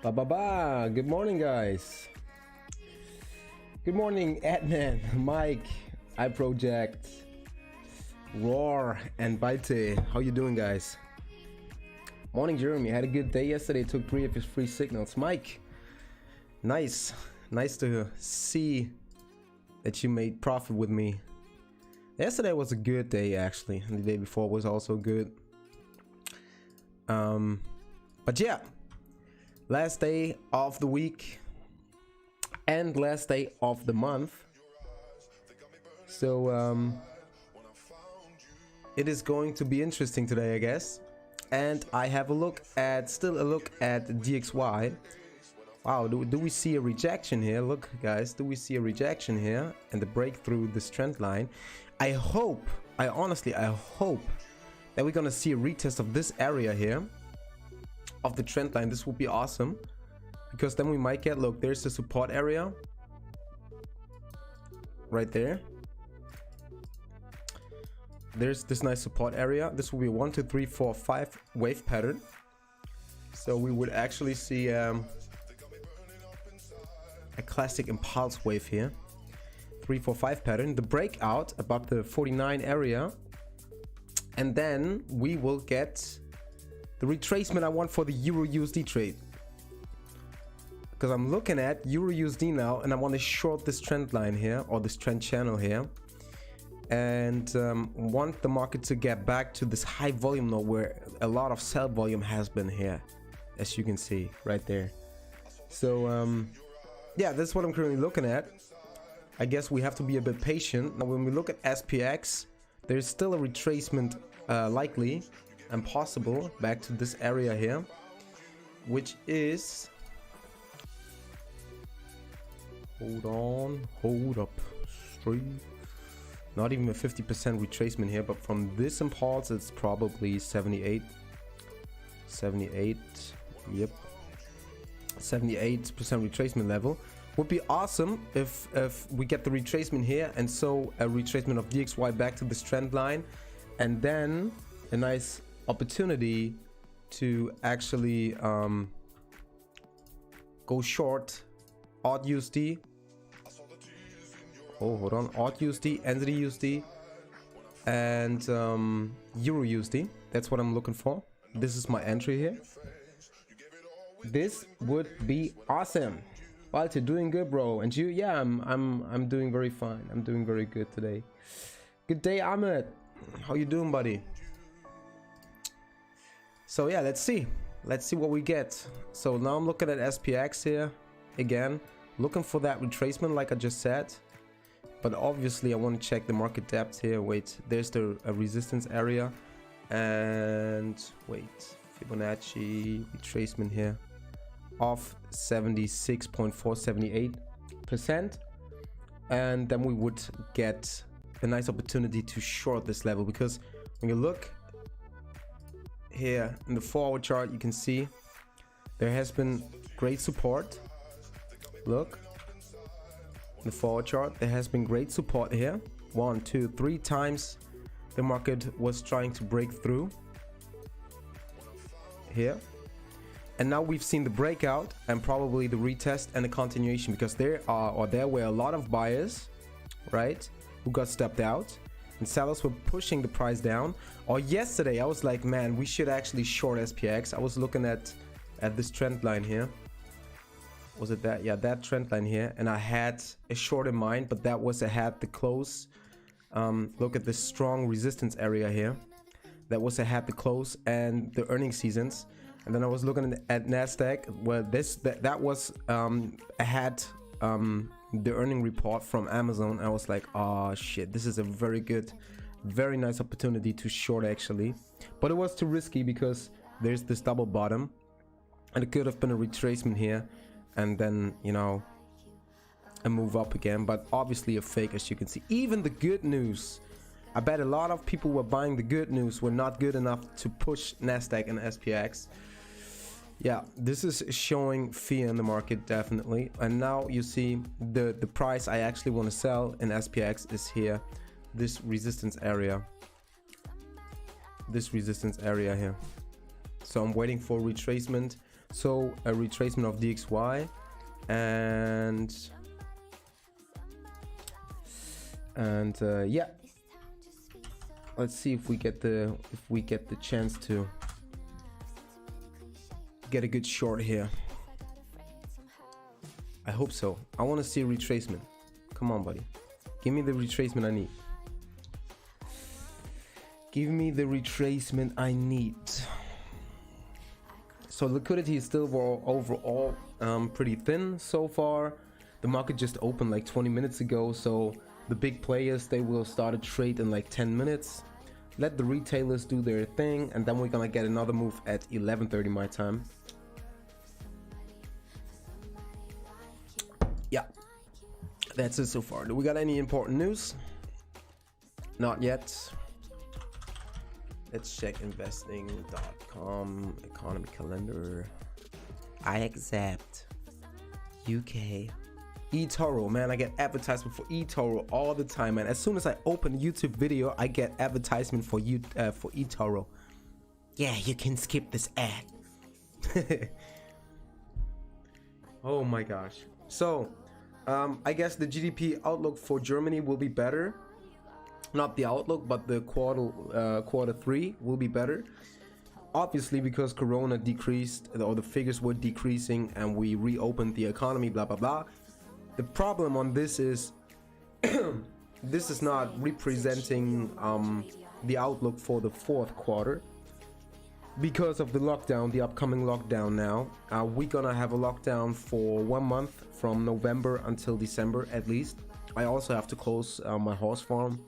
Ba ba ba. Good morning, guys. Good morning, Adnan, Mike, iProject, Roar, and Baite. How you doing, guys? Morning, Jeremy. Had a good day yesterday. Took 3 of his free signals. Mike, nice to see that you made profit with me. Yesterday was a good day, actually, and the day before was also good. But yeah, last day of the week and last day of the month. So it is going to be interesting today, I guess. And I have still a look at DXY. Wow, do we see a rejection here? Look, guys, do we see a rejection here and the breakthrough this trend line? I honestly hope that we're gonna see a retest of this area here of the trend line. This would be awesome, because then we might get, look, there's the support area right there. There's this nice support area. This will be 1 2 3 4 5 wave pattern. So we would actually see a classic impulse wave here. 3 4 5 pattern, the breakout above the 49 area, and then we will get the retracement I want for the Euro USD trade, because I'm looking at Euro USD now and I want to short this trend line here, or this trend channel here, and want the market to get back to this high volume node where a lot of sell volume has been here, as you can see right there. So yeah, that's what I'm currently looking at. I guess we have to be a bit patient. Now when we look at SPX, there's still a retracement likely and possible back to this area here, which is, hold up, straight, not even a 50% retracement here, but from this impulse it's probably 78, yep, 78% retracement level. Would be awesome if we get the retracement here, and so a retracement of DXY back to this trend line, and then a nice opportunity to actually go short odd USD. Oh, hold on, odd USD, entity USD, and Euro USD. That's what I'm looking for. This is my entry here. This would be awesome. Walter, doing good, bro. And you? Yeah, I'm doing very fine. I'm doing very good today. Good day, Ahmed. How you doing, buddy? So yeah, let's see what we get. So now I'm looking at SPX here again, looking for that retracement like I just said, but obviously I want to check the market depth here. Wait, there's the resistance area, and wait, Fibonacci retracement here of 76.478%, and then we would get a nice opportunity to short this level, because when you look here in the forward chart, you can see there has been great support. Look in the forward chart, there has been great support here. 1 2 3 times the market was trying to break through here, and now we've seen the breakout and probably the retest and the continuation, because there were a lot of buyers, right, who got stepped out, and sellers were pushing the price down. Or yesterday I was like, man, we should actually short SPX. I was looking at this trend line here. Was it that? Yeah, that trend line here, and I had a short in mind, but that was ahead the close. Look at this strong resistance area here. That was ahead the close and the earnings seasons. And then I was looking at Nasdaq, where that was ahead the earning report from Amazon. I was like, oh shit, this is a very nice opportunity to short actually, but it was too risky because there's this double bottom, and it could have been a retracement here, and then, you know, a move up again, but obviously a fake, as you can see. Even the good news, I bet a lot of people were buying the good news, were not good enough to push Nasdaq and SPX. Yeah, this is showing fear in the market, definitely. And now you see the price I actually want to sell in SPX is here, this resistance area here. So I'm waiting for retracement So a retracement of DXY, and yeah, let's see if we get the chance to get a good short here. I hope so. I want to see a retracement. Come on, buddy, give me the retracement I need. Give me the retracement I need. So liquidity is still overall pretty thin so far. The market just opened like 20 minutes ago, so the big players, they will start a trade in like 10 minutes. Let the retailers do their thing, and then we're gonna get another move at 11:30 my time. Yeah, that's it so far. Do we got any important news? Not yet. Let's check investing.com, economy calendar. I accept. UK. eToro, man, I get advertisement for eToro all the time, man. As soon as I open a YouTube video, I get advertisement for eToro. Yeah, you can skip this ad. Oh my gosh. So, I guess the GDP outlook for Germany will be better. Not the outlook, but the quarter three will be better. Obviously, because Corona decreased, or the figures were decreasing, and we reopened the economy, blah blah blah. The problem on this is this is not representing the outlook for the fourth quarter because of the lockdown, the upcoming lockdown now. We're gonna have a lockdown for 1 month from November until December at least. I also have to close my horse farm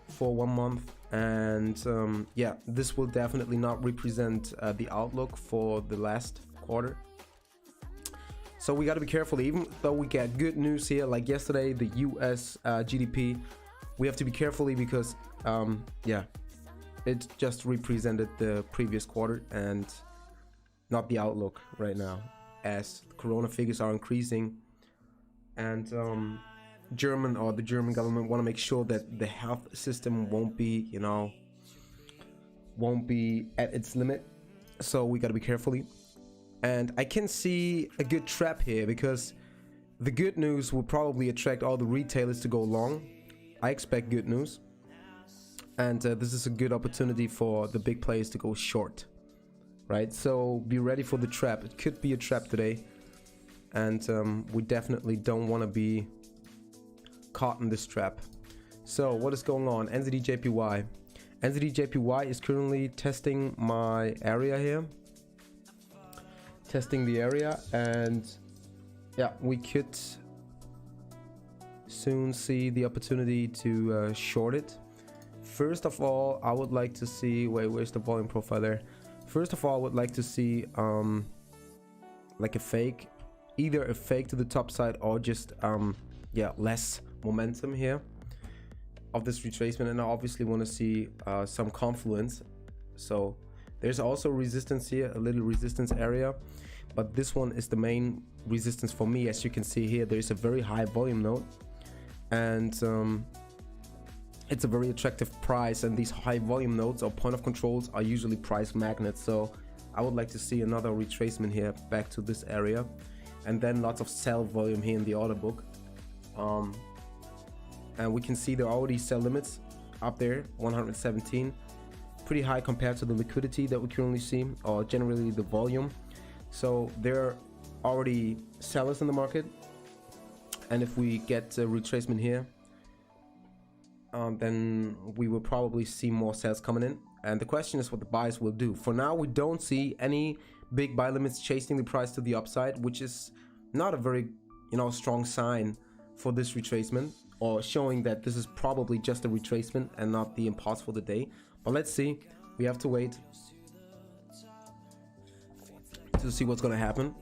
for 1 month, and yeah, this will definitely not represent the outlook for the last quarter. So we got to be careful. Even though we get good news here, like yesterday, the US GDP, we have to be careful because yeah, it just represented the previous quarter and not the outlook right now, as the Corona figures are increasing, and the German government want to make sure that the health system won't be, you know, won't be at its limit. So we got to be carefully. And I can see a good trap here because the good news will probably attract all the retailers to go long. I expect good news, and this is a good opportunity for the big players to go short, right? So be ready for the trap. It could be a trap today, and we definitely don't want to be caught in this trap. So what is going on? NZD-JPY. NZD-JPY is currently testing my area here. Testing the area, and yeah, we could soon see the opportunity to short it. First of all, I would like to see, where's the volume profile there? First of all, I would like to see like a fake, either a fake to the top side or just yeah, less momentum here of this retracement, and I obviously want to see some confluence. So there's also resistance here, a little resistance area, but this one is the main resistance for me. As you can see here, there's a very high volume node, and it's a very attractive price, and these high volume nodes or point of controls are usually price magnets. So I would like to see another retracement here back to this area, and then lots of sell volume here in the order book. And we can see there are already sell limits up there, 117, pretty high compared to the liquidity that we currently see, or generally the volume. So there are already sellers in the market, and if we get a retracement here, then we will probably see more sales coming in, and the question is what the buyers will do. For now, we don't see any big buy limits chasing the price to the upside, which is not a very, you know, strong sign for this retracement, or showing that this is probably just a retracement and not the impulse for the day. But let's see, we have to wait to see what's gonna happen.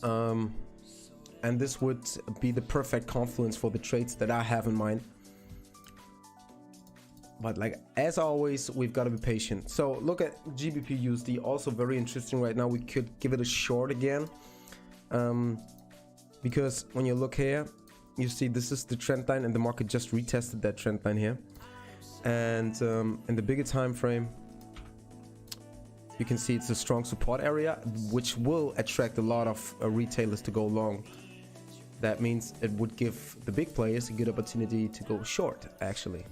And this would be the perfect confluence for the trades that I have in mind. But like as always, we've got to be patient. So look at GBP USD, also very interesting right now. We could give it a short again, because when you look here, you see this is the trend line, and the market just retested that trend line here. And in the bigger time frame, You can see it's a strong support area, which will attract a lot of retailers to go long. That means it would give the big players a good opportunity to go short, actually.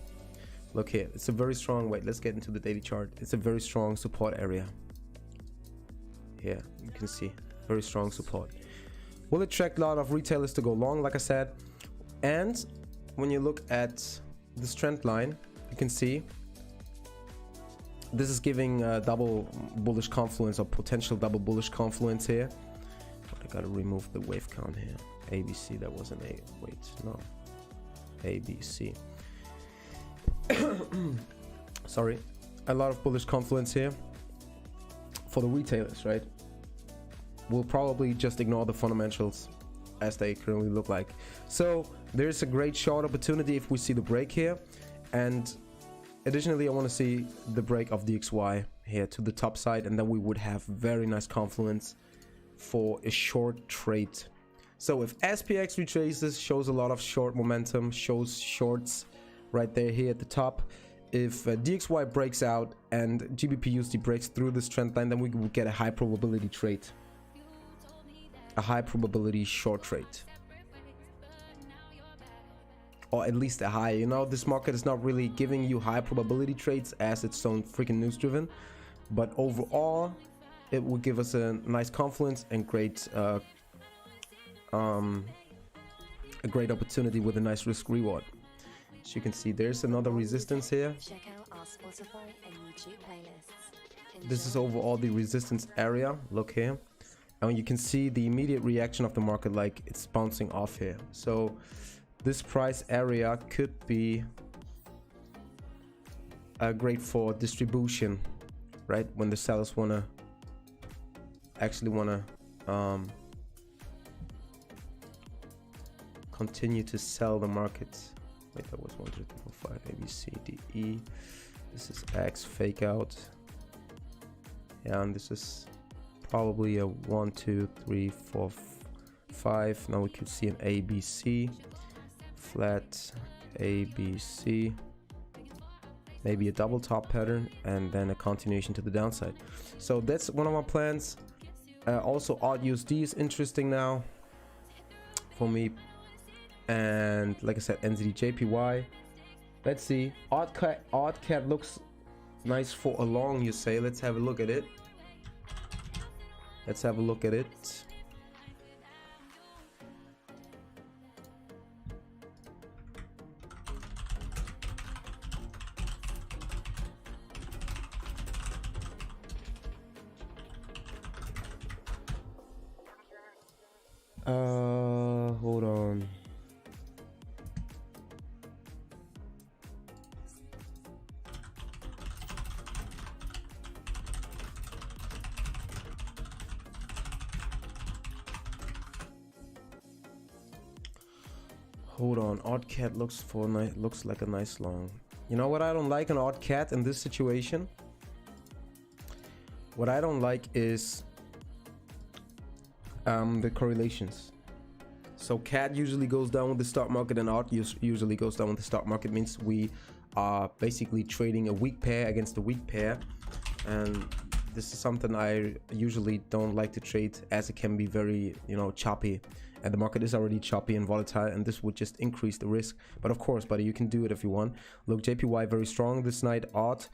Look here, it's a very strong, wait, let's get into the daily chart. It's a very strong support area. Here, you can see, very strong support. Will attract a lot of retailers to go long, like I said. And when you look at this trend line, you can see this is giving a double bullish confluence or potential double bullish confluence here. But I gotta remove the wave count here. ABC, that wasn't a, wait, no. ABC. Sorry. A lot of bullish confluence here for the retailers, right? We'll probably just ignore the fundamentals as they currently look like. So there's a great short opportunity if we see the break here. And additionally, I want to see the break of DXY here to the top side, and then we would have very nice confluence for a short trade. So if SPX retraces, shows a lot of short momentum, shows shorts right there here at the top. If DXY breaks out and GBP/USD breaks through this trend line, then we will get a high probability trade, a high probability short trade, or at least a high. You know, this market is not really giving you high probability trades as it's so freaking news driven, but overall it will give us a nice confluence and a great opportunity with a nice risk reward. As you can see, there's another resistance here. Check out our Spotify and YouTube playlists. This is overall the resistance area. Look here, and you can see the immediate reaction of the market, like it's bouncing off here. So this price area could be great for distribution, right? When the sellers actually wanna continue to sell the markets. Wait, that was 1, 2, 3, 4, 5, A, B, C, D, E. This is X fake out. Yeah, and this is probably a 1, 2, 3, 4, 5. Now we could see an A, B, C. Flat A, B, C. Maybe a double top pattern and then a continuation to the downside. So that's one of my plans. Also odd USD is interesting now for me. And like I said, NZD JPY. Let's see. Odd cat looks nice for a long, you say. Let's have a look at it. Let's have a look at it. Hold on. Hold on. Odd cat looks like a nice long. You know what I don't like an odd cat in this situation? What I don't like is the correlations. So cat usually goes down with the stock market and odd usually goes down with the stock market. Means we are basically trading a weak pair against a weak pair, and this is something I usually don't like to trade, as it can be very, you know, choppy, and the market is already choppy and volatile, and this would just increase the risk. But of course, buddy, you can do it if you want. Look, JPY very strong this night. Odd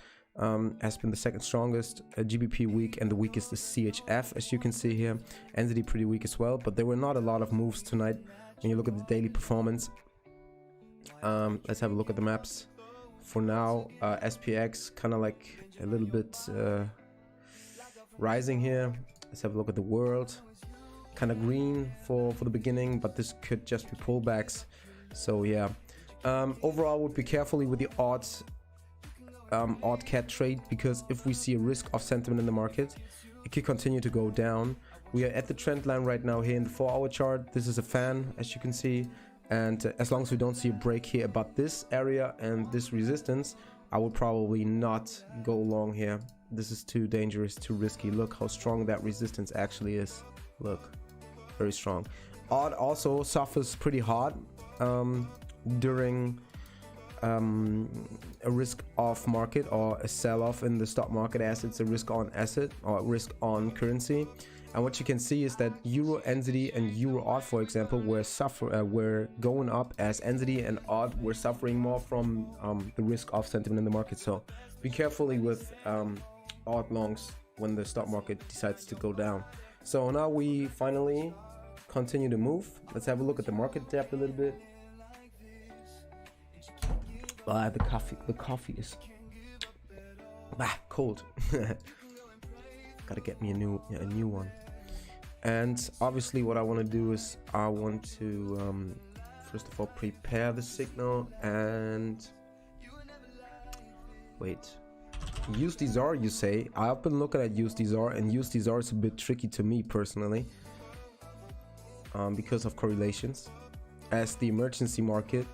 has been the second strongest. GBP weak, and the weakest is CHF, as you can see here. NZD pretty weak as well, but there were not a lot of moves tonight when you look at the daily performance. Let's have a look at the maps. For now, SPX kind of like a little bit rising here. Let's have a look at the world. Kind of green for the beginning, but this could just be pullbacks. So yeah, overall would be carefully with the odd cat trade, because if we see a risk of sentiment in the market, it could continue to go down. We are at the trend line right now here in the 4-hour chart. This is a fan, as you can see, and as long as we don't see a break here above this area and this resistance, I would probably not go long here. This is too dangerous, too risky. Look how strong that resistance actually is. Look, very strong. Odd also suffers pretty hard during a risk off market or a sell off in the stock market as it's a risk on asset or risk on currency. And what you can see is that Euro NZD and Euro AUD, for example, were going up, as NZD and AUD were suffering more from the risk off sentiment in the market. So be carefully with AUD longs when the stock market decides to go down. So now we finally continue to move. Let's have a look at the market depth a little bit. The coffee is cold. Gotta get me a new one. And obviously what I want to do is I want to first of all prepare the signal and wait. USDZAR, you say? I've been looking at USDZAR, and USDZAR is a bit tricky to me personally because of correlations. As the emergency market,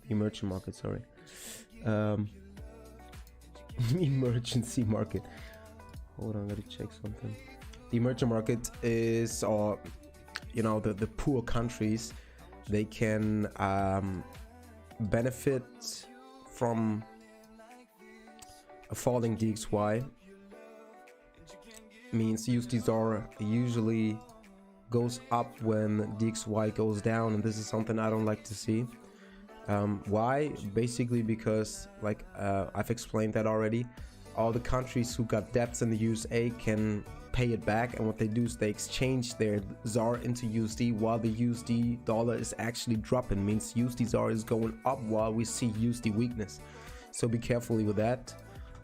emerging market, sorry. Emergency market. Hold on, I gotta check something. The emerging market is, or the poor countries, they can benefit from a falling DXY. Means USDZAR usually goes up when DXY goes down, and this is something I don't like to see. Why? Basically because, like I've explained that already, all the countries who got debts in the USA can pay it back, and what they do is they exchange their ZAR into USD while the USD dollar is actually dropping. Means USD ZAR is going up while we see USD weakness. So be carefully with that.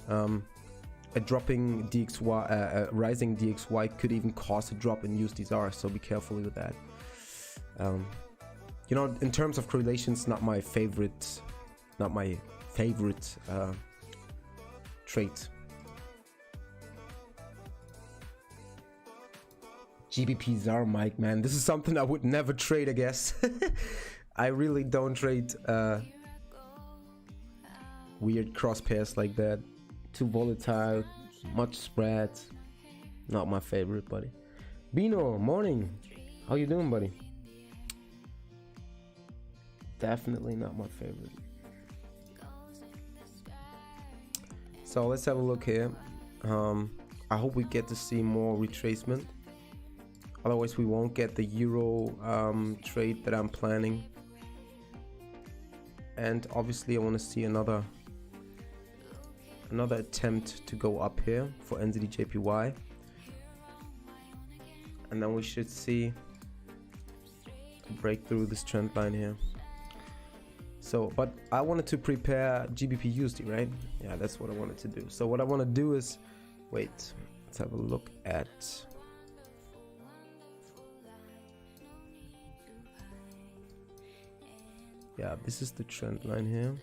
A dropping DXY, rising DXY could even cause a drop in USD ZAR, so be carefully with that. In terms of correlations, not my favorite trait. GBP ZAR, Mike, man, this is something I would never trade, I guess. I really don't trade weird cross pairs like that. Too volatile, much spread. Not my favorite, buddy. Bino, morning. How you doing, buddy? Definitely not my favorite. So let's have a look here. I hope we get to see more retracement. Otherwise we won't get the euro trade that I'm planning. And obviously I want to see another attempt to go up here for NZD/JPY, and then we should see a break through this trend line here. So, but I wanted to prepare GBP USD, right? Yeah, that's what I wanted to do. So what I want to do is, wait, let's have a look at this is the trend line here.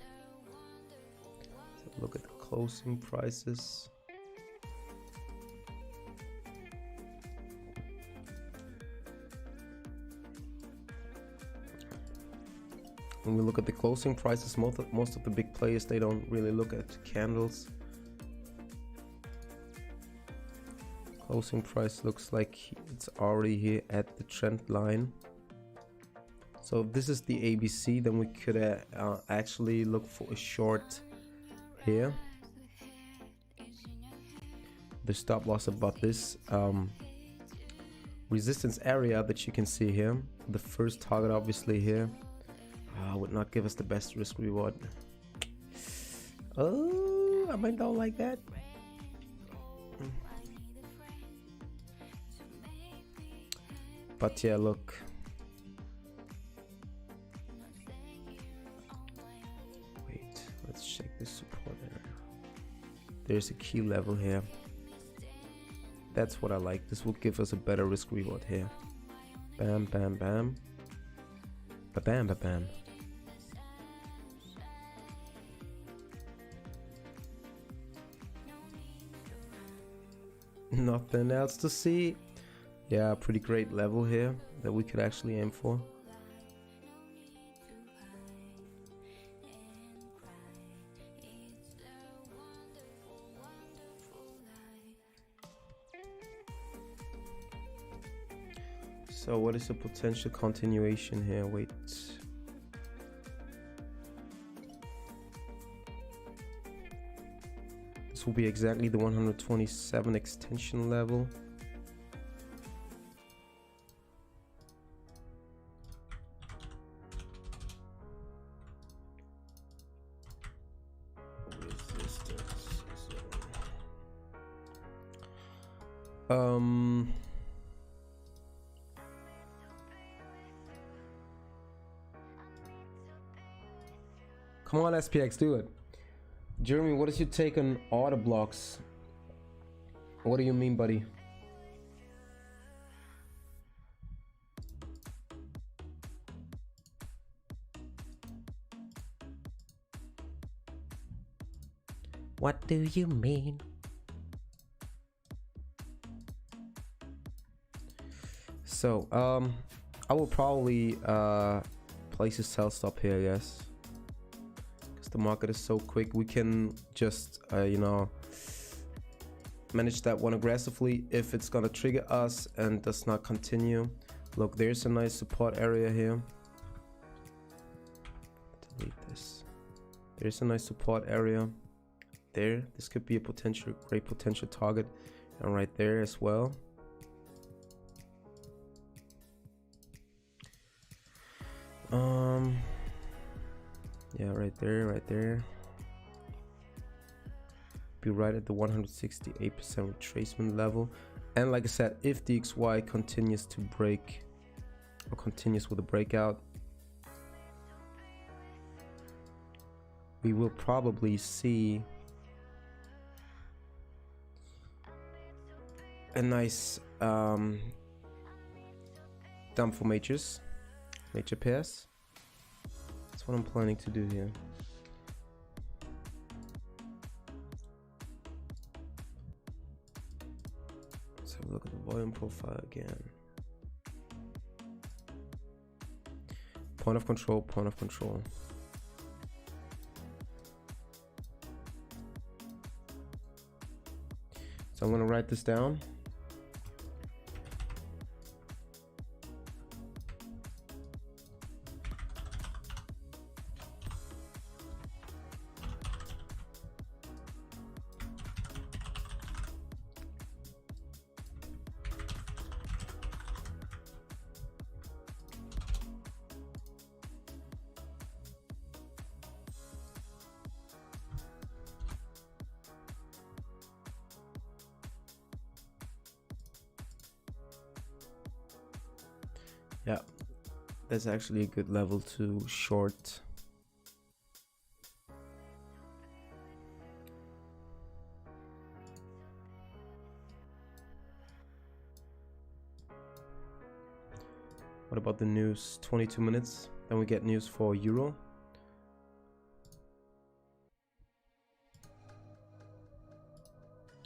Look at the closing prices. When we look at the closing prices, most of the big players, they don't really look at candles. Closing price looks like it's already here at the trend line. So if this is the ABC, then we could actually look for a short here. The stop loss above this resistance area that you can see here. The first target obviously here would not give us the best risk reward. Oh, I might don't like that. But yeah, look. Wait, let's check this support area. There's a key level here. That's what I like. This will give us a better risk reward here. Bam, bam, bam. Ba-bam, ba-bam. Nothing else to see. Yeah, pretty great level here that we could actually aim for. So what is the potential continuation here? Wait. This will be exactly the 127 extension level. Resistance zone. Come on, SPX, do it. Jeremy, what is your take on order blocks? What do you mean, buddy? What do you mean? So, I will probably place a sell stop here, yes. The market is so quick, we can just you know, manage that one aggressively if it's gonna trigger us and does not continue. Look, there's a nice support area here. Delete this. There's a nice support area there. This could be a great potential target, and right there as well. Yeah, right there. Be right at the 168% retracement level. And like I said, if the XY continues to break or continues with a breakout, we will probably see a nice dump for major pairs. That's what I'm planning to do here. Let's have a look at the volume profile again. Point of control, point of control. So I'm going to write this down. Yeah, that's actually a good level to short. What about the news? 22 minutes. Then we get news for Euro.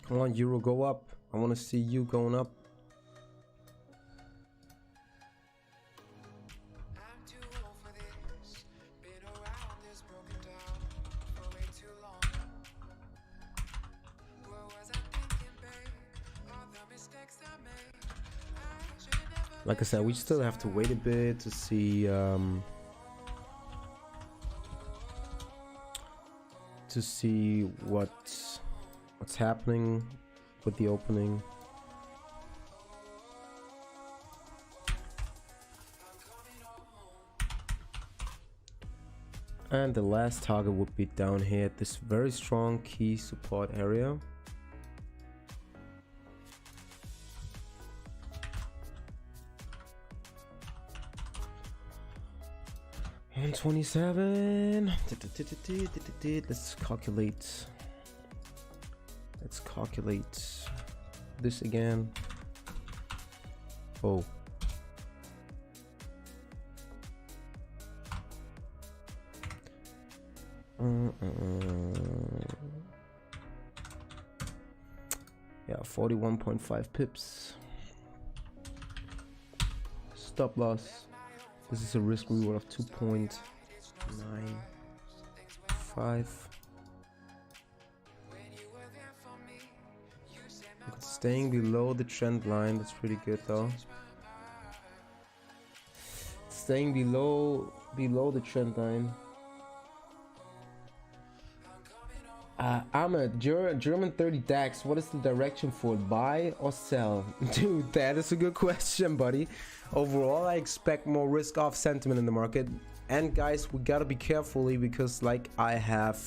Come on, Euro, go up. I want to see you going up. Like I said, we still have to wait a bit to see what's happening with the opening. And the last target would be down here at this very strong key support area. And 27. Let's calculate. Let's calculate this again. Oh. Yeah, 41.5 pips. Stop loss. This is a risk reward of 2.95. Staying below the trend line, that's pretty good though. staying below the trend line. Ahmed, German 30 DAX, what is the direction for it? Buy or sell? Dude, that is a good question, buddy. Overall, I expect more risk-off sentiment in the market. And guys, we gotta be carefully because like I have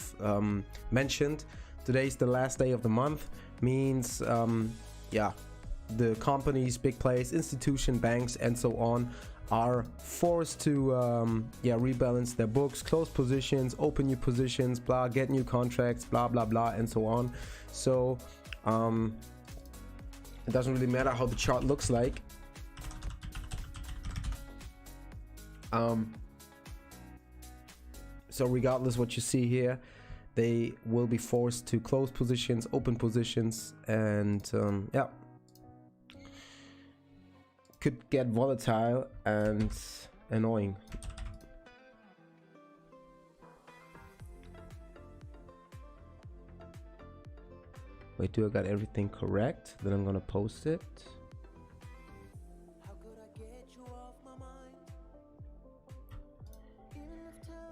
mentioned, today's the last day of the month. Means, yeah, the companies, big players, institution, banks, and so on are forced to rebalance their books, close positions, open new positions, blah, get new contracts, blah blah blah, and so on. So it doesn't really matter how the chart looks like. So regardless what you see here, they will be forced to close positions, open positions, and yeah, could get volatile and annoying. Wait, do I got everything correct? Then I'm gonna post it.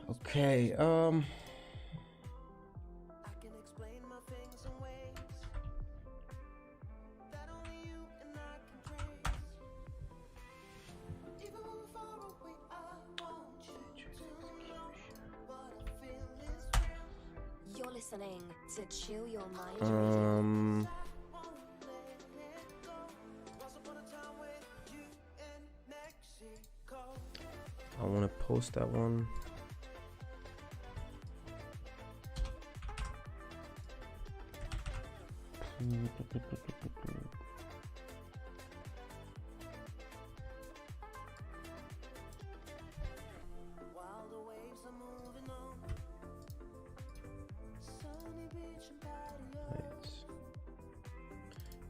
Okay, You're listening to Chill Your Mind. I want to post that one.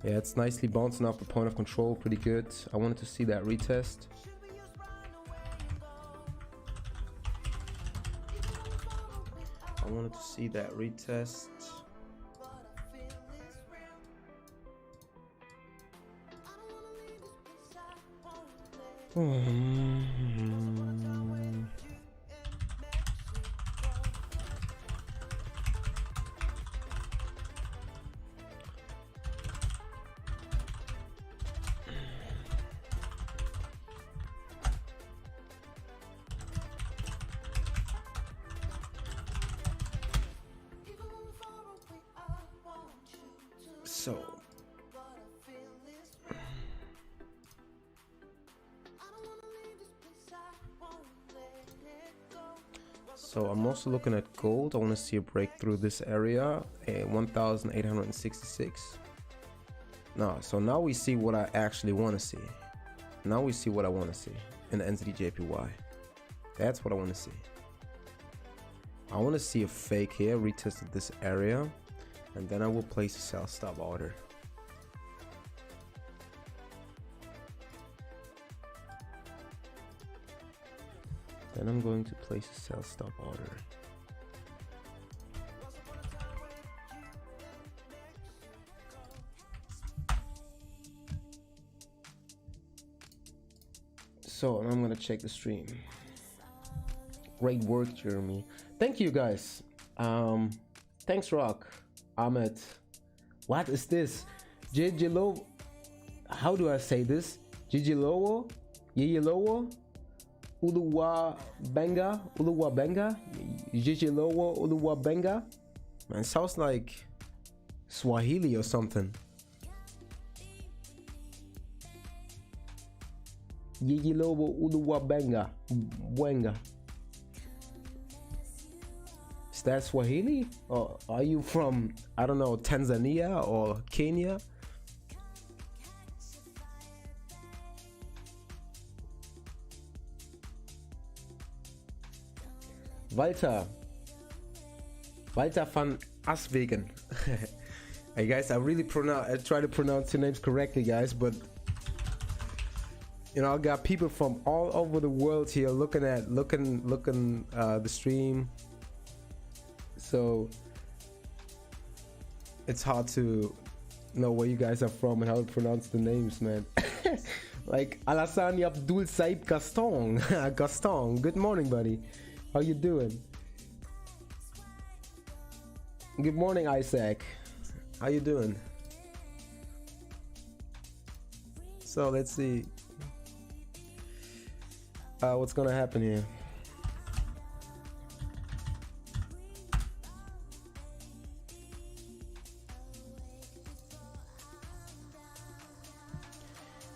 Yeah, it's nicely bouncing off the point of control, pretty good. I wanted to see that retest. So I'm also looking at gold. I want to see a breakthrough this area, 1,866. No, so now we see what I actually want to see. Now we see what I want to see in the NZD-JPY. That's what I want to see. I want to see a fake here, retested this area, and then I will place a sell stop order. Then I'm going to place a sell stop order. So I'm gonna check the stream. Great work, Jeremy. Thank you guys. Thanks, Rock. Ahmed. What is this? Jijilo. How do I say this? Jijilowo? Yiyilowo? Uluwa Benga, Jijilowo Uluwa Benga. Man, sounds like Swahili or something. Jijilowo Uluwa Benga. Is that Swahili? Or are you from, I don't know, Tanzania or Kenya? Walter van Aswegen. Hey guys, I try to pronounce your names correctly, guys, but you know, I got people from all over the world here looking the stream, so it's hard to know where you guys are from and how to pronounce the names, man. Like Alassane Abdul Saib Gaston. Gaston, good morning, buddy. How you doing? Good morning, Isaac. How you doing? So let's see what's gonna happen here.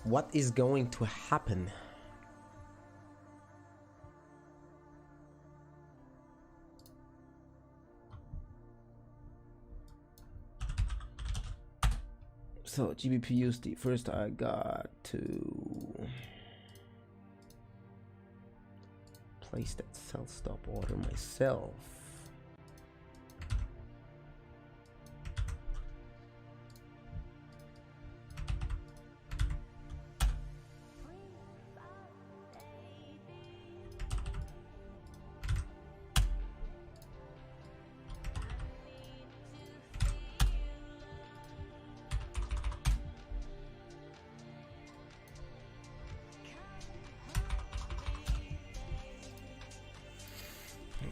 What is going to happen? So GBP USD, first I got to place that sell stop order myself.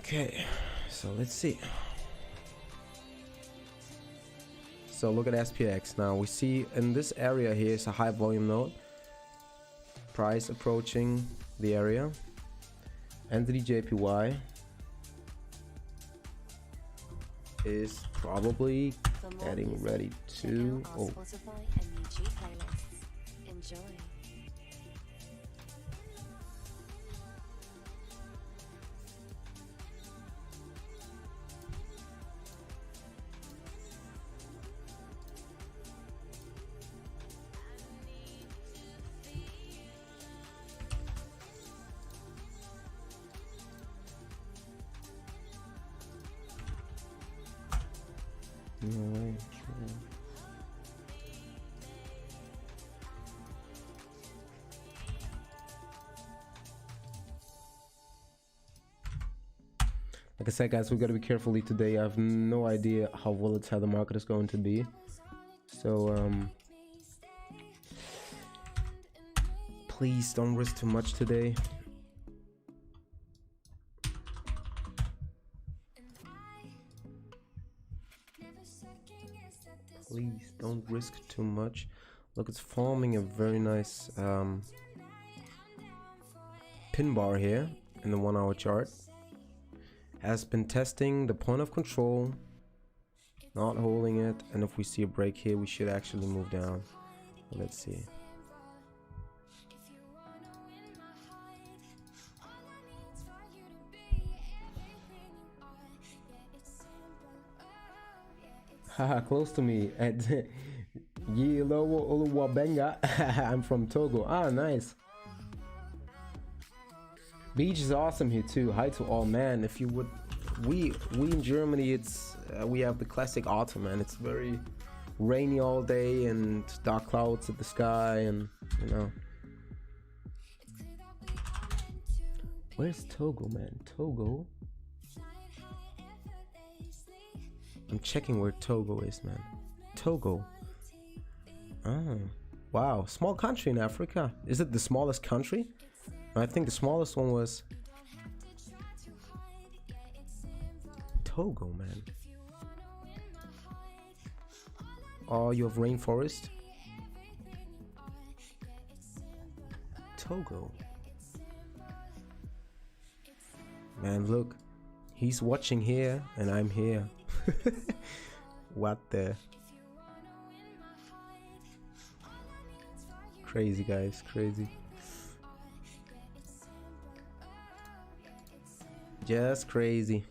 Okay, so let's see. So look at SPX. Now we see in this area here is a high volume node. Price approaching the area. Entity JPY is probably getting ready to. Oh. Spotify and YouTube playlists. Enjoy. No way. Like I said, guys, we gotta be carefully today. I have no idea how volatile the market is going to be. So please don't risk too much today. Please don't risk too much. Look, it's forming a very nice pin bar here in the 1 hour chart. Has been testing the point of control, not holding it, and if we see a break here, we should actually move down. Let's see. Haha, close to me at Yilowo Oluwabenga. I'm from Togo. Ah, nice. Beach is awesome here too. Hi to all, man. If you would, we in Germany, it's we have the classic autumn, man. It's very rainy all day and dark clouds at the sky, and you know. Where's Togo, man? Togo. I'm checking where Togo is, man. Togo. Oh, wow. Small country in Africa. Is it the smallest country? I think the smallest one was Togo, man. Oh, you have rainforest? Togo. Man, look. He's watching here and I'm here. What the? Crazy, guys, crazy. Just crazy.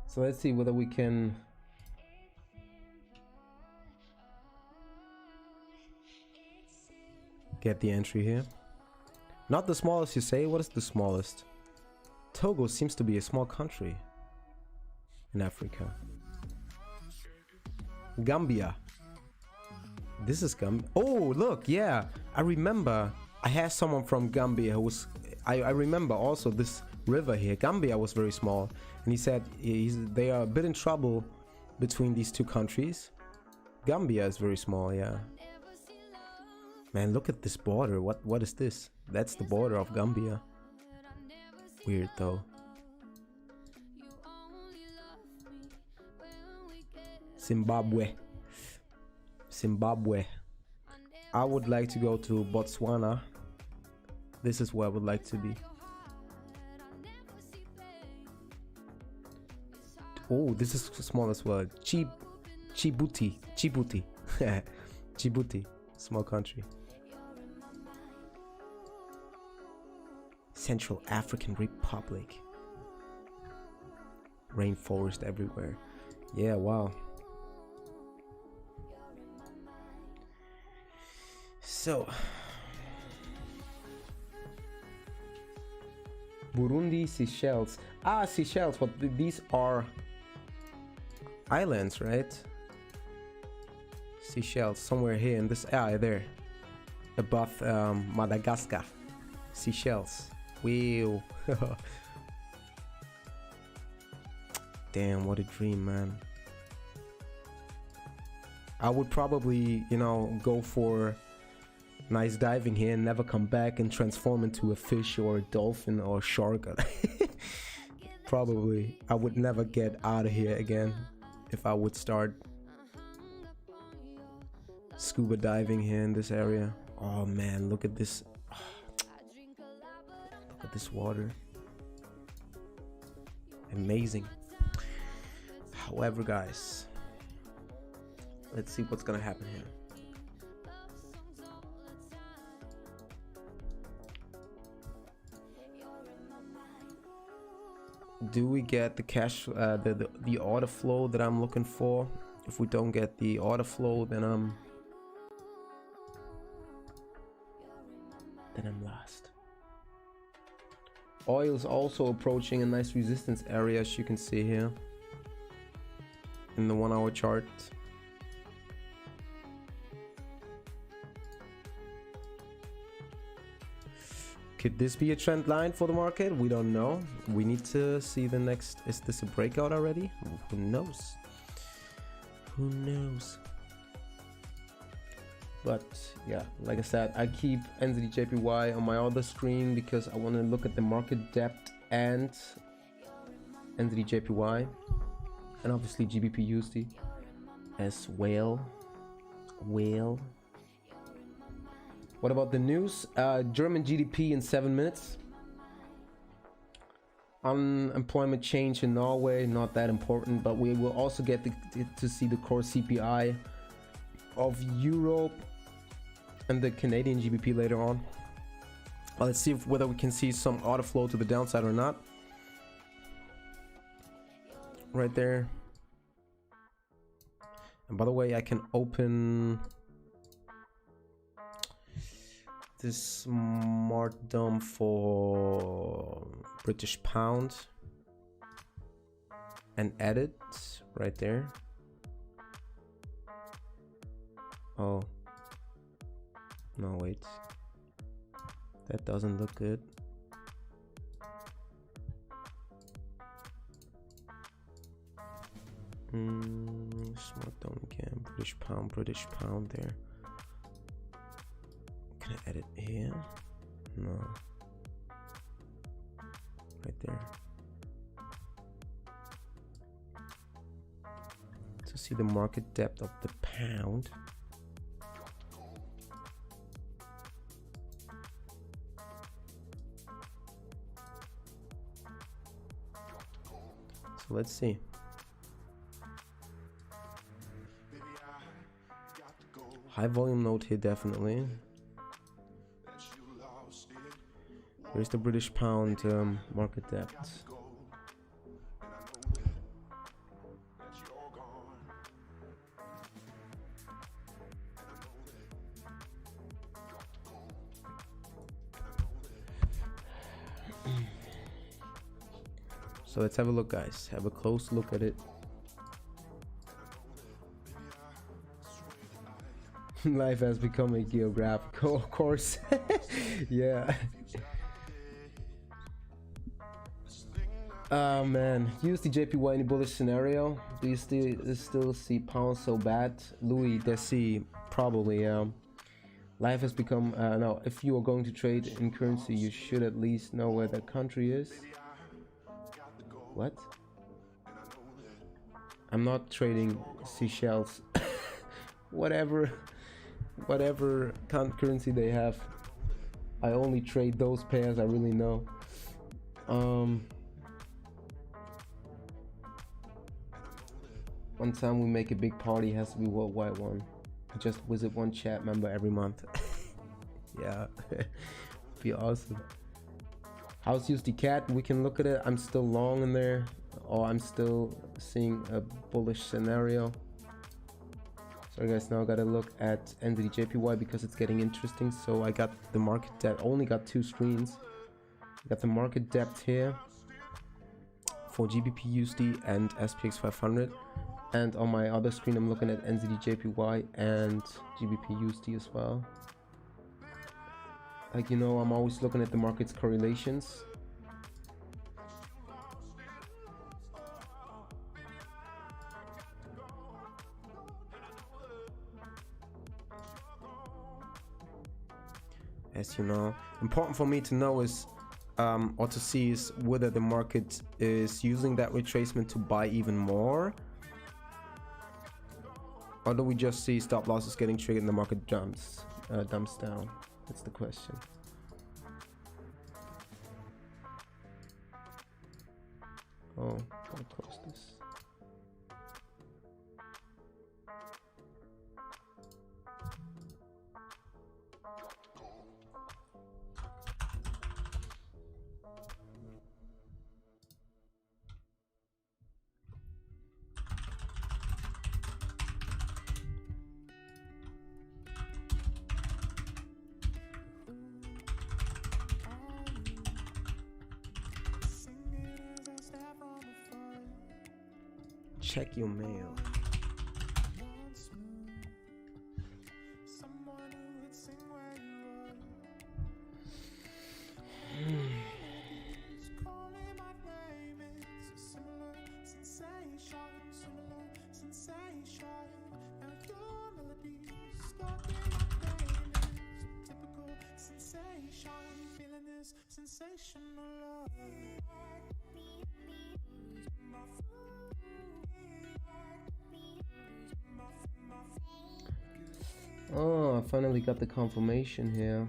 So let's see whether we can get the entry here. Not the smallest, you say? What is the smallest? Togo seems to be a small country in Africa. Gambia. This is Gambia. Oh, look, yeah. I remember I had someone from Gambia who was... I remember also this river here. Gambia was very small. And he said they are a bit in trouble between these two countries. Gambia is very small, yeah. Man, look at this border. What is this? That's the border of Gambia. Weird though. Zimbabwe. I would like to go to Botswana. This is where I would like to be. Oh, this is small as well. Djibouti. Djibouti, small country. Central African Republic. Rainforest everywhere. Yeah, wow. So, Burundi, Seychelles. Ah, Seychelles, but these are islands, right? Seychelles, somewhere here in this area there, above Madagascar. Seychelles. Wow. Damn, what a dream, man. I would probably, you know, go for nice diving here and never come back and transform into a fish or a dolphin or a shark. Probably I would never get out of here again if I would start scuba diving here in this area. Oh man, look at this. Look at this water. Amazing. However, guys, let's see what's gonna happen here. Do we get the cash, the order flow that I'm looking for? If we don't get the order flow, then I'm lost. Oil is also approaching a nice resistance area, as you can see here in the 1 hour chart. Could this be a trend line for the market? We don't know. We need to see the next. Is this a breakout already? Who knows? Who knows? But yeah, like I said, I keep NZD/JPY on my other screen because I want to look at the market depth and NZD/JPY, and obviously GBP/USD as well. What about the news? German GDP in 7 minutes. Unemployment change in Norway, not that important, but we will also get to see the core CPI of Europe and the Canadian GBP later on. Let's see whether we can see some order flow to the downside or not. Right there. And by the way, I can open this markdown for British pound and edit right there. Oh no, wait, that doesn't look good. Markdown again, British pound there. Can I edit here? No. Right there. To see the market depth of the pound. So let's see. High volume note here, definitely. Here's the British pound market depth. So let's have a look, guys. Have a close look at it. Life has become a geographical course. Yeah. Oh man, use the JPY in the bullish scenario. Do you still see pound so bad? Louis, Desi, probably. Life has become no. If you are going to trade in currency, you should at least know where the country is. What? I'm not trading Seychelles. whatever currency they have. I only trade those pairs I really know. One time we make a big party, has to be worldwide one. Just visit one chat member every month. Yeah. Be awesome. How's USD CAD? We can look at it. I'm still long in there, or I'm still seeing a bullish scenario. So guys, now I gotta look at NZD JPY because it's getting interesting. So I got the market depth, only got 2 screens. Got the market depth here for GBP USD and SPX 500. And on my other screen, I'm looking at NZD JPY and GBP USD as well. Like, you know, I'm always looking at the market's correlations. As you know, important for me to know is, or to see, is whether the market is using that retracement to buy even more. Or do we just see stop losses getting triggered and the market dumps down? That's the question. Oh, I'll close this. Check your mail. Oh, I finally got the confirmation here.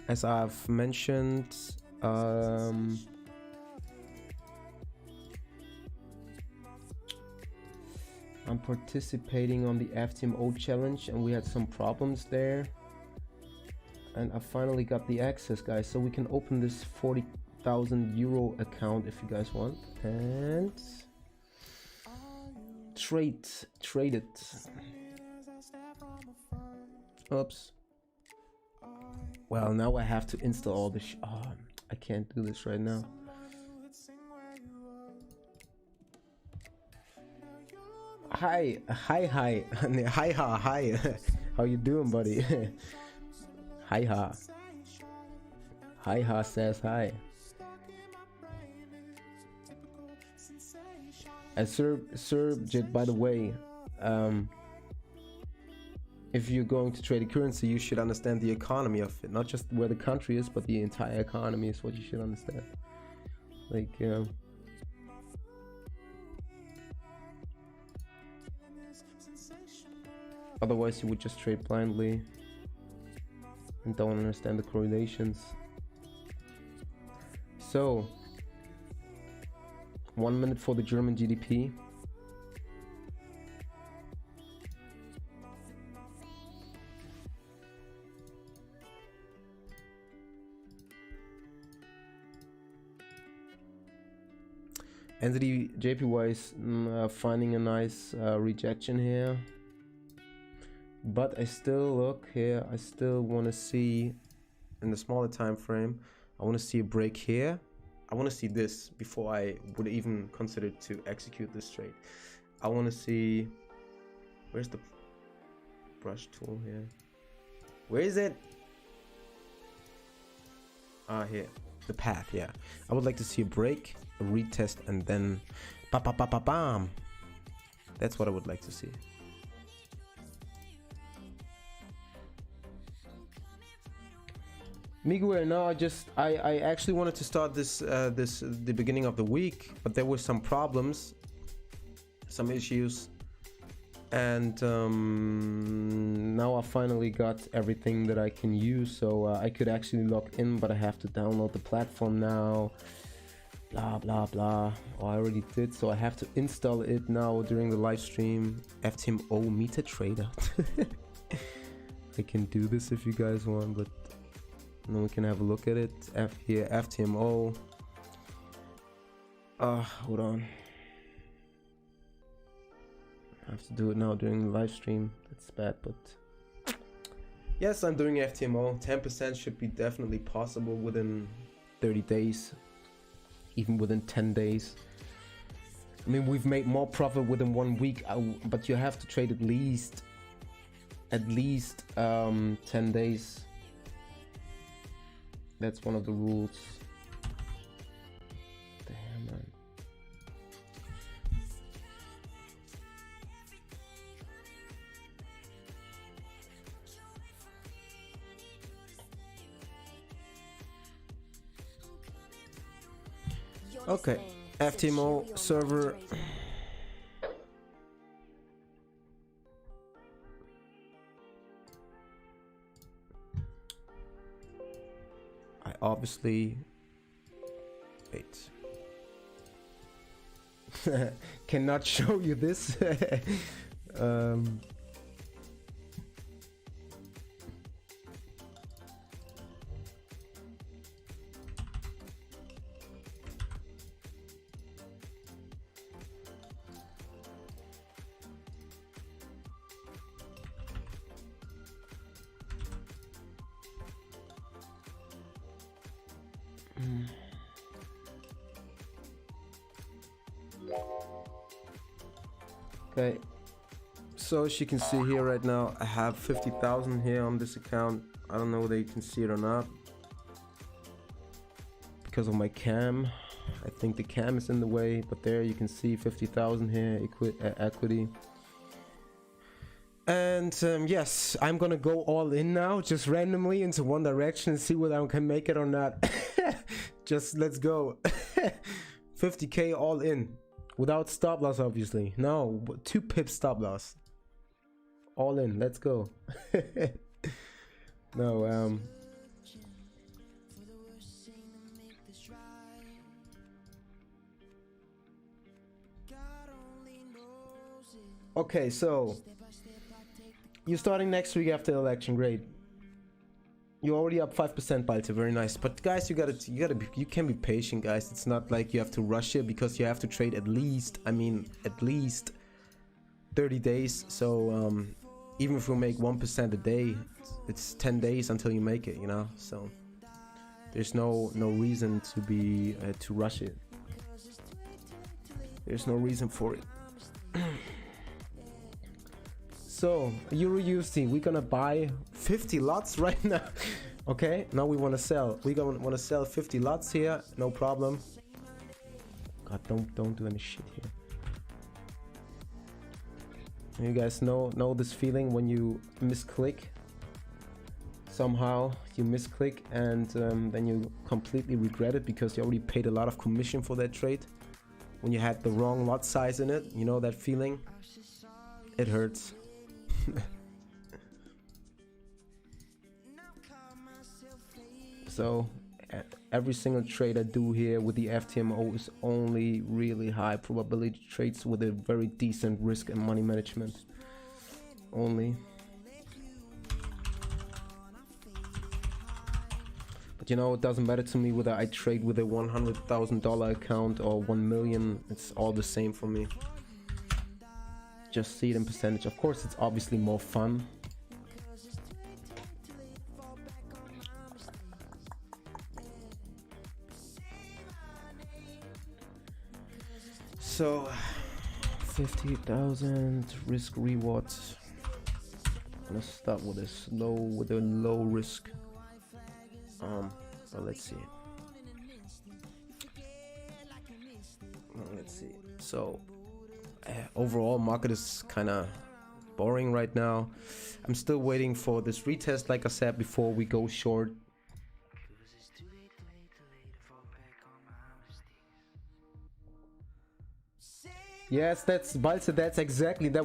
As I've mentioned, I'm participating on the FTMO challenge and we had some problems there. And I finally got the access, guys, so we can open this 40,000 euro account if you guys want. And trade it. Oops. Well, now I have to install all the oh, I can't do this right now. Hi. Hi. How you doing, buddy? Hi. Hi says hi. Sir, by the way, if you're going to trade a currency, you should understand the economy of it, not just where the country is, but the entire economy is what you should understand. Like, otherwise you would just trade blindly and don't understand the correlations. So, 1 minute for the German GDP. NZD JPY is finding a nice rejection here, but I still look here. I still want to see in the smaller time frame. I want to see a break here. I want to see this before I would even consider to execute this trade. I want to see where's the brush tool here. Where is it? Ah, here. The path, yeah. I would like to see a break, a retest, and then bam. That's what I would like to see. Miguel, no, I actually wanted to start this the beginning of the week, but there were some problems, some issues, and now I finally got everything that I can use, so I could actually log in, but I have to download the platform now, blah blah blah. Oh, I already did, so I have to install it now during the live stream. FTMO MetaTrader. I can do this if you guys want, but then we can have a look at it. Here, FTMO. Hold on. I have to do it now during the live stream. That's bad, but yes, I'm doing FTMO. 10% should be definitely possible within 30 days, even within 10 days. I mean, we've made more profit within 1 week, but you have to trade at least 10 days. That's one of the rules. Damn, man. Okay, FTMO server. I obviously wait. Cannot show you this. Okay, so as you can see here right now, I have 50,000 here on this account. I don't know whether you can see it or not because of my cam. I think the cam is in the way, but there you can see 50,000 here, equity. And yes, I'm gonna go all in now, just randomly into one direction and see whether I can make it or not. Just let's go. 50k all in. Without stop loss, obviously. No, 2 pips stop loss. All in, let's go. No, okay, so you're starting next week after the election, great. You're already up 5%, Balte, very nice. But guys, you can be patient, guys. It's not like you have to rush it because you have to trade at least 30 days. So even if we make 1% a day, it's 10 days until you make it, you know. So there's no reason to be to rush it. There's no reason for it. So Euro USD, we're gonna buy 50 lots right now. Okay, now we want to sell. We're gonna want to sell 50 lots here, no problem. God, don't do any shit here. You guys know this feeling when you misclick. Somehow you misclick and then you completely regret it because you already paid a lot of commission for that trade. When you had the wrong lot size in it, you know that feeling? It hurts. So every single trade I do here with the FTMO is only really high probability trades with a very decent risk and money management only. But you know, it doesn't matter to me whether I trade with a $100,000 account or 1 million. It's all the same for me. Just see it in percentage. Of course, it's obviously more fun. So 50,000 risk rewards. Let's start with a low risk. But let's see. Let's see. So overall, market is kind of boring right now. I'm still waiting for this retest, like I said, before we go short. Yes, that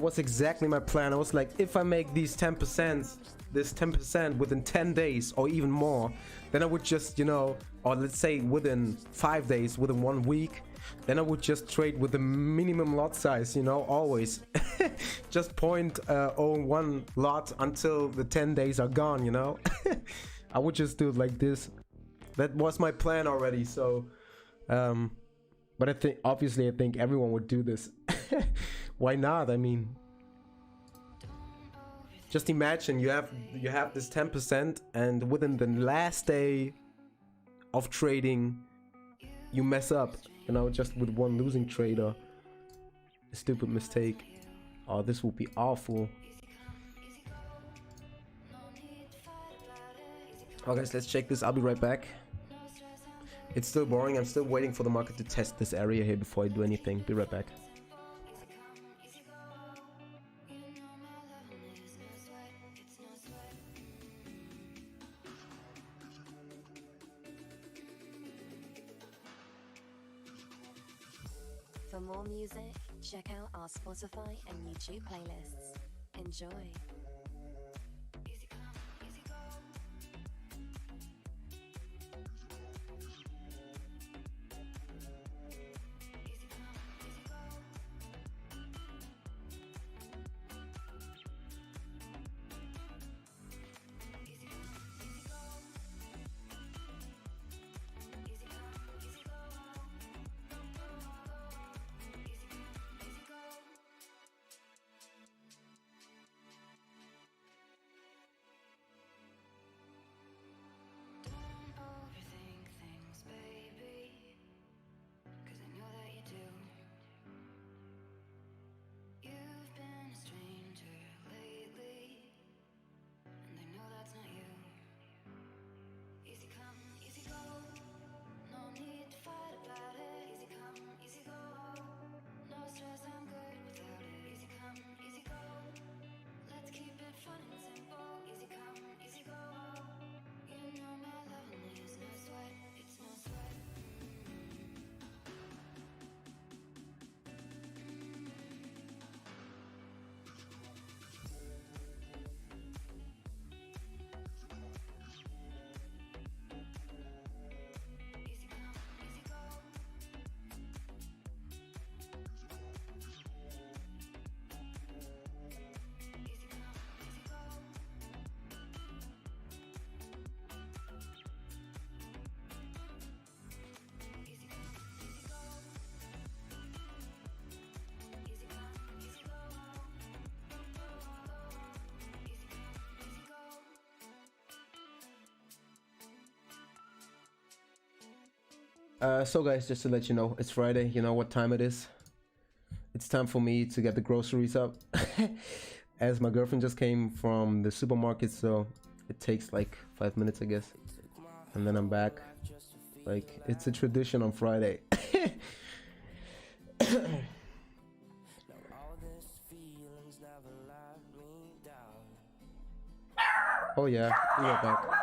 was exactly my plan. I was like, if I make this 10% within 10 days or even more, then I would just, you know, or let's say within 5 days, within 1 week, then I would just trade with the minimum lot size, you know, always. Just 0.01 lot until the 10 days are gone, you know. I would just do it like this. That was my plan already, so but I think everyone would do this. Why not? I mean, just imagine you have this 10% and within the last day of trading you mess up, you know, just with one losing trade or a stupid mistake. Oh, this would be awful. Okay, guys, let's check this. I'll be right back. It's still boring. I'm still waiting for the market to test this area here before I do anything. Be right back. For more music, check out our Spotify and YouTube playlists. Enjoy. So guys, just to let you know, it's Friday. You know what time it is? It's time for me to get the groceries up. As my girlfriend just came from the supermarket, so it takes like 5 minutes, I guess. And then I'm back. Like, it's a tradition on Friday. Oh yeah, we are back.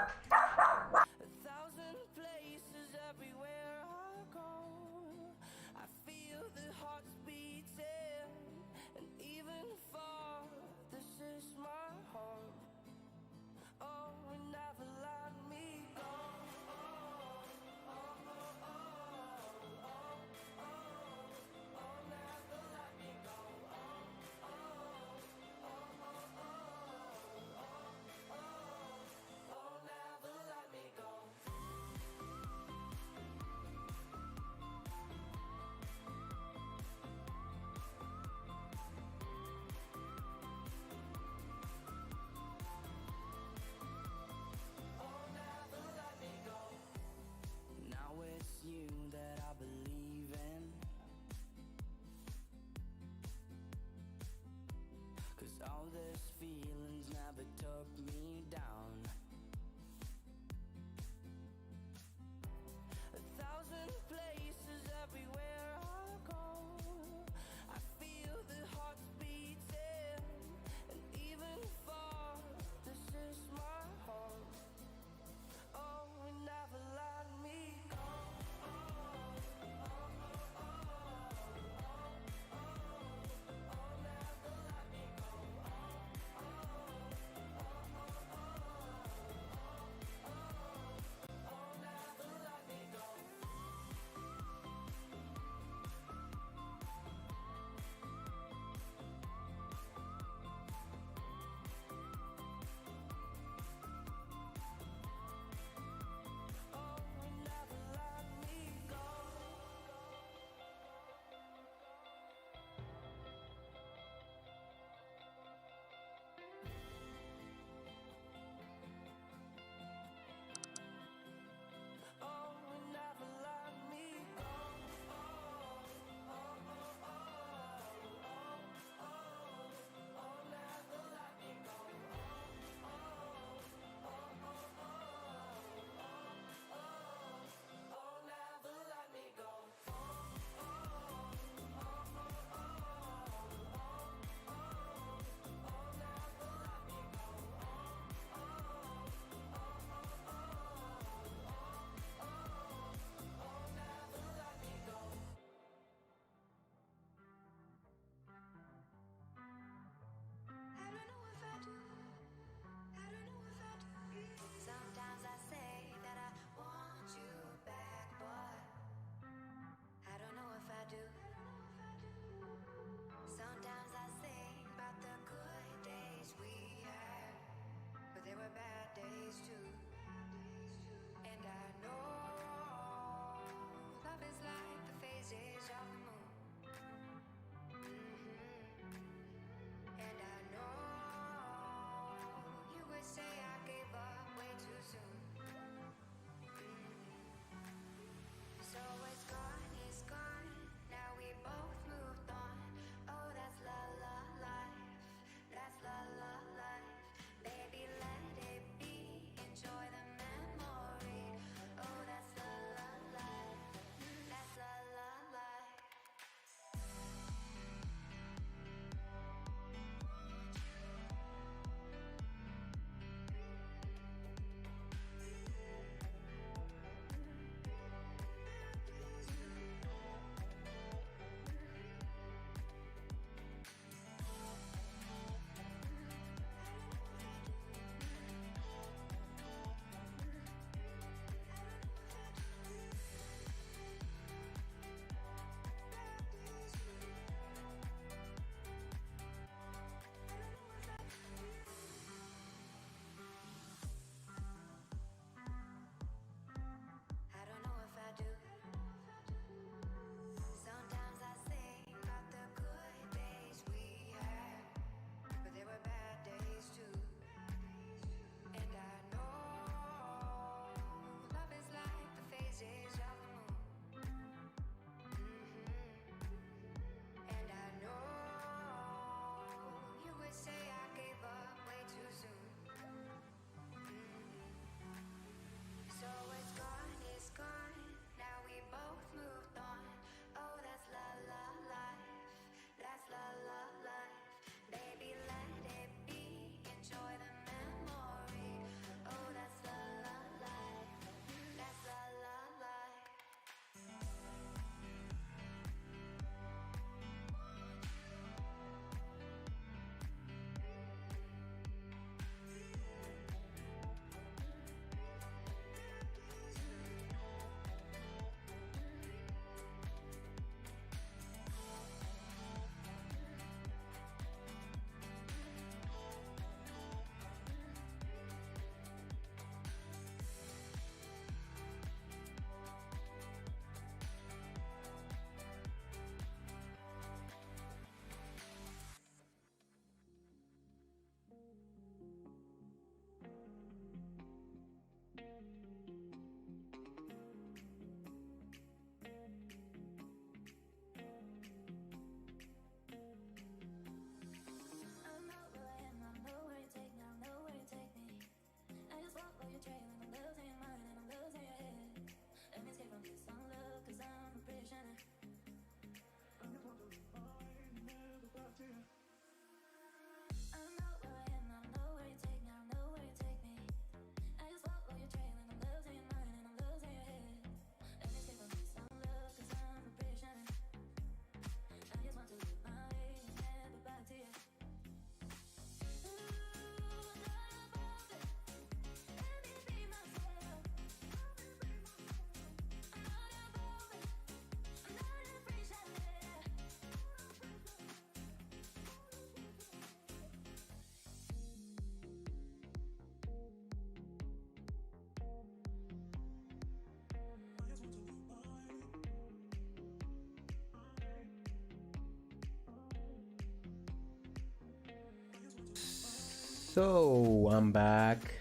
So I'm back.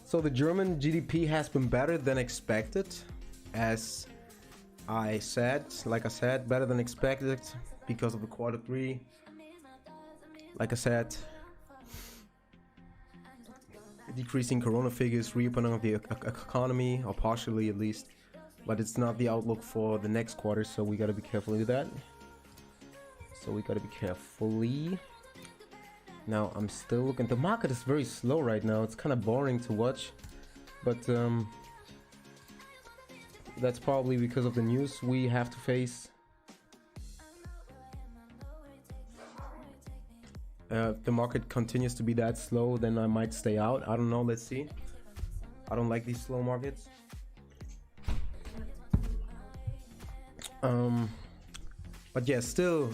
So the German GDP has been better than expected, as I said, better than expected because of the quarter three. Like I said, decreasing corona figures, reopening of the economy, or partially at least, but it's not the outlook for the next quarter, so we gotta be careful with that. Now I'm still looking. The market is very slow right now. It's kind of boring to watch, but that's probably because of the news we have to face. If the market continues to be that slow, then I might stay out. I don't know. Let's see. I don't like these slow markets. But yeah, still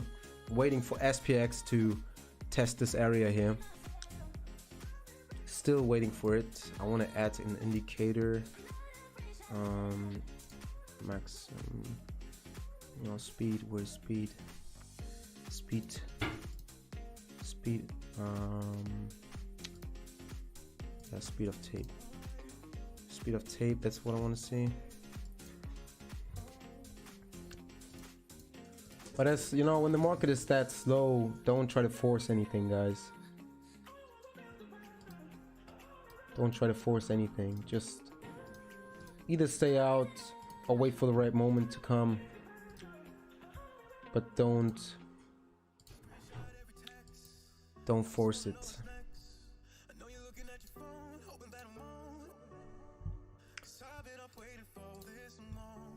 waiting for SPX to test this area here. Still waiting for it. I want to add an indicator. Max, speed. Where's speed? Speed. Yeah, speed of tape. Speed of tape. That's what I want to see. But as you know, when the market is that slow, don't try to force anything, guys. Don't try to force anything. Just either stay out or wait for the right moment to come. But don't force it.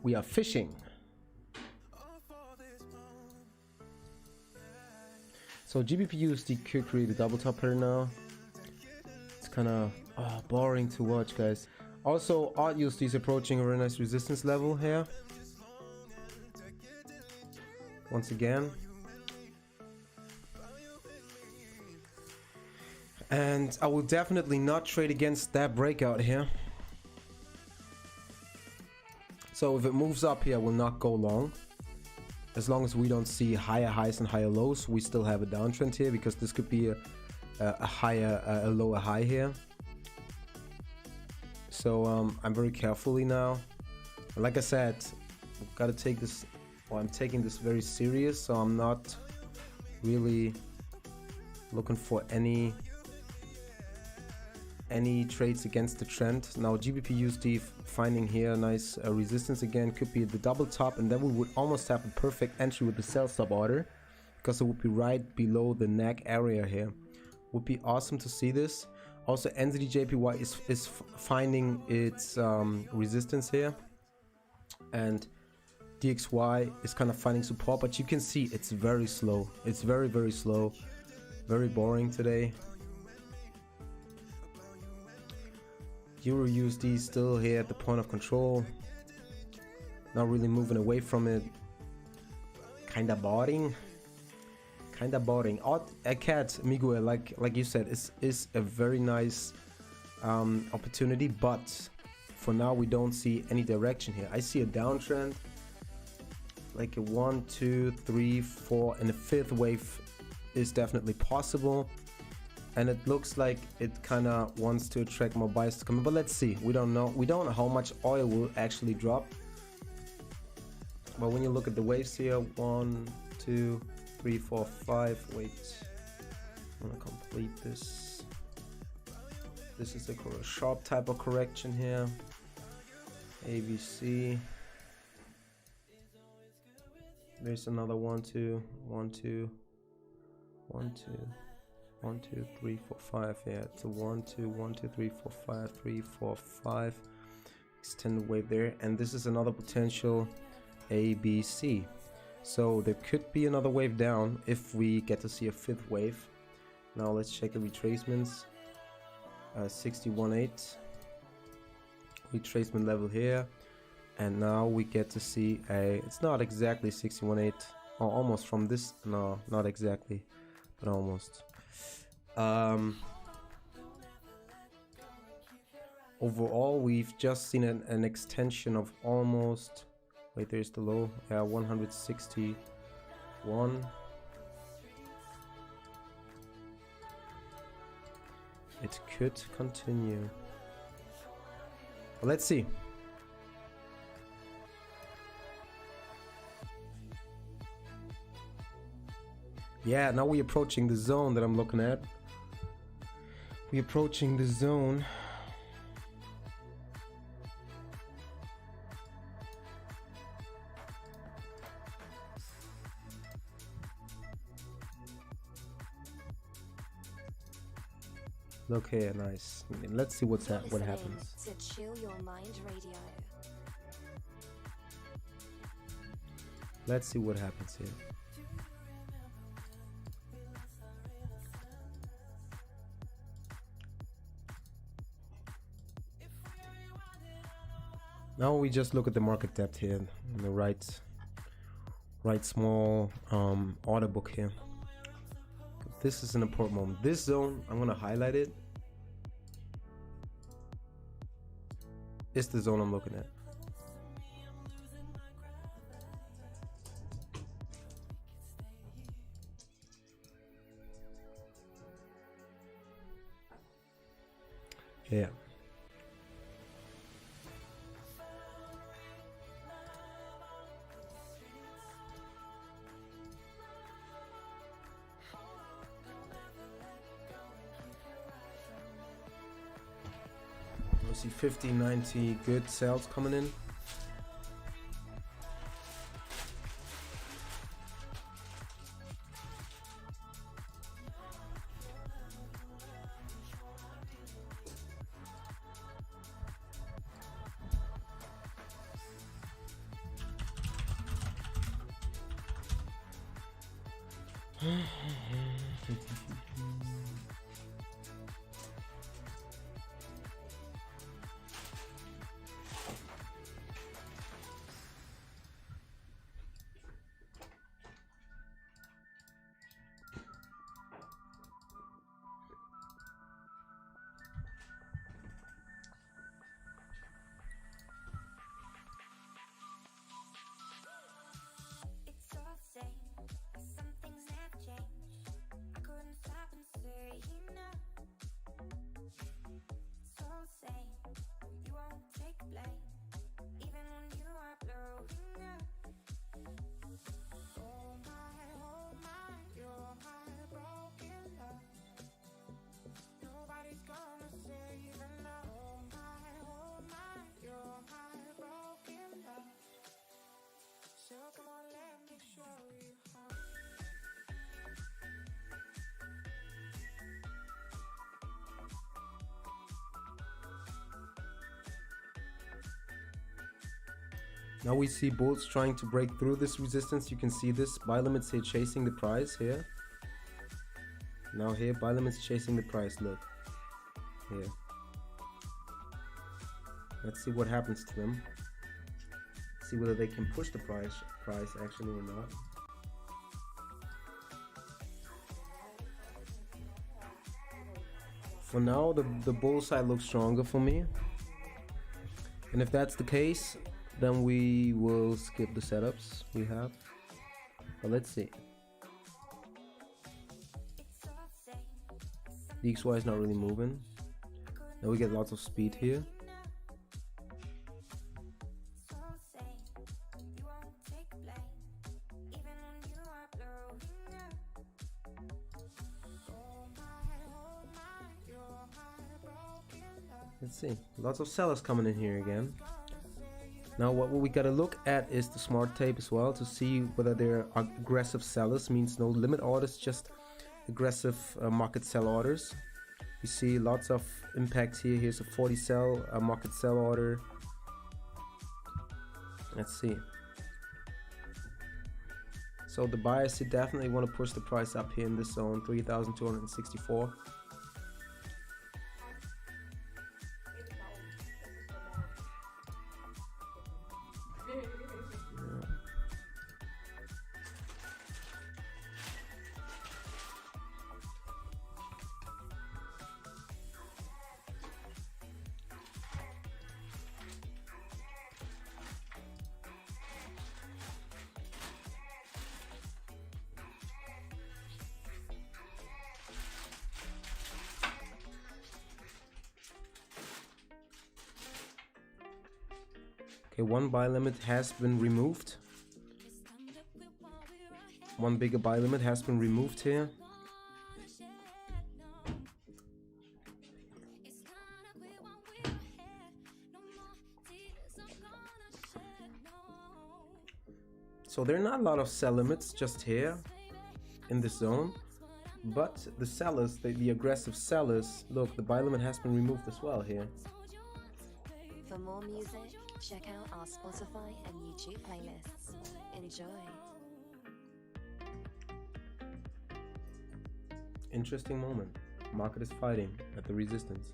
We are fishing. So GBP/USD could create a double top here now. It's kind of boring to watch, guys. Also, AUD/USD is approaching a very nice resistance level here. Once again. And I will definitely not trade against that breakout here. So if it moves up here, I will not go long. As long as we don't see higher highs and higher lows, we still have a downtrend here, because this could be a lower high here. So I'm very carefully now. And like I said, I've got to take this, or I'm taking this very serious. So I'm not really looking for any trades against the trend. Now GBP/USD finding here a nice resistance again, could be the double top, and then we would almost have a perfect entry with the sell stop order, because it would be right below the neck area here. Would be awesome to see this. Also NZD/JPY is finding its resistance here, and DXY is kind of finding support, but you can see it's very slow. It's very slow, very boring today. EUR/USD still here at the point of control, not really moving away from it. Kinda boring. Cat Miguel, like you said, is a very nice opportunity, but for now we don't see any direction here. I see a downtrend, like a 1, 2, 3, 4, and a fifth wave is definitely possible. And it looks like it kind of wants to attract more buyers to come in, but let's see. We don't know how much oil will actually drop. But when you look at the waves here, 1, 2, 3, 4, 5. Wait, I'm gonna complete this. This is a sharp type of correction here. ABC. There's another 1, 2, 1, 2, 1, 2. 1, 2, 3, 4, 5. Yeah, it's a 1, 2, 1, 2, 3, 4, 5, 3, 4, 5. Extended wave there, and this is another potential ABC. So there could be another wave down if we get to see a fifth wave. Now let's check the retracements. 61.8 retracement level here, and now we get to see it's not exactly 61.8, or almost from this. No, not exactly, but almost. Overall, we've just seen an extension of almost Wait, there's the low. Yeah, 161. It could continue. Well, let's see. Yeah, now we're approaching the zone that I'm looking at. We're approaching the zone. Look here, nice. Let's see what happens. To Chill Your Mind Radio. Let's see what happens here. Now we just look at the market depth here in the right small order book here. This is an important moment. This zone, I'm gonna highlight it. It's the zone I'm looking at. Yeah. We see 50, 90 good sales coming in. Now we see bulls trying to break through this resistance. You can see this buy limits here chasing the price here. Now here buy limits chasing the price. Look here. Let's see what happens to them. See whether they can push the price actually or not. For now, the bull side looks stronger for me. And if that's the case, then we will skip the setups we have. But let's see. The XY is not really moving. Now we get lots of speed here. Let's see. Lots of sellers coming in here again. Now what we gotta look at is the smart tape as well to see whether they're aggressive sellers, means no limit orders, just aggressive market sell orders. You see lots of impacts here. Here's a 40 sell, a market sell order. Let's see. So the buyers here definitely want to push the price up here in this zone, 3,264. Okay, one buy limit has been removed. One bigger buy limit has been removed here. So there are not a lot of sell limits just here in this zone, but the sellers, the aggressive sellers, look, the buy limit has been removed as well here. For more music, check out our Spotify and YouTube playlists. Enjoy. Interesting moment. Market is fighting at the resistance.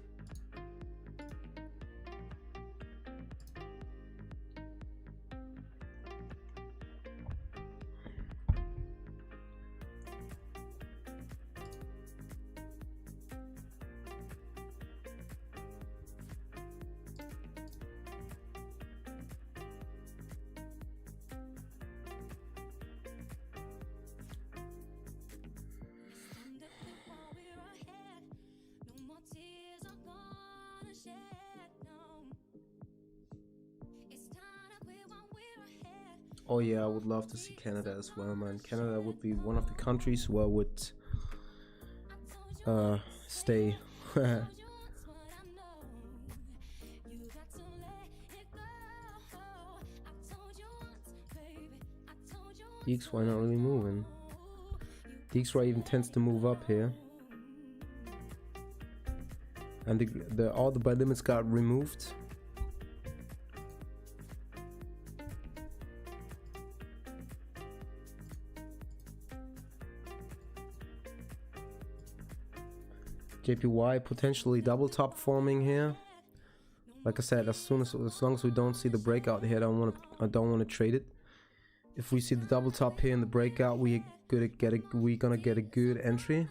Oh yeah, I would love to see Canada as well, man. Canada would be one of the countries where I would stay. DXY not really moving. DXY even tends to move up here. And all the buy limits got removed. JPY potentially double top forming here. Like I said, as long as we don't see the breakout here, I don't want to trade it. If we see the double top here in the breakout, we're gonna get a good entry.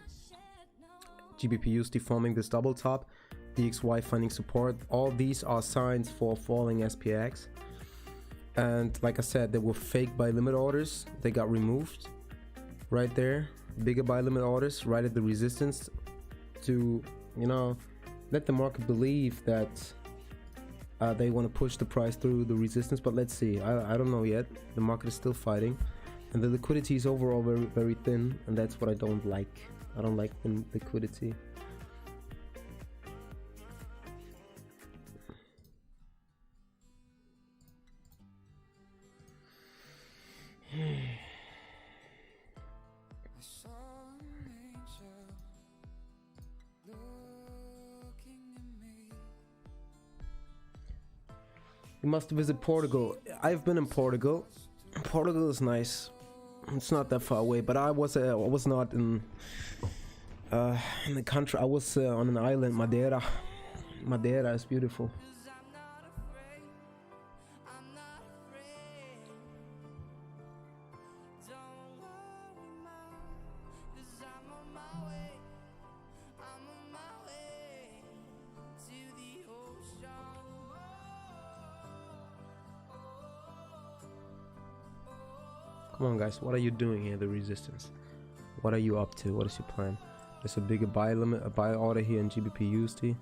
GBP/USD forming this double top, DXY finding support. All these are signs for falling SPX. And like I said, there were fake buy limit orders. They got removed right there. Bigger buy limit orders right at the resistance to, you know, let the market believe that they want to push the price through the resistance. But let's see. I don't know yet. The market is still fighting, and the liquidity is overall very thin, and that's what I don't like. I don't like the liquidity. You must visit Portugal. I've been in Portugal. Portugal is nice. It's not that far away, but I was not in the country. I was on an island, Madeira. Madeira is beautiful. Come on, guys, what are you doing here, the resistance? What are you up to? What is your plan? There's a bigger buy limit, a buy order here in GBP/USD.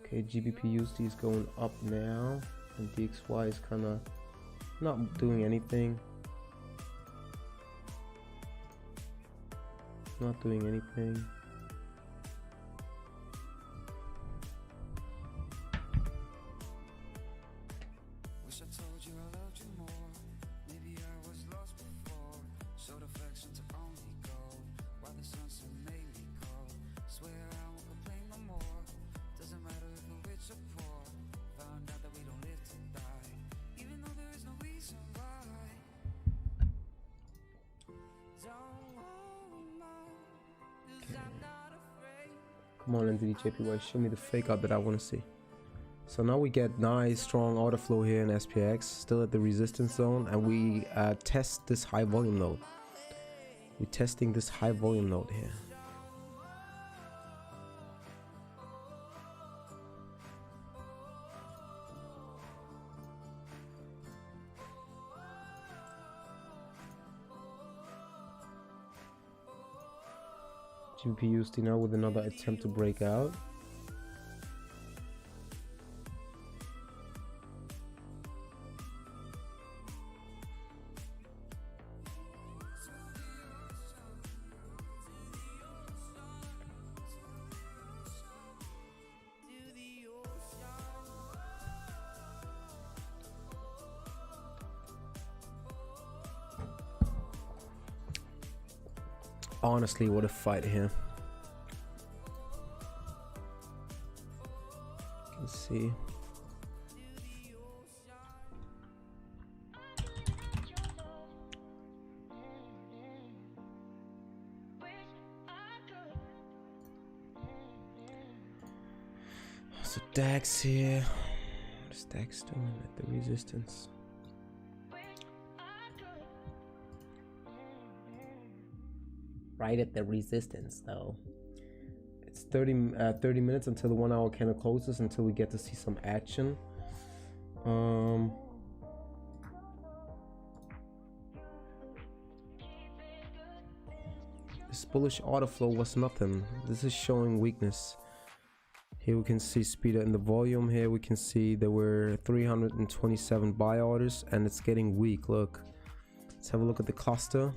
Okay, GBP/USD is going up now, and DXY is kind of not doing anything. Not doing anything. Come on, NZD/JPY, show me the fake out that I want to see. So now we get nice strong order flow here in SPX, still at the resistance zone, and we test this high volume node. We're testing this high volume node here. GBP/USD now with another attempt to break out. honestly, what a fight here. You can see. So DAX here. What's DAX doing at the resistance? Right at the resistance though. It's 30 minutes until the 1 hour candle closes, until we get to see some action. This bullish order flow was nothing. This is showing weakness. Here we can see speed in the volume. Here we can see there were 327 buy orders and it's getting weak. Look, let's have a look at the cluster.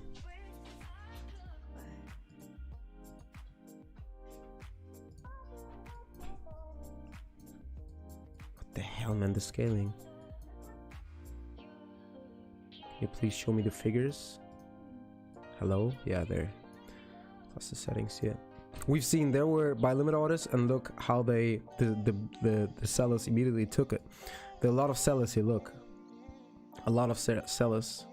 What the hell, man, the scaling. Can you please show me the figures? Hello? Yeah, there. Cluster settings, yeah. We've seen there were buy limit orders, and look how the sellers immediately took it. There are a lot of sellers here. Look, a lot of sellers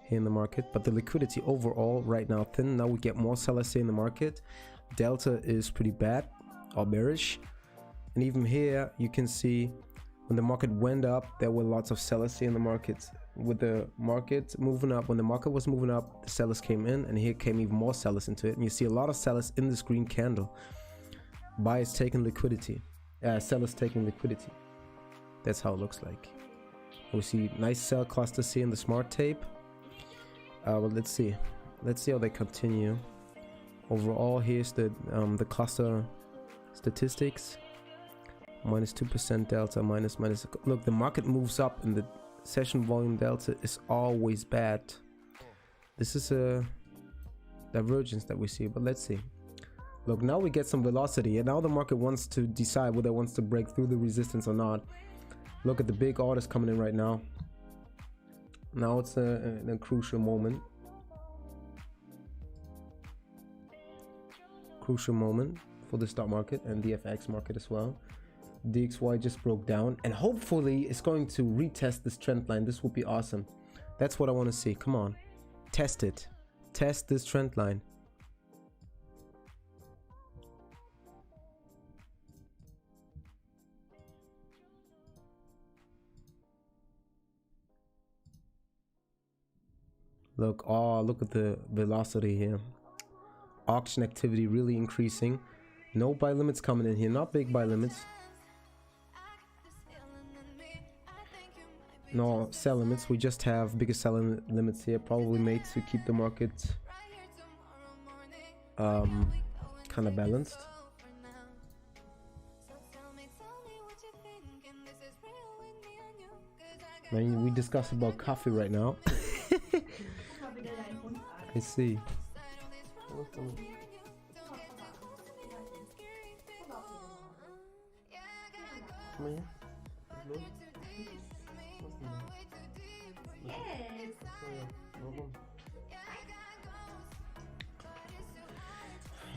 here in the market, but the liquidity overall right now thin. Now we get more sellers here in the market. Delta is pretty bad or bearish, and even here you can see when the market went up, there were lots of sellers here in the market. With the market moving up, when the market was moving up, the sellers came in, and here came even more sellers into it, and you see a lot of sellers in this green candle. Buyers taking liquidity, sellers taking liquidity. That's how it looks like. We see nice sell clusters here in the smart tape. Well, let's see how they continue. Overall, here's the cluster statistics. -2% delta, minus. Look, the market moves up, and the session volume delta is always bad. This is a divergence that we see, but let's see. Look, now we get some velocity, and now the market wants to decide whether it wants to break through the resistance or not. Look at the big orders coming in right now. Now it's a crucial moment. Crucial moment for the stock market and the FX market as well. DXY just broke down, and hopefully it's going to retest this trend line. This would be awesome. That's what I want to see. Come on, test it. Test this trend line. Look, oh, look at the velocity here. Auction activity really increasing. No buy limits coming in here, not big buy limits. No sell limits, we just have bigger sell limits here, probably made to keep the market kind of balanced. Man, we discuss about coffee right now. I see. Come here.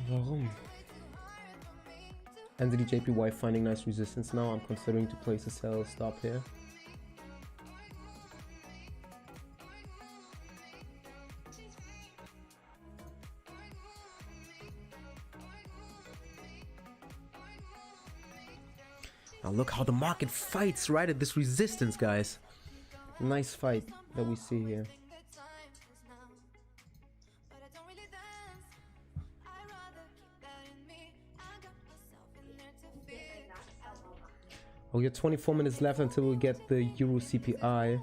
Warum? Anthony JPY finding nice resistance now. I'm considering to place a sell stop here. Now look how the market fights right at this resistance, guys. Nice fight that we see here. We got 24 minutes left until we get the Euro CPI.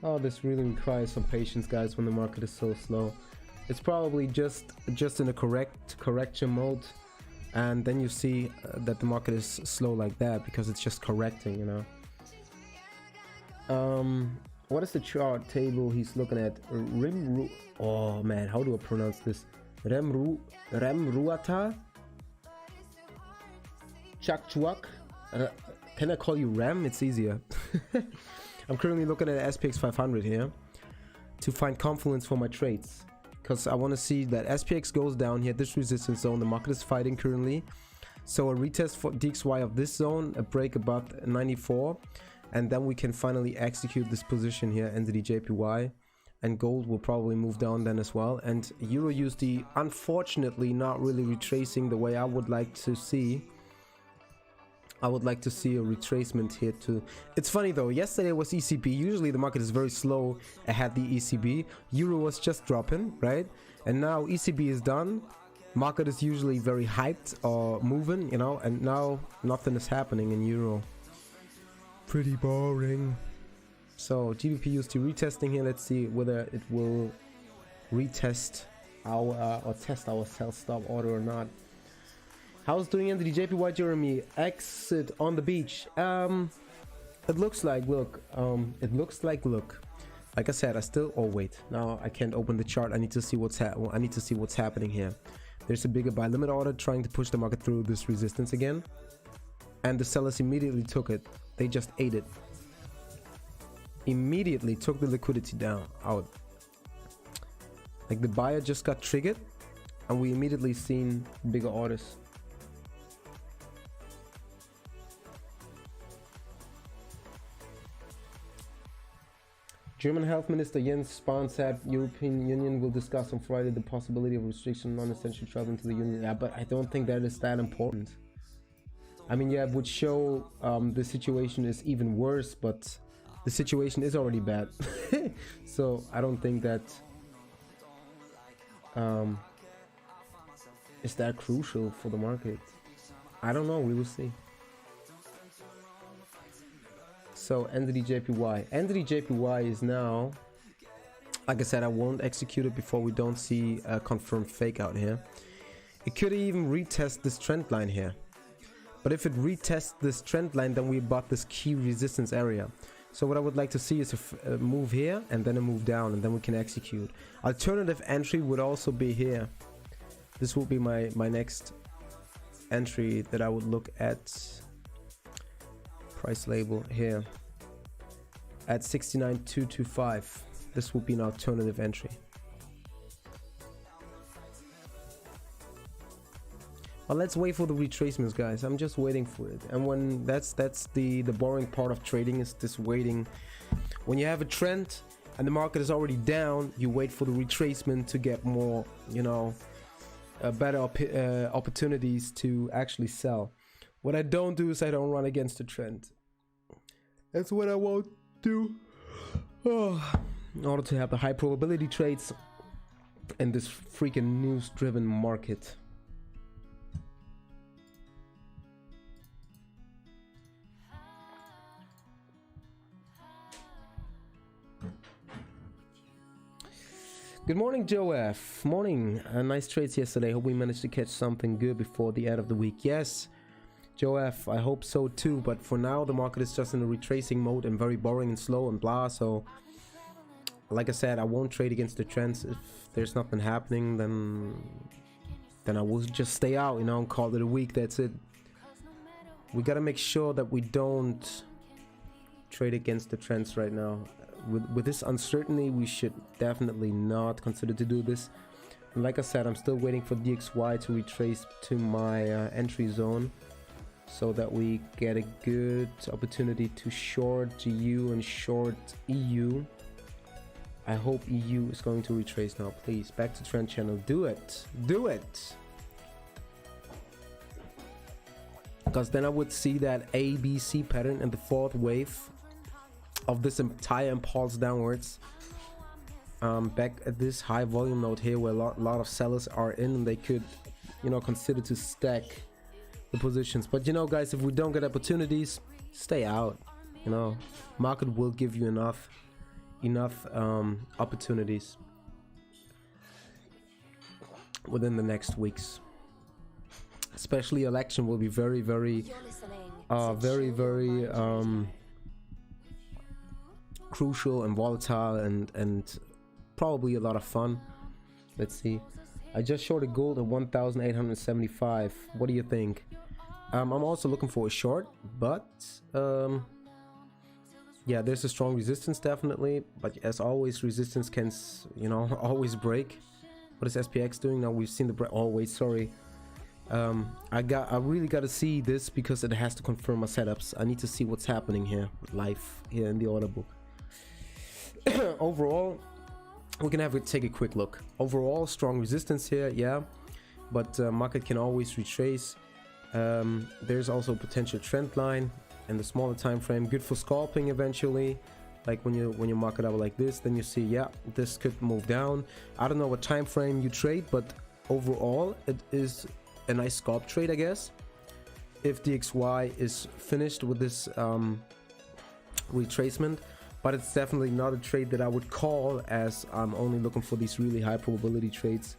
Oh, this really requires some patience, guys, when the market is so slow. It's probably just in a correction mode, and then you see that the market is slow like that because it's just correcting, you know. What is the chart table he's looking at? Oh man, how do I pronounce this? Remruata Chakchuak. Can I call you Ram? It's easier. I'm currently looking at SPX 500 here to find confluence for my trades, because I want to see that SPX goes down here, this resistance zone. The market is fighting currently, so a retest for DXY of this zone, a break above 94, and then we can finally execute this position here into the JPY, and gold will probably move down then as well. And Euro USD, unfortunately, not really retracing the way I would like to see. I would like to see a retracement here too. It's funny though, yesterday was ECB. Usually the market is very slow ahead the ECB. Euro was just dropping, right? And now ECB is done. Market is usually very hyped or moving, you know, and now nothing is happening in Euro. Pretty boring. So GBP USD retesting here. Let's see whether it will retest our or test our sell stop order or not. How's doing into the JPY, Jeremy? Exit on the beach. It looks like look. Like I said, I still. Oh wait, now I can't open the chart. I need to see what's happening here. There's a bigger buy limit order trying to push the market through this resistance again, and the sellers immediately took it. They just ate it. Immediately took the liquidity down out. Like the buyer just got triggered, and we immediately seen bigger orders. German Health Minister Jens Spahn said European Union will discuss on Friday the possibility of restriction non-essential travel into the Union. Yeah, but I don't think that is that important. I mean, yeah, it would show the situation is even worse, but the situation is already bad. So I don't think that is that crucial for the market. I don't know, we will see. So entity JPY. Entity JPY is now, like I said, I won't execute it before we don't see a confirmed fake out here. It could even retest this trend line here. But if it retests this trend line, then we bought this key resistance area. So what I would like to see is a move here and then a move down, and then we can execute. Alternative entry would also be here. This will be my next entry that I would look at. Price label here at 69,225. This will be an alternative entry. Well, let's wait for the retracements, guys. I'm just waiting for it. And when that's the boring part of trading, is this waiting. When you have a trend and the market is already down, you wait for the retracement to get more, you know, better opportunities to actually sell. What I don't do is I don't run against the trend. That's what I won't do. In order to have the high probability trades in this freaking news-driven market. Good morning, Joe F. Morning. Nice trades yesterday. Hope we managed to catch something good before the end of the week. Yes. Joe F, I hope so too, but for now the market is just in a retracing mode and very boring and slow and blah. So like I said, I won't trade against the trends. If there's nothing happening, then I will just stay out, you know, and call it a week. That's it. We gotta make sure that we don't trade against the trends right now. With this uncertainty, we should definitely not consider to do this. And like I said, I'm still waiting for DXY to retrace to my entry zone, so that we get a good opportunity to short GU and short EU. I hope EU is going to retrace now. Please, back to trend channel. Do it. Do it. Because then I would see that ABC pattern and the fourth wave of this entire impulse downwards. Back at this high volume node here where a lot of sellers are in, and they could, you know, consider to stack the positions. But you know, guys, if we don't get opportunities, stay out. You know, market will give you enough opportunities. within the next weeks. Especially election will be very crucial and volatile and probably a lot of fun. Let's see. I just shorted gold at 1,875. What do you think? I'm also looking for a short, but yeah, there's a strong resistance definitely, but as always, resistance can, you know, always break. What is SPX doing now? We've seen the break. Oh wait, sorry. I really got to see this because it has to confirm my setups. I need to see what's happening here live here in the order book. Overall, we can have it take a quick look. Overall, strong resistance here, yeah, but market can always retrace. There's also a potential trend line in the smaller time frame, good for scalping eventually. Like when you mark it up like this, then you see, yeah, this could move down. I don't know what time frame you trade, but overall it is a nice scalp trade, I guess, if DXY is finished with this retracement. But it's definitely not a trade that I would call, as I'm only looking for these really high probability trades.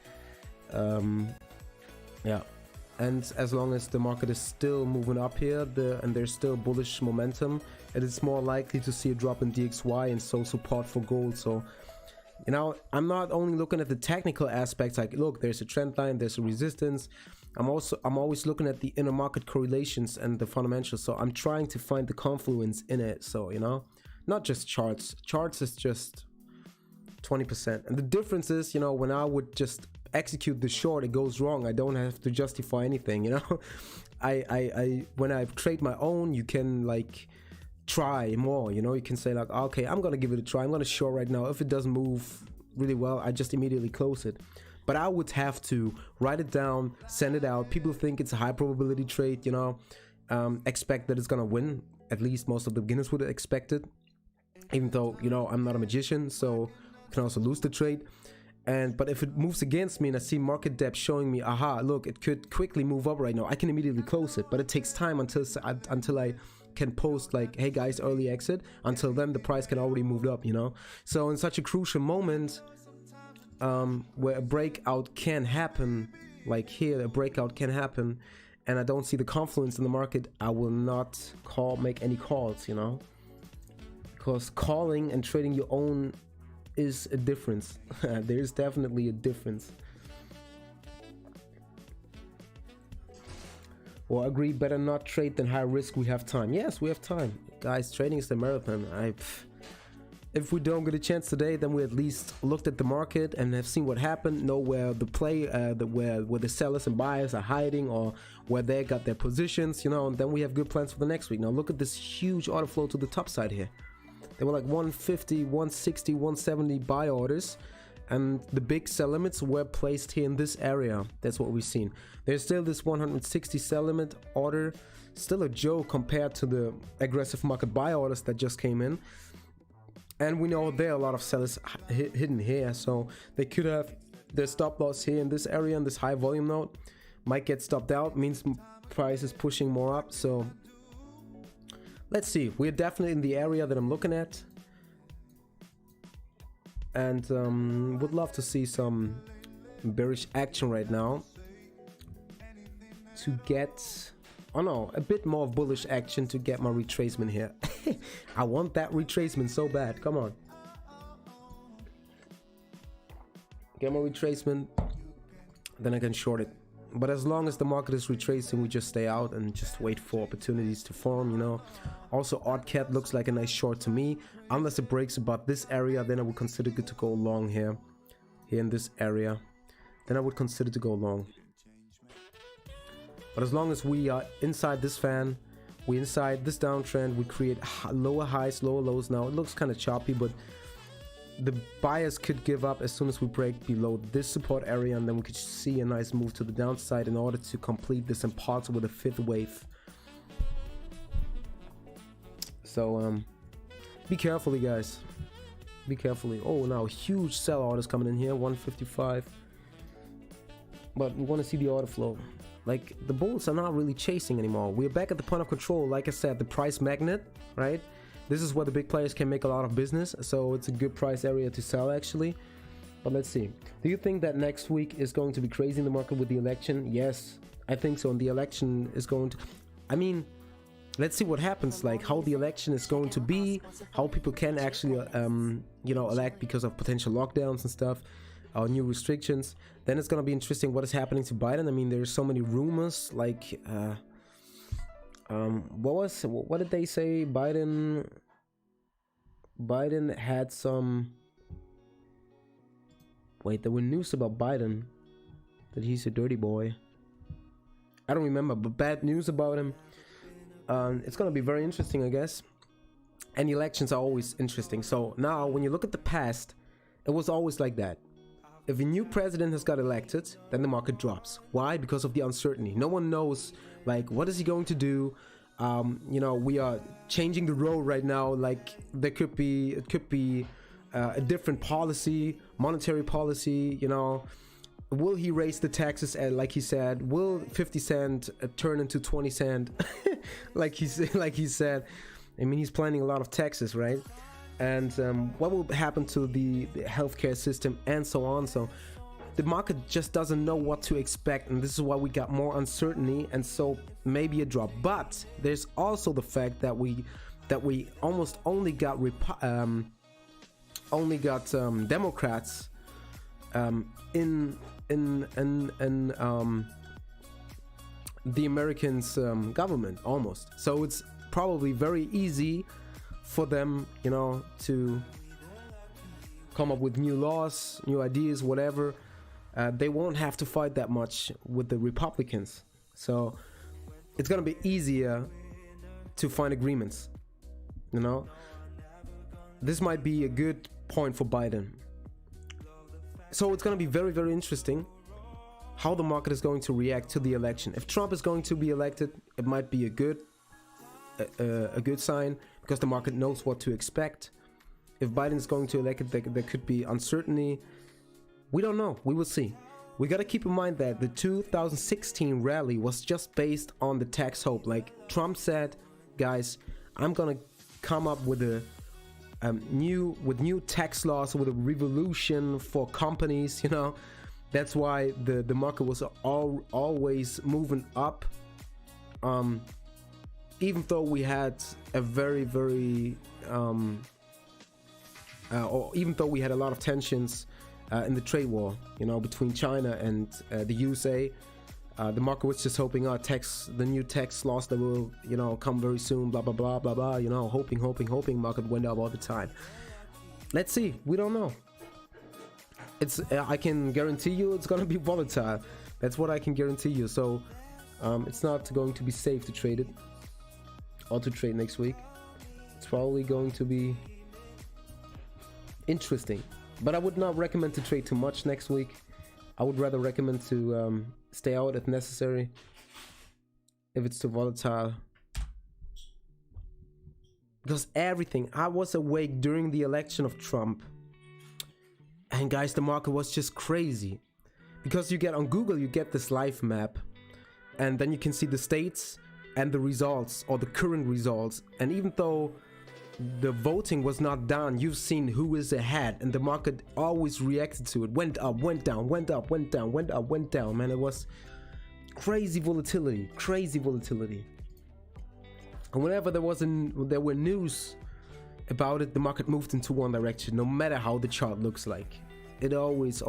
Yeah, and as long as the market is still moving up here and there's still bullish momentum, it is more likely to see a drop in DXY and so support for gold. So, you know, I'm not only looking at the technical aspects, like look, there's a trend line, there's a resistance. I'm always looking at the inner market correlations and the fundamentals. So I'm trying to find the confluence in it. So, you know, not just charts. Charts is just 20%. And the difference is, you know, when I would just execute the short, it goes wrong. I don't have to justify anything, you know. When I trade my own, you can like try more, you know. You can say like, okay, I'm gonna give it a try. I'm gonna short right now. If it doesn't move really well, I just immediately close it. But I would have to write it down, send it out. People think it's a high probability trade, you know, expect that it's gonna win. At least most of the beginners would expect it. Even though, you know, I'm not a magician, so I can also lose the trade. But if it moves against me and I see market depth showing me, aha, look, it could quickly move up right now, I can immediately close it. But it takes time until I can post like, hey guys, early exit. Until then, the price can already move up, you know. So in such a crucial moment, where a breakout can happen, like here, a breakout can happen, and I don't see the confluence in the market, I will not make any calls, you know. Because calling and trading your own is a difference. There's definitely a difference. Well, agree, better not trade than high risk. We have time. Yes, we have time, guys. Trading is the marathon. If we don't get a chance today, then we at least looked at the market and have seen what happened, know where the play, where the sellers and buyers are hiding, or where they got their positions, you know, and then we have good plans for the next week. Now look at this huge order flow to the top side here. They were like 150, 160, 170 buy orders, and the big sell limits were placed here in this area. That's what we've seen. There's still this 160 sell limit order, still a joke compared to the aggressive market buy orders that just came in. And we know there are a lot of sellers hidden here, so they could have their stop loss here in this area, in this high volume node. Might get stopped out, means price is pushing more up. So let's see. We're definitely in the area that I'm looking at, and would love to see some bearish action right now to get, oh no, a bit more of bullish action to get my retracement here. I want that retracement so bad. Come on. Get my retracement, then I can short it. But as long as the market is retracing, we just stay out and just wait for opportunities to form, you know. Also, odd cat looks like a nice short to me. Unless it breaks above this area, then I would consider good to go long here. Here in this area. Then I would consider to go long. But as long as we are inside this fan, we inside this downtrend, we create lower highs, lower lows. Now it looks kind of choppy, but the buyers could give up as soon as we break below this support area, and then we could see a nice move to the downside in order to complete this impulse with a fifth wave. So be carefully, guys. Be carefully. Oh, now huge sell orders coming in here, 155. But we want to see the order flow. Like, the bulls are not really chasing anymore. We're back at the point of control. Like I said, the price magnet, right? This is where the big players can make a lot of business, so it's a good price area to sell actually. But let's see. Do you think that next week is going to be crazy in the market with the election? Yes, I think so. And the election is going to, I mean, let's see what happens, like how the election is going to be, how people can actually, you know, elect because of potential lockdowns and stuff, or new restrictions. Then it's going to be interesting what is happening to Biden. I mean, there's so many rumors, like, what did they say? Biden had some, wait, there were news about Biden, that he's a dirty boy. I don't remember, but bad news about him. It's gonna be very interesting, I guess. And elections are always interesting. So now, when you look at the past, it was always like that. If a new president has got elected, then the market drops. Why? Because of the uncertainty. No one knows, like, what is he going to do? You know, we are changing the road right now. Like, it could be a different policy, monetary policy. You know, will he raise the taxes? Like he said, will 50 cent turn into 20 cent? like he said. I mean, he's planning a lot of taxes, right? And what will happen to the healthcare system and so on. So the market just doesn't know what to expect, and this is why we got more uncertainty, and so maybe a drop. But there's also the fact that we almost only got Democrats in the Americans government, almost. So it's probably very easy for them, you know, to come up with new laws, new ideas, whatever. They won't have to fight that much with the Republicans. So it's gonna be easier to find agreements, you know. This might be a good point for Biden. So it's gonna be very, very interesting how the market is going to react to the election. If Trump is going to be elected, it might be a good sign, because the market knows what to expect. If Biden is going to elect it, there could be uncertainty. We don't know. We will see. We got to keep in mind that the 2016 rally was just based on the tax hope. Like Trump said, guys, I'm gonna come up with a new tax laws, with a revolution for companies. You know, that's why the market was always moving up. Even though we had a very, very, or even though we had a lot of tensions in the trade war, you know, between China and the USA, the market was just hoping the new tax laws that will, you know, come very soon, blah, blah, blah, blah, blah, you know, hoping, market went up all the time. Let's see, we don't know. I can guarantee you it's gonna be volatile. That's what I can guarantee you. So it's not going to be safe to trade it, or to trade next week. It's probably going to be interesting, but I would not recommend to trade too much next week. I would rather recommend to stay out if necessary, if it's too volatile. Because everything, I was awake during the election of Trump, and guys, the market was just crazy. Because you get on Google, you get this live map, and then you can see the states and the results, or the current results. And even though the voting was not done, you've seen who is ahead, and the market always reacted to it. Went up, went down, went up, went down, went up, went down. Man, it was crazy volatility. And whenever there were news about it, the market moved into one direction, no matter how the chart looks like. It always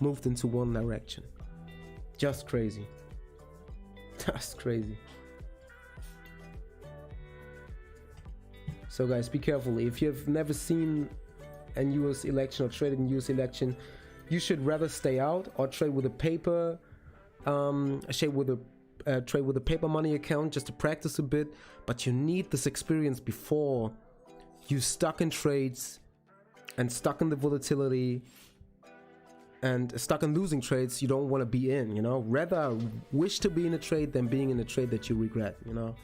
moved into one direction. Just crazy. Just crazy. So guys, be careful. If you've never seen a US election or traded in US election, you should rather stay out or trade with a paper, trade with a paper money account just to practice a bit. But you need this experience before you stuck in trades and stuck in the volatility and stuck in losing trades you don't want to be in, you know. Rather wish to be in a trade than being in a trade that you regret, you know.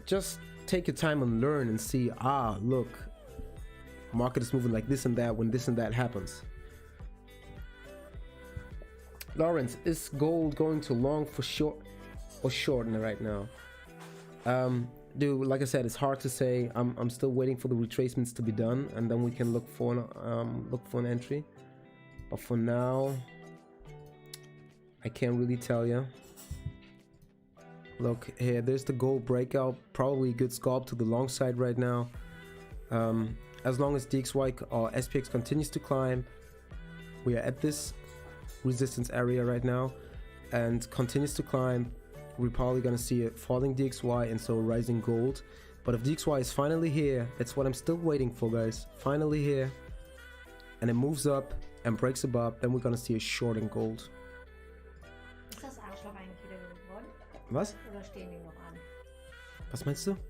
Just take your time and learn and see, look, market is moving like this and that when this and that happens. Lawrence, is gold going to long for short or short right now? dude, like I said, it's hard to say. I'm still waiting for the retracements to be done, and then we can look for an entry. But for now, I can't really tell you. Look here, there's the gold breakout. Probably a good scalp to the long side right now. As long as DXY or SPX continues to climb, we are at this resistance area right now, and continues to climb. We're probably gonna see a falling DXY and so rising gold. But if DXY is finally here, that's what I'm still waiting for, guys. Finally here, and it moves up and breaks above, then we're gonna see a short in gold. Ist das Arschloch eigentlich wieder geworden? Was? Oder stehen die noch an? Was meinst du? Das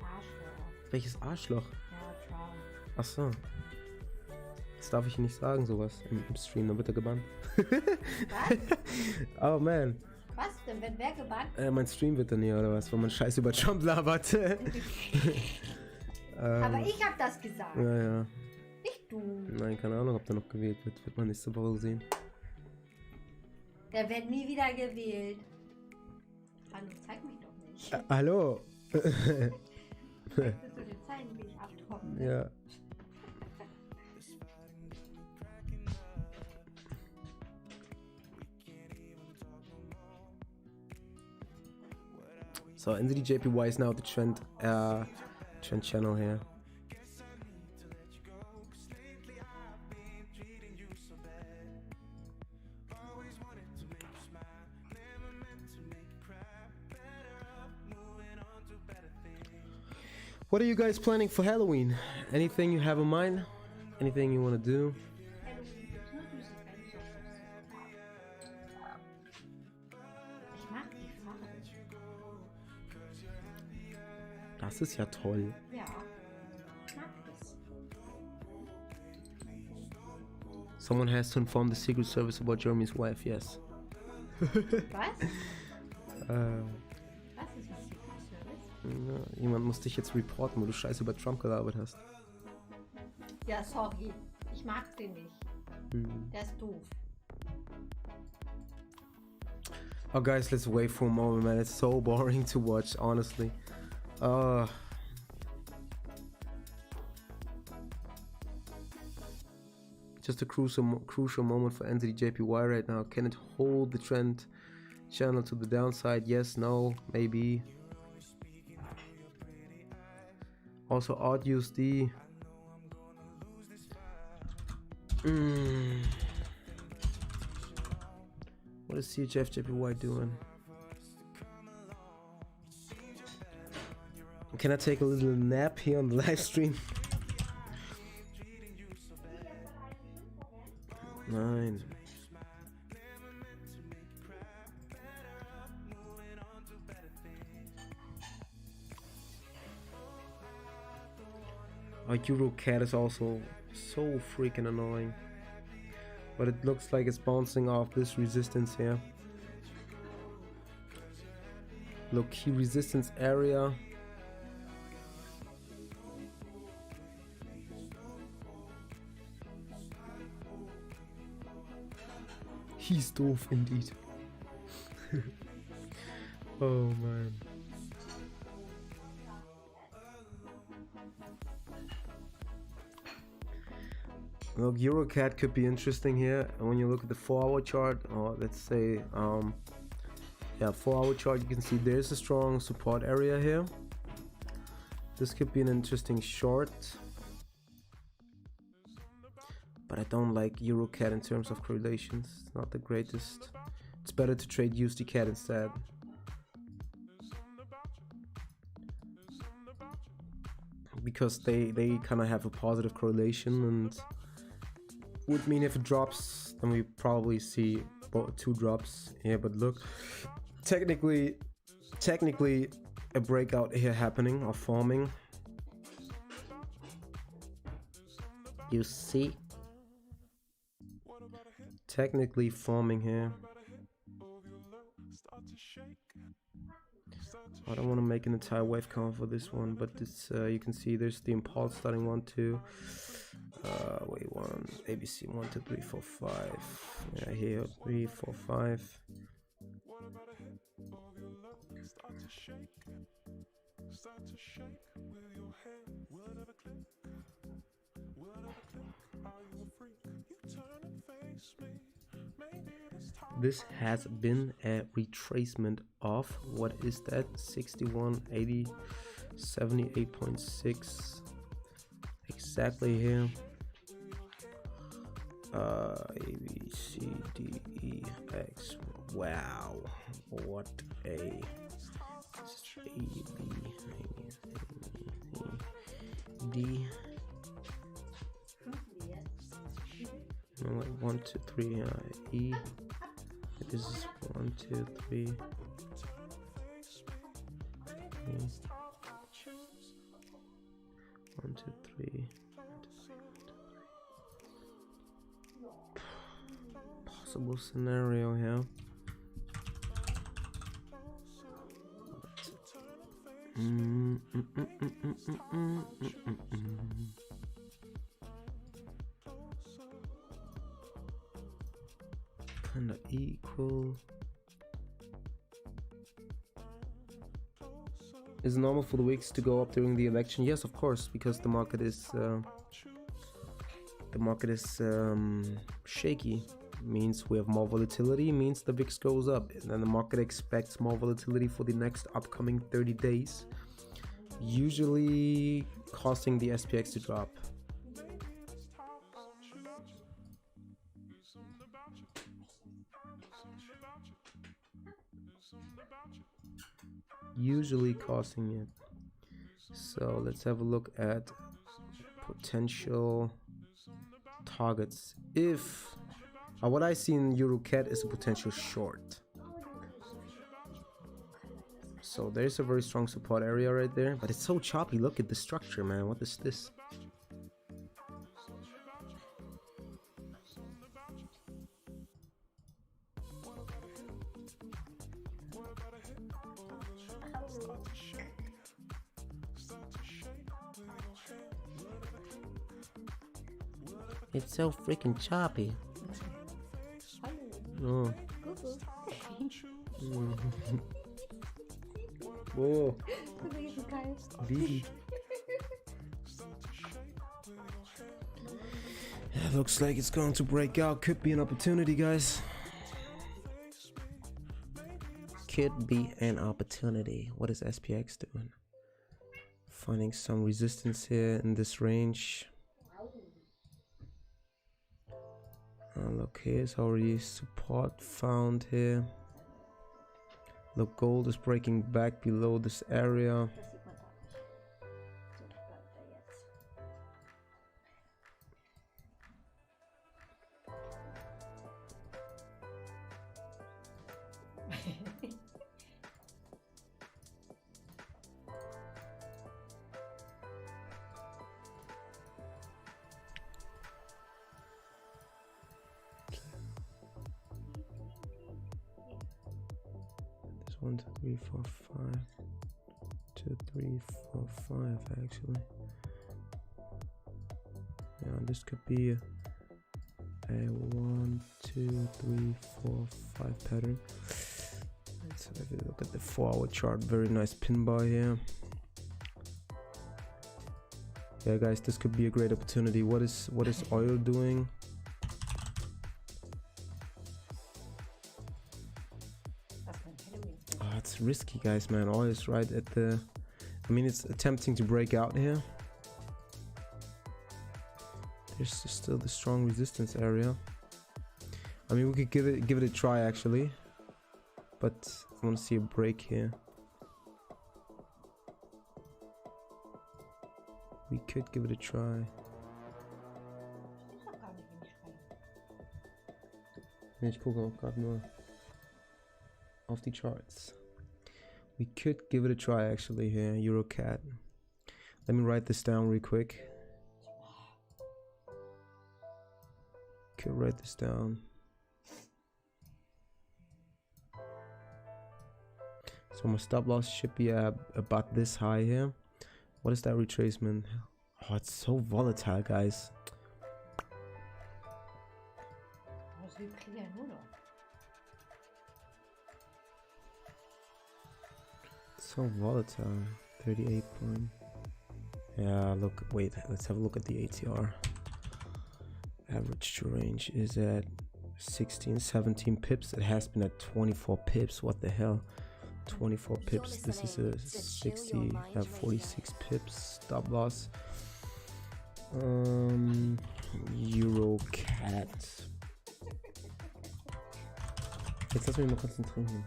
Arschloch. Welches Arschloch? Ja, Trump. Ach so. Das darf ich nicht sagen, sowas im Stream, dann wird er gebannt. Was? Oh man. Was? Dann wird wer gebannt? Mein Stream wird dann hier oder was, wenn man Scheiß über Trump labert. Aber ich hab das gesagt. Ja, ja. Nicht du. Nein, keine Ahnung, ob der noch gewählt wird. Wird man nächste Woche sehen. Der wird nie wieder gewählt. Hallo, zeig mich doch nicht. Hallo. Möchtest du dir zeigen, wie ich abtrockne? Ja. So NZDJPY is now the trend channel here. What are you guys planning for Halloween? Anything you have in mind? Anything you want to do? Ich mag die Farbe. Das ist ja toll. Ja, ich mag das. Someone has to inform the Secret Service about Jeremy's wife, yes. Was? Äh, Was ist ein Secret Service? ja, jemand muss dich jetzt reporten, wo du Scheiße über Trump gelabert hast. Ja, sorry. Ich mag den nicht. Der ist doof. Oh guys, let's wait for a moment, man. It's so boring to watch, honestly. Just a crucial moment for NZDJPY right now. Can it hold the trend channel to the downside? Yes, no, maybe. Also, odd USD. What is CHFJPY doing? Can I take a little nap here on the live stream? Nein. Oh, Eurocat is also so freaking annoying. But it looks like it's bouncing off this resistance here. Look, key resistance area. He's doof indeed. Oh man. Look, Eurocat could be interesting here. And when you look at the 4-hour chart, or let's say, yeah, 4-hour chart, you can see there's a strong support area here. This could be an interesting short. But I don't like Eurocat in terms of correlations. It's not the greatest. It's better to trade USDCAT instead. Because they kind of have a positive correlation, and would mean if it drops, then we probably see two drops here. But look, technically a breakout here happening or forming. You see? Technically forming here. I don't want to make an entire wave count for this one, but it's you can see there's the impulse starting 1, 2. Wait, 1 ABC 1, 2, 3, 4, 5. Yeah, here 3, 4, 5. This has been a retracement of, what is that, 61, 80, 78.6 exactly here. A, B, C, D, E, X. Wow, what a A, B, D. No, wait, 1, 2, 3, E. This is 1, 2, 3. E. 1, 2, 3. Possible scenario here. Kinda equal. Is it normal for the wicks to go up during the election? Yes, of course, because the market is shaky. Means we have more volatility, means the VIX goes up, and then the market expects more volatility for the next upcoming 30 days, usually causing the SPX to drop. Usually causing it. So let's have a look at potential targets. If what I see in EuroCAD is a potential short. So there's a very strong support area right there, but it's so choppy. Look at the structure, man. What is this? It's so freaking choppy. Oh. Whoa. Vivi. Yeah, looks like it's going to break out. Could be an opportunity, guys. Could be an opportunity. What is SPX doing? Finding some resistance here in this range. Look, here's already support found here. Look, gold is breaking back below this area. There's 1, 2, 3, 4, 5. 2, 3, 4, 5 actually. Yeah, this could be a 1, 2, 3, 4, 5 pattern. Let's have a look at the 4-hour chart. Very nice pin bar here. Yeah, guys, this could be a great opportunity. What is oil doing? Oh, it's risky, guys, man. Oil is right at the... I mean, it's attempting to break out here. There's still the strong resistance area. I mean, we could give it a try actually, but I want to see a break here. We could give it a try. Ich gucke auch gerade nur auf die Charts. We could give it a try actually here, EuroCAD. Let me write this down real quick. Could write this down. So my stop loss should be about this high here. What is that retracement? Oh, it's so volatile, guys. So volatile. 38 point. Yeah, look, wait, let's have a look at the ATR. Average to range is at 16, 17 pips. It has been at 24 pips. What the hell? 24 pips. This is a 60, 46 pips. Stop loss. Euro Cat. Jetzt lass mich mal konzentrieren.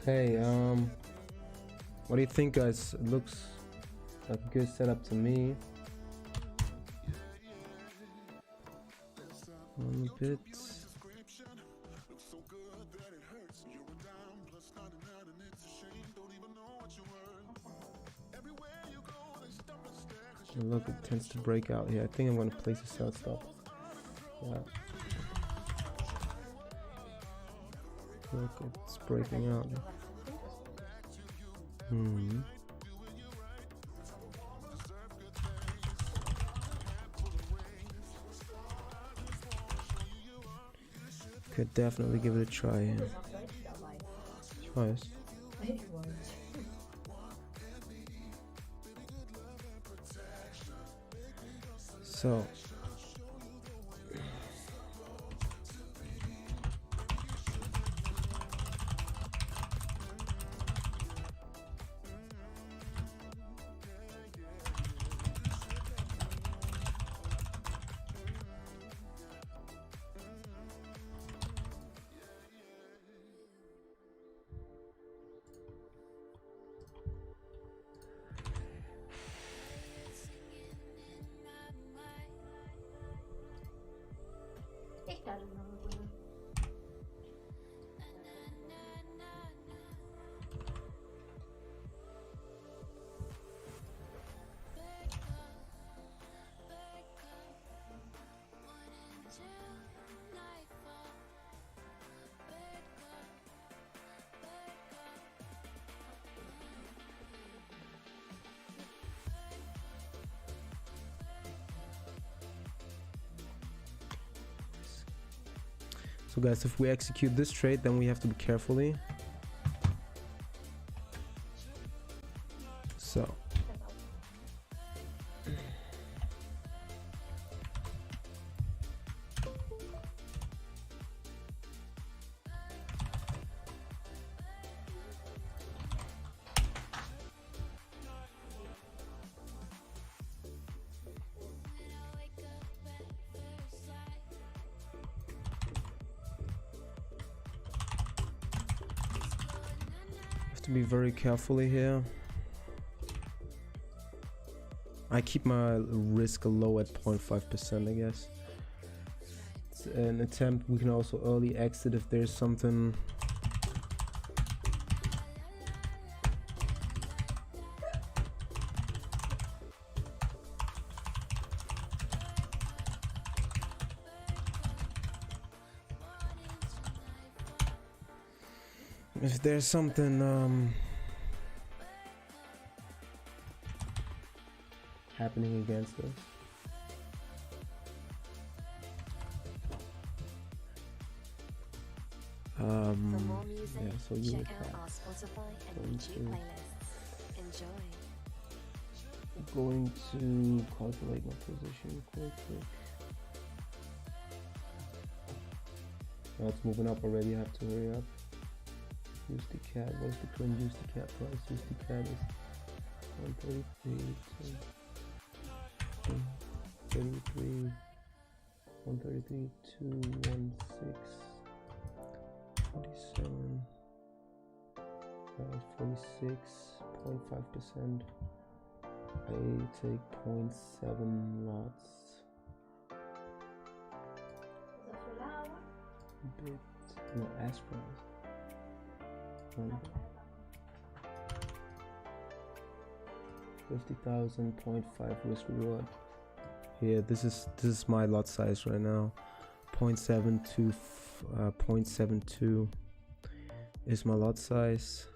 Okay, what do you think, guys? It looks like a good setup to me. A bit. Look, it tends to break out here. I think I'm going to place a sell stop. Yeah. Look, it's breaking out. Could definitely give it a try here. Twice. So So guys, if we execute this trade, then we have to be carefully. So to be very carefully here. I keep my risk low at 0.5%, I guess. It's an attempt. We can also early exit if there's something. If there's something happening against us. For more music, yeah, so you would check out have our Spotify and YouTube playlists. Enjoy. going to calculate my position quick. Now it's moving up already. I have to hurry up. Use the cat. What is the current use the cat price? Use the cat is 133. 133, 216, 47, 46.5%. I take 0.7 lots. Bit, no, ask price. 50,000.5 risk reward. Yeah, this is my lot size right now. 0.72 0.72 is my lot size.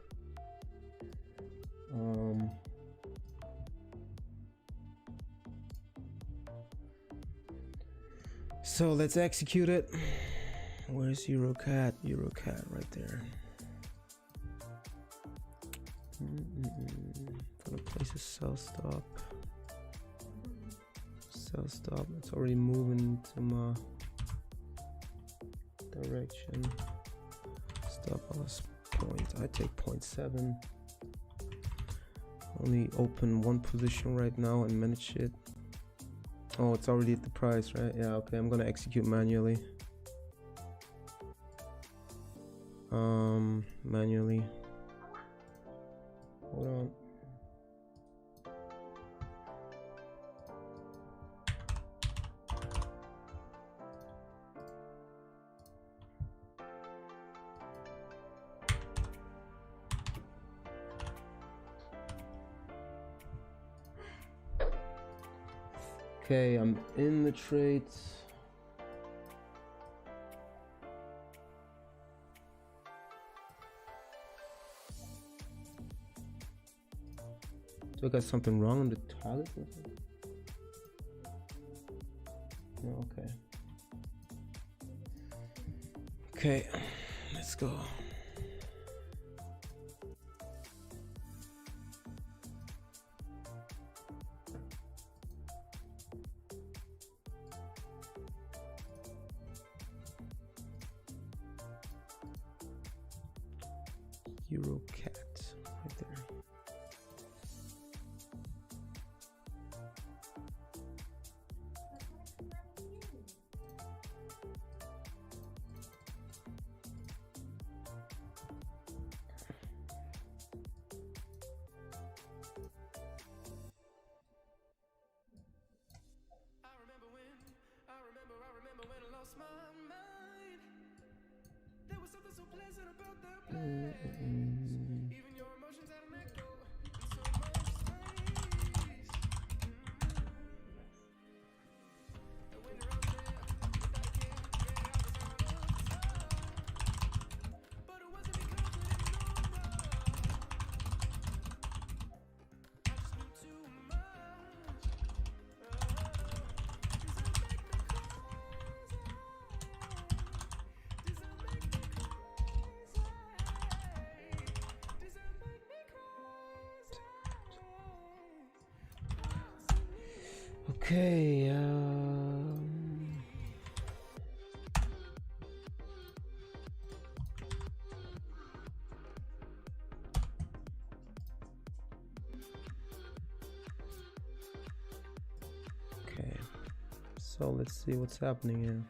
So let's execute it. Where's Eurocat? Eurocat right there. Gonna place a sell stop. Sell stop. It's already moving to my direction. Stop loss point. I take 0.7. Only open one position right now and manage it. Oh, it's already at the price, right? Yeah, okay, I'm gonna execute manually. Manually. Hold on. Okay, I'm in the trades. Do I got something wrong on the target? No, okay. Okay, let's go. Eurocat right there. I remember when I lost my mind. There was something so pleasant about that place. Even your emotions had an echo in so much space. And when you're out there without a care, yeah, I was out of touch. But it wasn't because we didn't know love. I just knew too much. Okay, okay, so let's see what's happening here.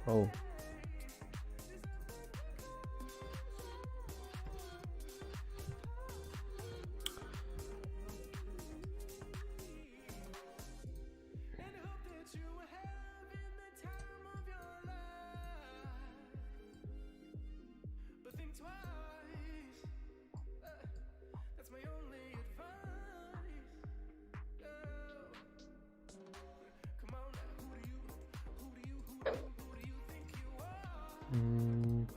Oh. Mm.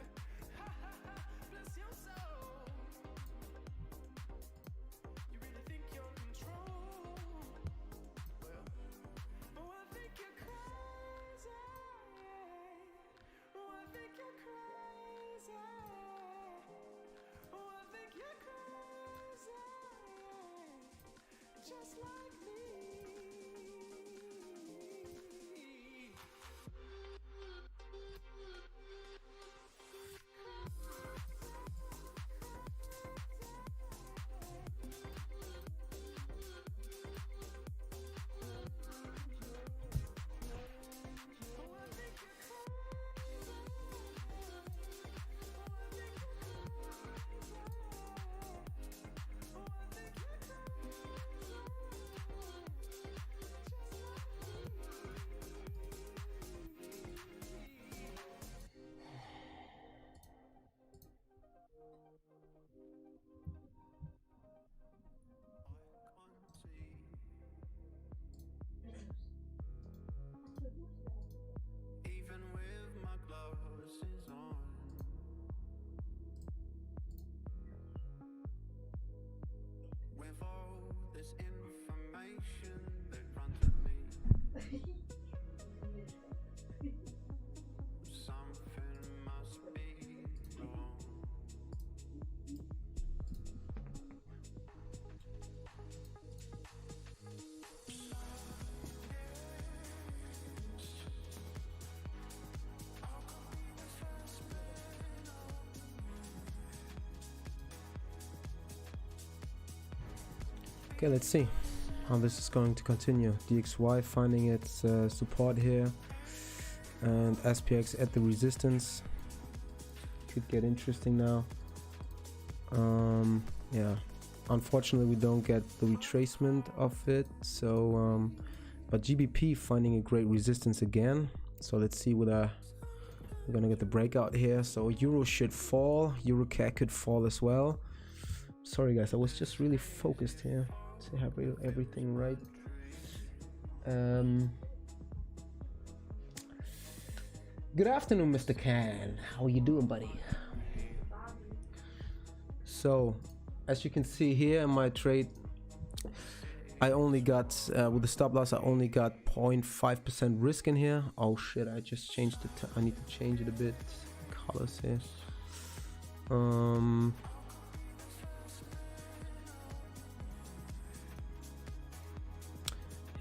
Just like me. Even with my glasses on, with all this information that runs at me, something must be wrong. Okay, let's see how this is going to continue. DXY finding its support here, and SPX at the resistance. Could get interesting now. Yeah, unfortunately we don't get the retracement of it, so but GBP finding a great resistance again. So let's see whether we're gonna get the breakout here. So Euro should fall, Euro CAD could fall as well. Sorry guys, I was just really focused here to have everything right. Good afternoon, Mr. Can. How are you doing, buddy? So, as you can see here in my trade, I only got, with the stop loss, I only got 0.5% risk in here. Oh shit, I just changed it. I need to change it a bit. Colors here.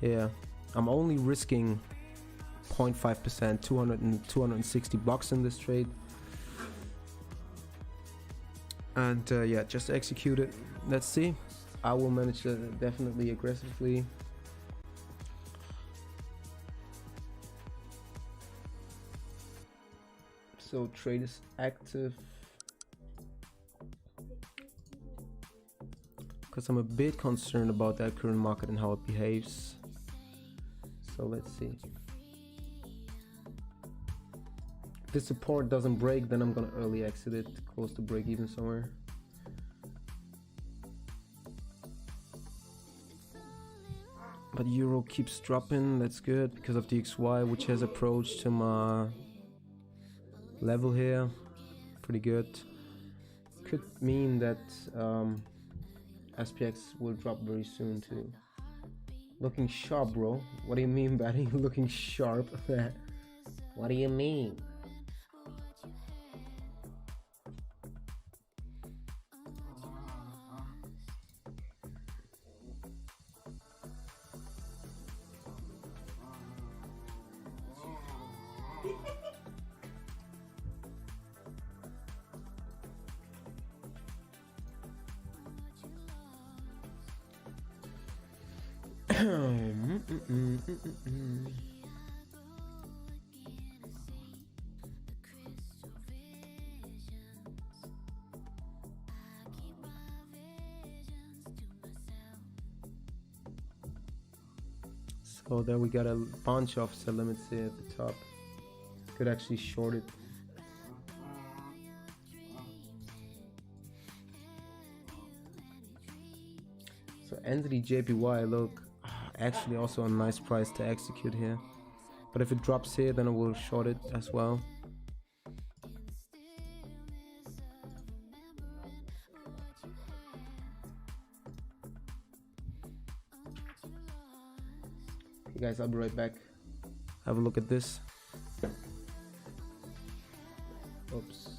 Yeah, I'm only risking 0.5%, 260 bucks in this trade. And yeah, just execute it. Let's see. I will manage it definitely aggressively. So trade is active. Because I'm a bit concerned about that current market and how it behaves. So let's see. If the support doesn't break, then I'm gonna early exit it, close to break even somewhere. But Euro keeps dropping, that's good, because of the XY, which has approached my level here. Pretty good. Could mean that SPX will drop very soon too. Looking sharp, bro. What do you mean by looking sharp? What do you mean? So there we got a bunch of sell limits here at the top. Could actually short it. So entity JPY, look, actually also a nice price to execute here. But if it drops here, then I will short it as well. You guys, I'll be right back. Have a look at this. Oops.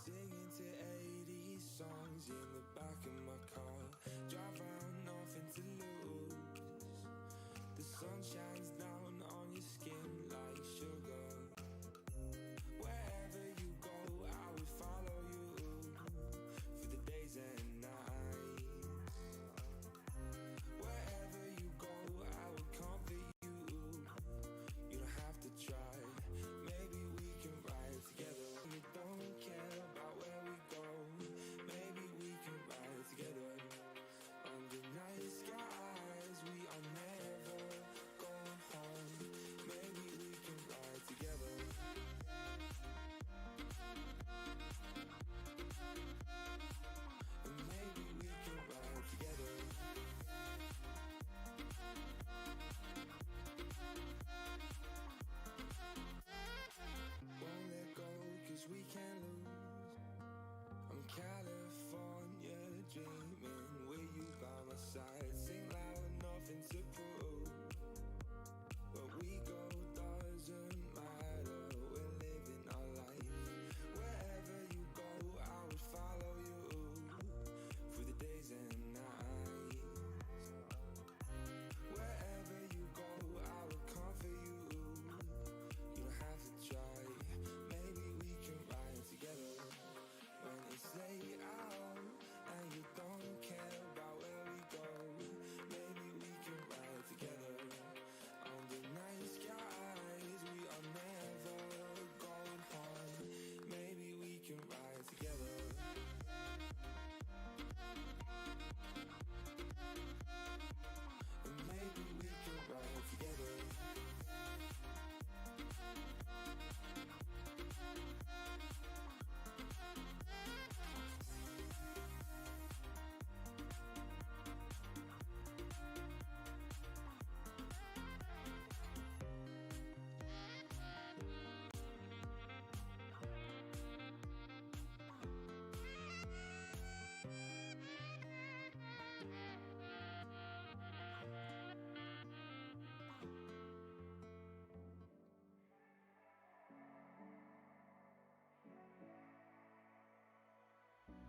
Singing to 80s songs in the back of my car. Drive around, nothing to lose. The sun shines down on your skin like sugar. Wherever you go, I will follow you for the days and nights. Wherever you go, I will comfort you. You don't have to try. Maybe we can ride together. You don't care about where we go. Maybe we can ride together. Under night skies, we are never going home. Maybe we can ride together. And maybe we can ride together. Won't let go, 'cause we can't lose. I'm California dreaming with you by my side. Sing loud, nothing to prove. Where we go doesn't matter, we're living our life. Wherever you go, I will follow you through the days and nights. Wherever you go, I will comfort you. You don't have to try. Maybe we can ride together. When it's late out and you don't care about where we go, maybe we can ride together. Under night skies, we are never going home. Maybe we can ride together. And maybe we can ride together.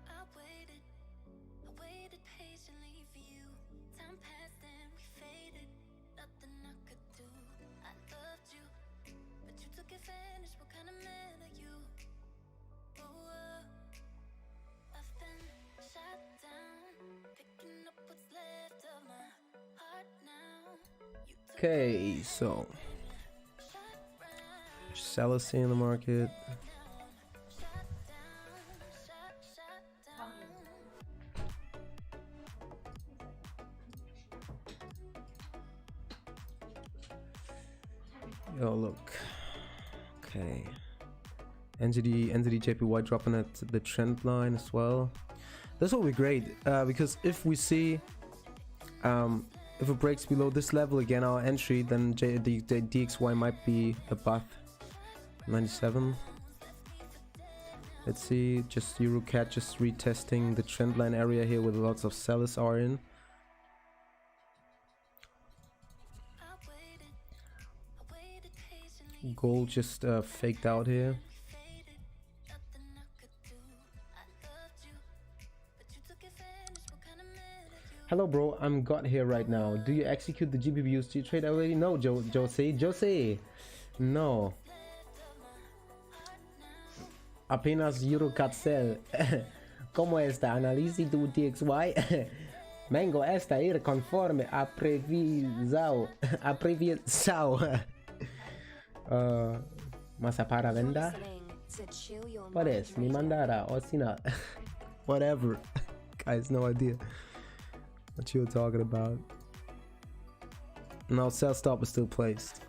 I waited patiently for you. Time passed and we faded. Nothing I could do. I loved you, but you took advantage. What kind of man are you? Oh, I've been shot down, picking up what's left of my heart now. You took Okay, so shot round, Salasy in the market. shot down, shot down. Yo, look. Okay. NZD JPY dropping at the trend line as well. This will be great because if we see if it breaks below this level again, our entry, then the DXY might be above 97. Let's see, just EuroCAD just retesting the trend line area here with lots of sellers are in. Gold just faked out here. Hello bro, I'm got here right now. Do you execute the GPUs? Do you trade already? No, Jose, no. Apenas EuroCAD sell. ¿Cómo está? Análisis tu DXY. Vengo esta ir conforme a previsao. Masa para venda. Listening to Chill Your What Mind is? Mi Radio. mandara or sina? Whatever. Guys, no idea what you were talking about. Now sell stop is still placed.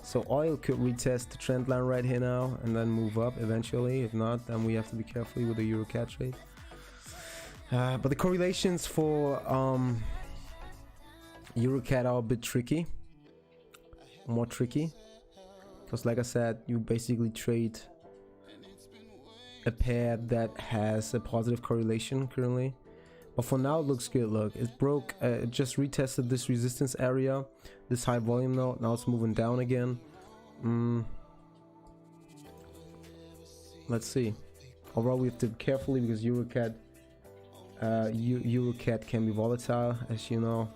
So oil could retest the trend line right here now and then move up eventually. If not, then we have to be careful with the Euro CAD trade. But the correlations for Euro CAD are a bit tricky. More tricky. Because like I said, you basically trade a pair that has a positive correlation currently. But for now it looks good. Look, it broke, it just retested this resistance area, this high volume node. Now it's moving down again. Let's see. Overall we have to be carefully because EuroCAD EuroCAD can be volatile, as you know.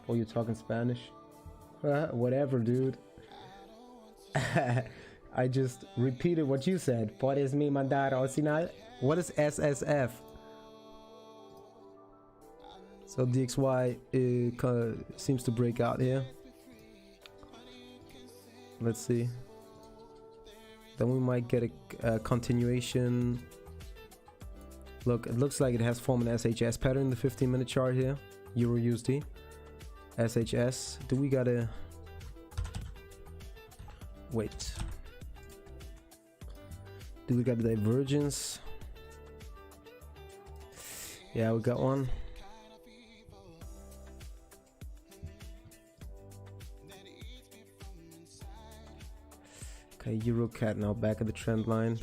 Oh, you're talking Spanish? Whatever, dude. I just repeated what you said. Puedes me mandar al final? What is SSF? So DXY seems to break out here. Let's see. Then we might get a continuation. Look, it looks like it has formed an SHS pattern in the 15-minute chart here. Euro USD. SHS. Do we gotta wait? Do we got a divergence? Yeah, we got one. Okay, EuroCAD now back at the trend line.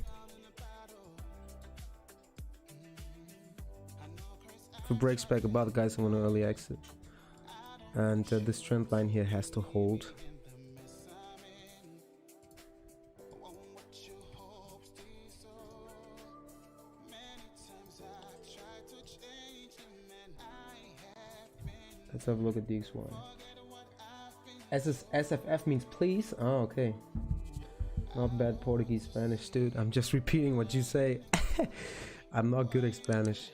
If it breaks back above, guys, I'm gonna early exit. And this trend line here has to hold. Let's have a look at these one. SFF means please. Oh, okay. Not bad Portuguese, Spanish, dude. I'm just repeating what you say. I'm not good at Spanish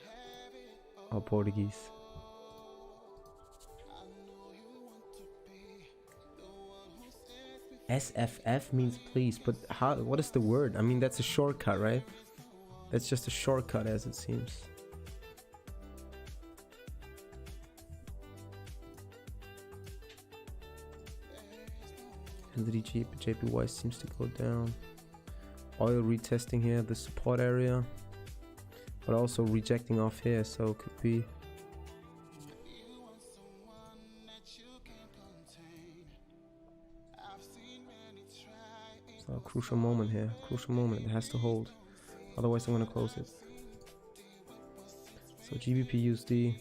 or Portuguese. SFF means please, but how? What is the word? I mean, that's a shortcut, right? That's just a shortcut, as it seems. And the JPY seems to go down. Oil retesting here, the support area, but also rejecting off here, so it could be. So a crucial moment here, crucial moment. It has to hold, otherwise I'm gonna close it. So GBP USD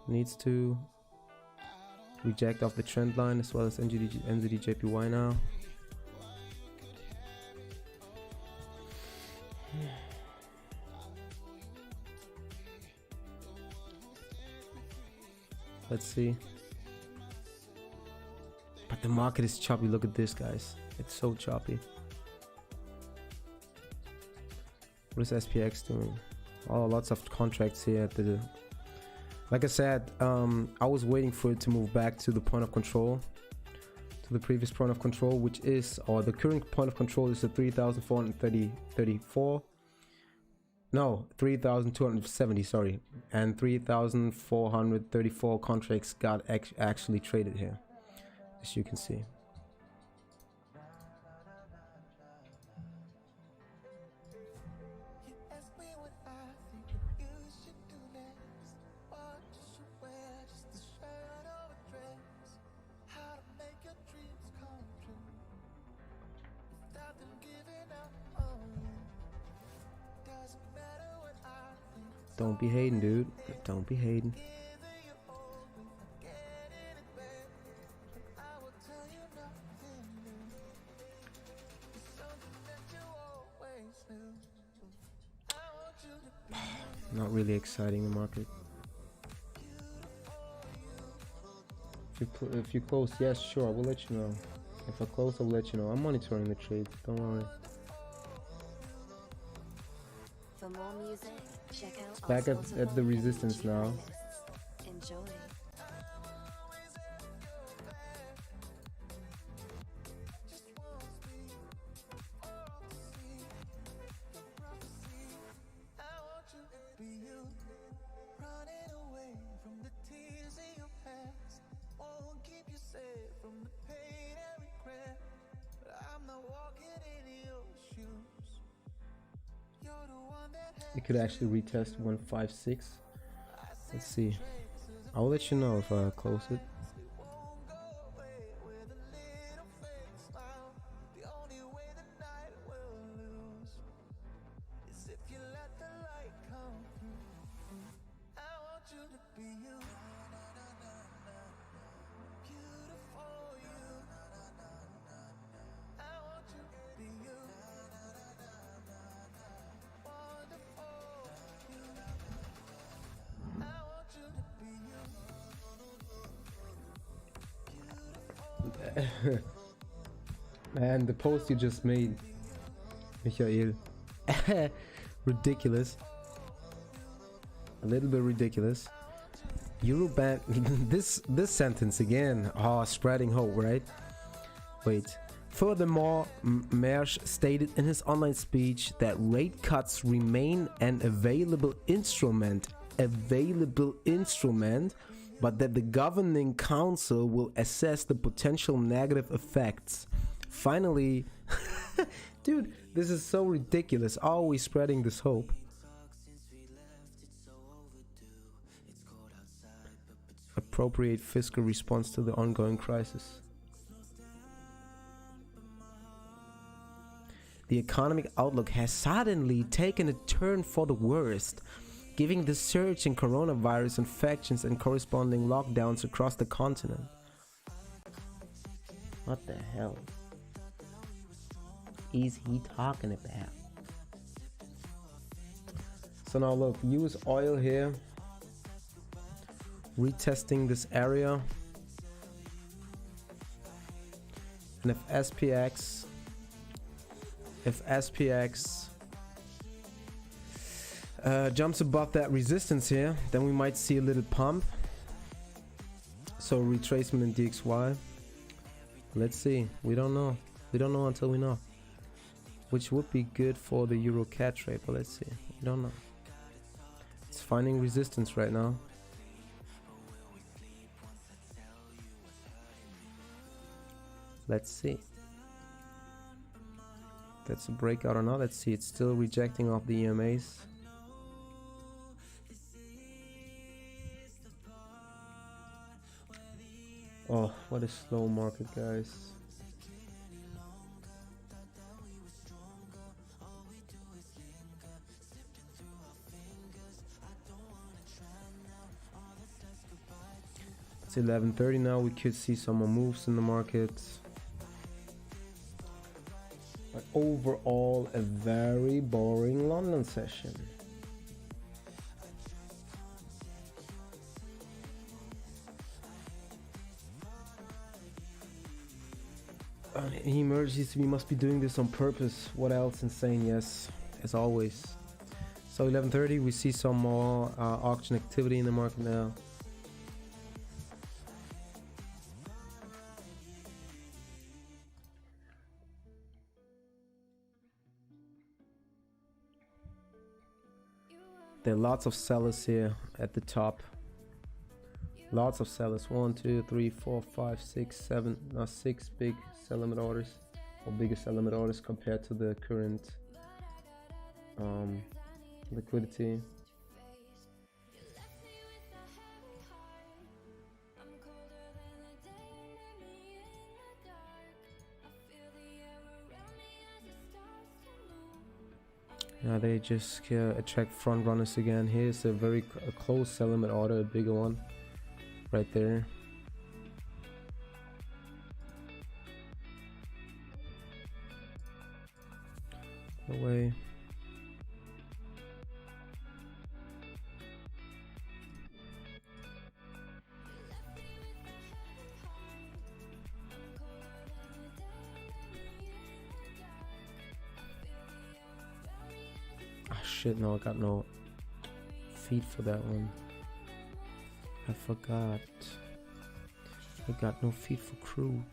needs to reject off the trend line as well as NZD JPY now. Let's see. But the market is choppy. Look at this, guys. It's so choppy. What is SPX doing? Oh, lots of contracts here at the. Like I said, I was waiting for it to move back to the point of control, to the previous point of control, which is, or the current point of control is the 3,434. No, 3,270, sorry. And 3,434 contracts got actually traded here, as you can see. Don't be hating, dude. Don't be hating. Not really exciting, the market. If you close, yes, sure, I will let you know. If I close, I'll let you know. I'm monitoring the trade, don't worry. For more music, check out It's back at the resistance now. Enjoy. It could actually retest 156. Let's see. I'll let you know if I close it. Man, the post you just made, Michael. Ridiculous. A little bit ridiculous. Eurobank. this sentence again. Oh, spreading hope, right? Wait. Furthermore, Mersch stated in his online speech that rate cuts remain an available instrument, but that the governing council will assess the potential negative effects. Finally, dude, this is so ridiculous. Always spreading this hope. Appropriate fiscal response to the ongoing crisis. The economic outlook has suddenly taken a turn for the worst, giving the surge in coronavirus infections and corresponding lockdowns across the continent. What the hell is he talking about? So now look, US oil here, retesting this area, and if SPX jumps above that resistance here, then we might see a little pump. So retracement in DXY. Let's see. We don't know. We don't know until we know. Which would be good for the Euro CAD trade, but let's see. We don't know. It's finding resistance right now. Let's see. That's a breakout or not. Let's see. It's still rejecting off the EMAs. Oh, what a slow market, guys. It's 11:30 now. We could see some more moves in the market. But overall, a very boring London session. Any emergencies, we must be doing this on purpose. What else? Insane, yes, as always. So 11:30, we see some more auction activity in the market now. There are lots of sellers here at the top. Lots of sellers. 1, 2, 3, 4, 5, 6, 7. Now 6 big sell limit orders, or bigger sell limit orders compared to the current liquidity. Yeah, they just attract front runners again. Here's a very close sell limit order, a bigger one right there. Away. Ah shit, no, I got no feed for that one. I forgot. I got no feed for crude.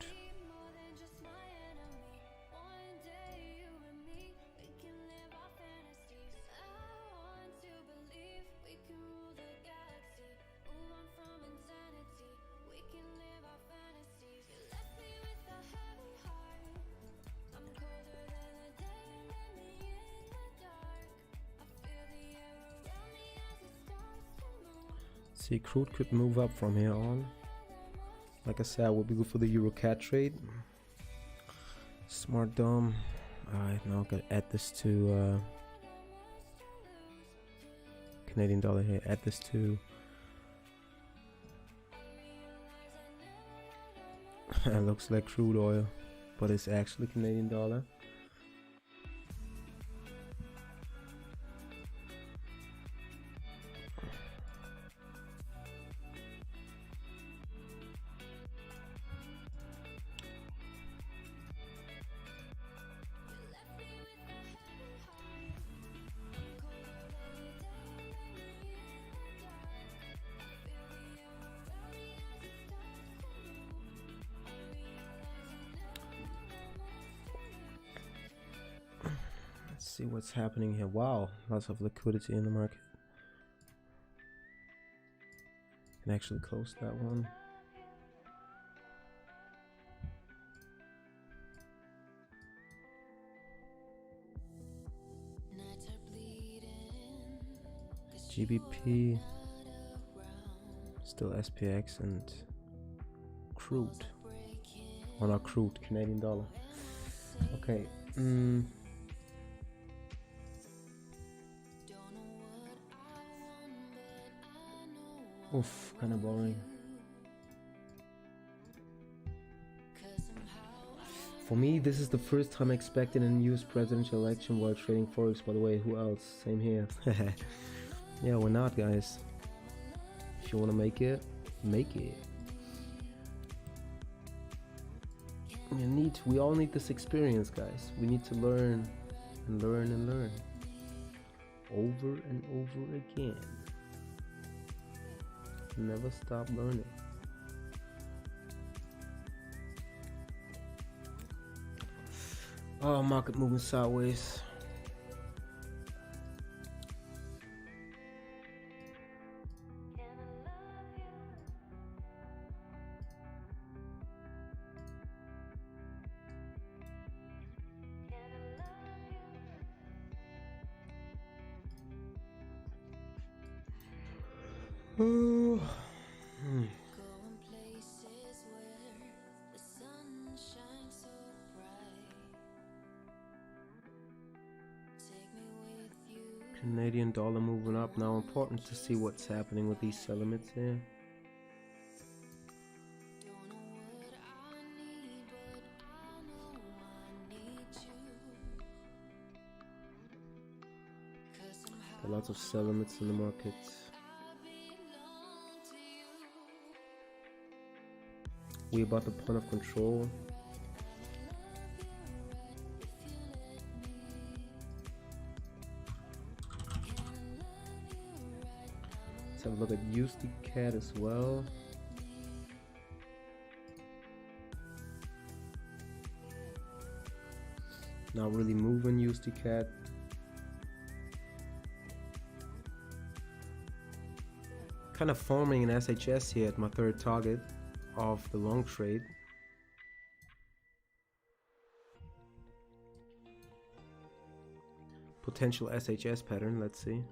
Let's see, crude could move up from here on. Like I said, would be good for the Euro CAD trade. Smart Dom. Alright, now I'm gonna add this to Canadian dollar here. Add this to it looks like crude oil, but it's actually Canadian dollar. See what's happening here. Wow, lots of liquidity in the market. Can actually close that one. GBP, still SPX and crude. Or not crude, Canadian dollar. Okay. Oof, kind of boring. For me, this is the first time expecting a US presidential election while trading Forex, by the way. Who else? Same here. Yeah, why not, guys? If you want to make it, make it. We all need this experience, guys. We need to learn and learn and learn. Over and over again. Never stop learning. Oh, market moving sideways. Going places where the sun shines so bright. Take me with you. Canadian dollar moving up now. Important to see what's happening with these settlements here. Don't know what I need, but I know I need you. 'Cause somehow Lots of settlements in the market. We about the point of control. Let's have a look at USD CAD as well. Not really moving USD CAD. Kind of forming an SHS here at my third target of the long trade. Potential SHS pattern, let's see.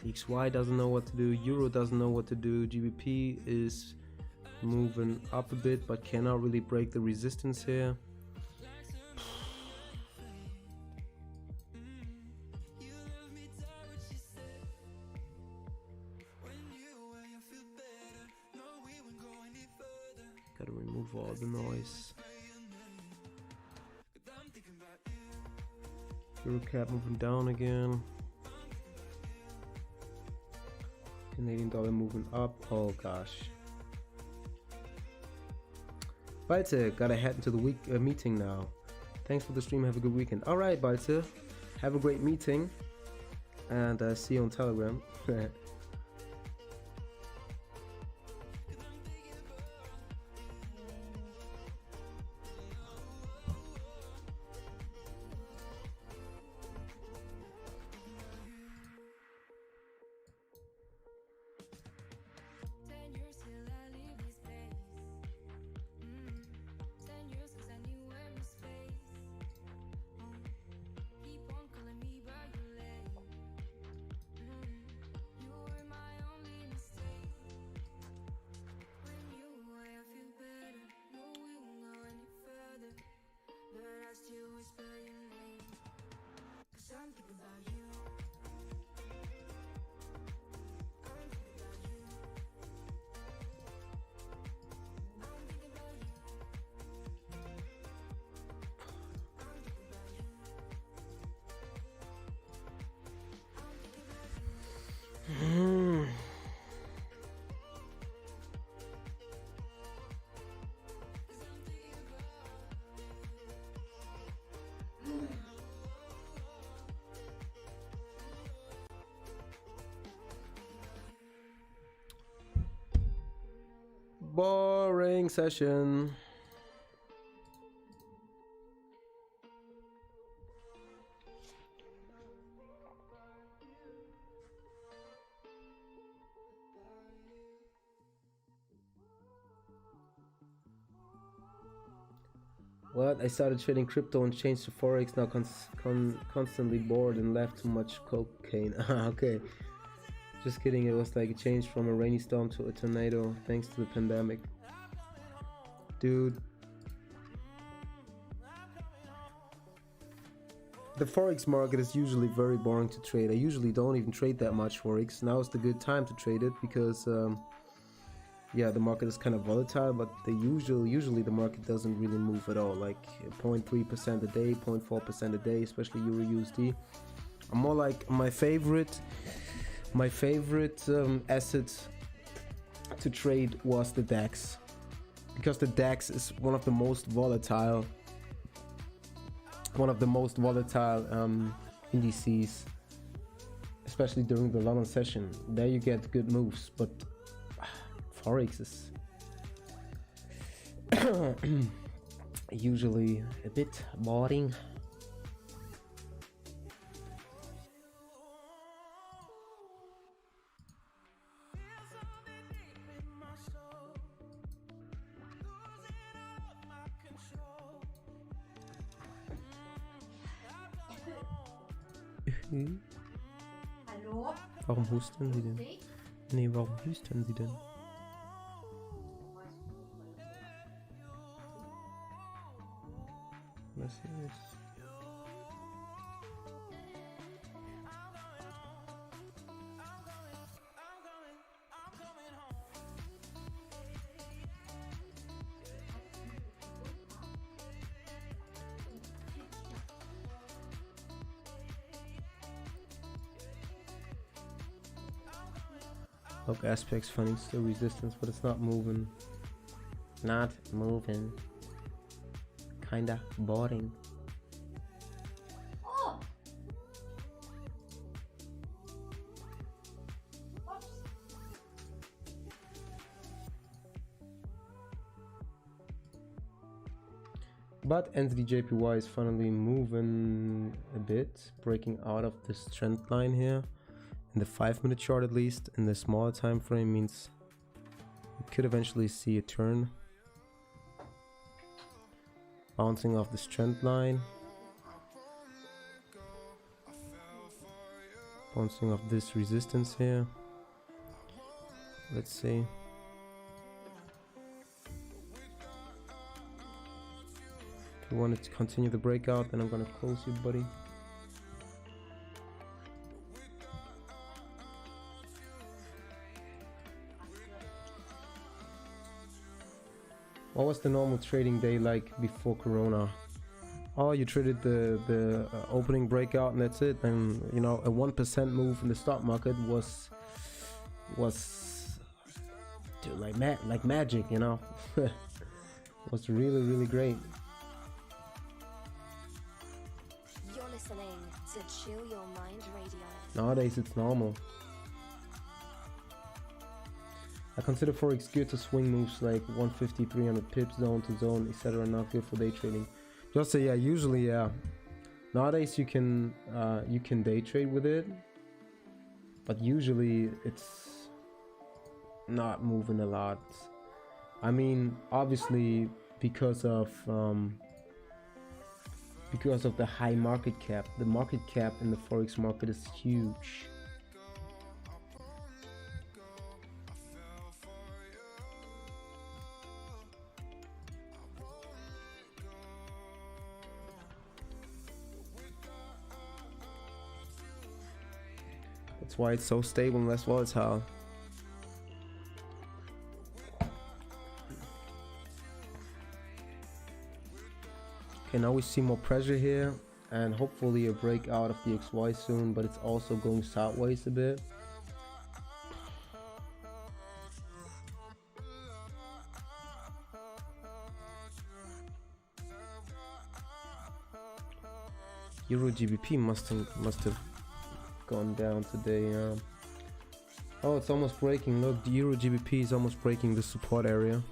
DXY doesn't know what to do, Euro doesn't know what to do, GBP is moving up a bit but cannot really break the resistance here. Gotta remove all the noise. Euro cap moving down again. Canadian dollar moving up. Oh gosh. Balze, gotta head into the meeting now. Thanks for the stream. Have a good weekend. All right, Balze. Have a great meeting, and see you on Telegram. boring session. What? I started trading crypto and changed to forex. Now constantly bored and left too much cocaine. Okay. Just kidding. It was like a change from a rainy storm to a tornado thanks to the pandemic. Dude. The forex market is usually very boring to trade. I usually don't even trade that much forex. Now is the good time to trade it because yeah, the market is kind of volatile, but usually the market doesn't really move at all, like 0.3% a day, 0.4% a day, especially Euro USD. I'm more like my favorite asset to trade was the DAX, because the DAX is one of the most volatile indices, especially during the London session. There you get good moves, but forex is usually a bit boring. Hallo? Warum husten Sie denn? Nicht? Nee, warum husten Sie denn? Was ist? Look, aspects finding still resistance, but it's not moving. Not moving. Kinda boring. Oh! Ups. But entity JPY is finally moving a bit, breaking out of this trend line here. In the 5-minute chart, at least, in the smaller time frame, means we could eventually see a turn. Bouncing off this trend line. Bouncing off this resistance here. Let's see. If you want to continue the breakout, then I'm gonna close you, buddy. What was the normal trading day like before Corona? Oh, you traded the opening breakout and that's it. And you know, a 1% move in the stock market was dude, like magic, you know. Was really great. You're listening to Chill Your Mind Radio. Nowadays it's normal. I consider forex good to swing moves like 150, 300 pips, zone to zone, etc. Not good for day trading. Just say yeah. Usually yeah. Nowadays you can day trade with it, but usually it's not moving a lot. I mean, obviously because of the high market cap. The market cap in the forex market is huge. That's why it's so stable and less volatile. Okay, now we see more pressure here and hopefully a breakout of the XY soon, but it's also going sideways a bit. Euro GBP must have gone down today. Oh, it's almost breaking. Look, the Euro GBP is almost breaking the support area.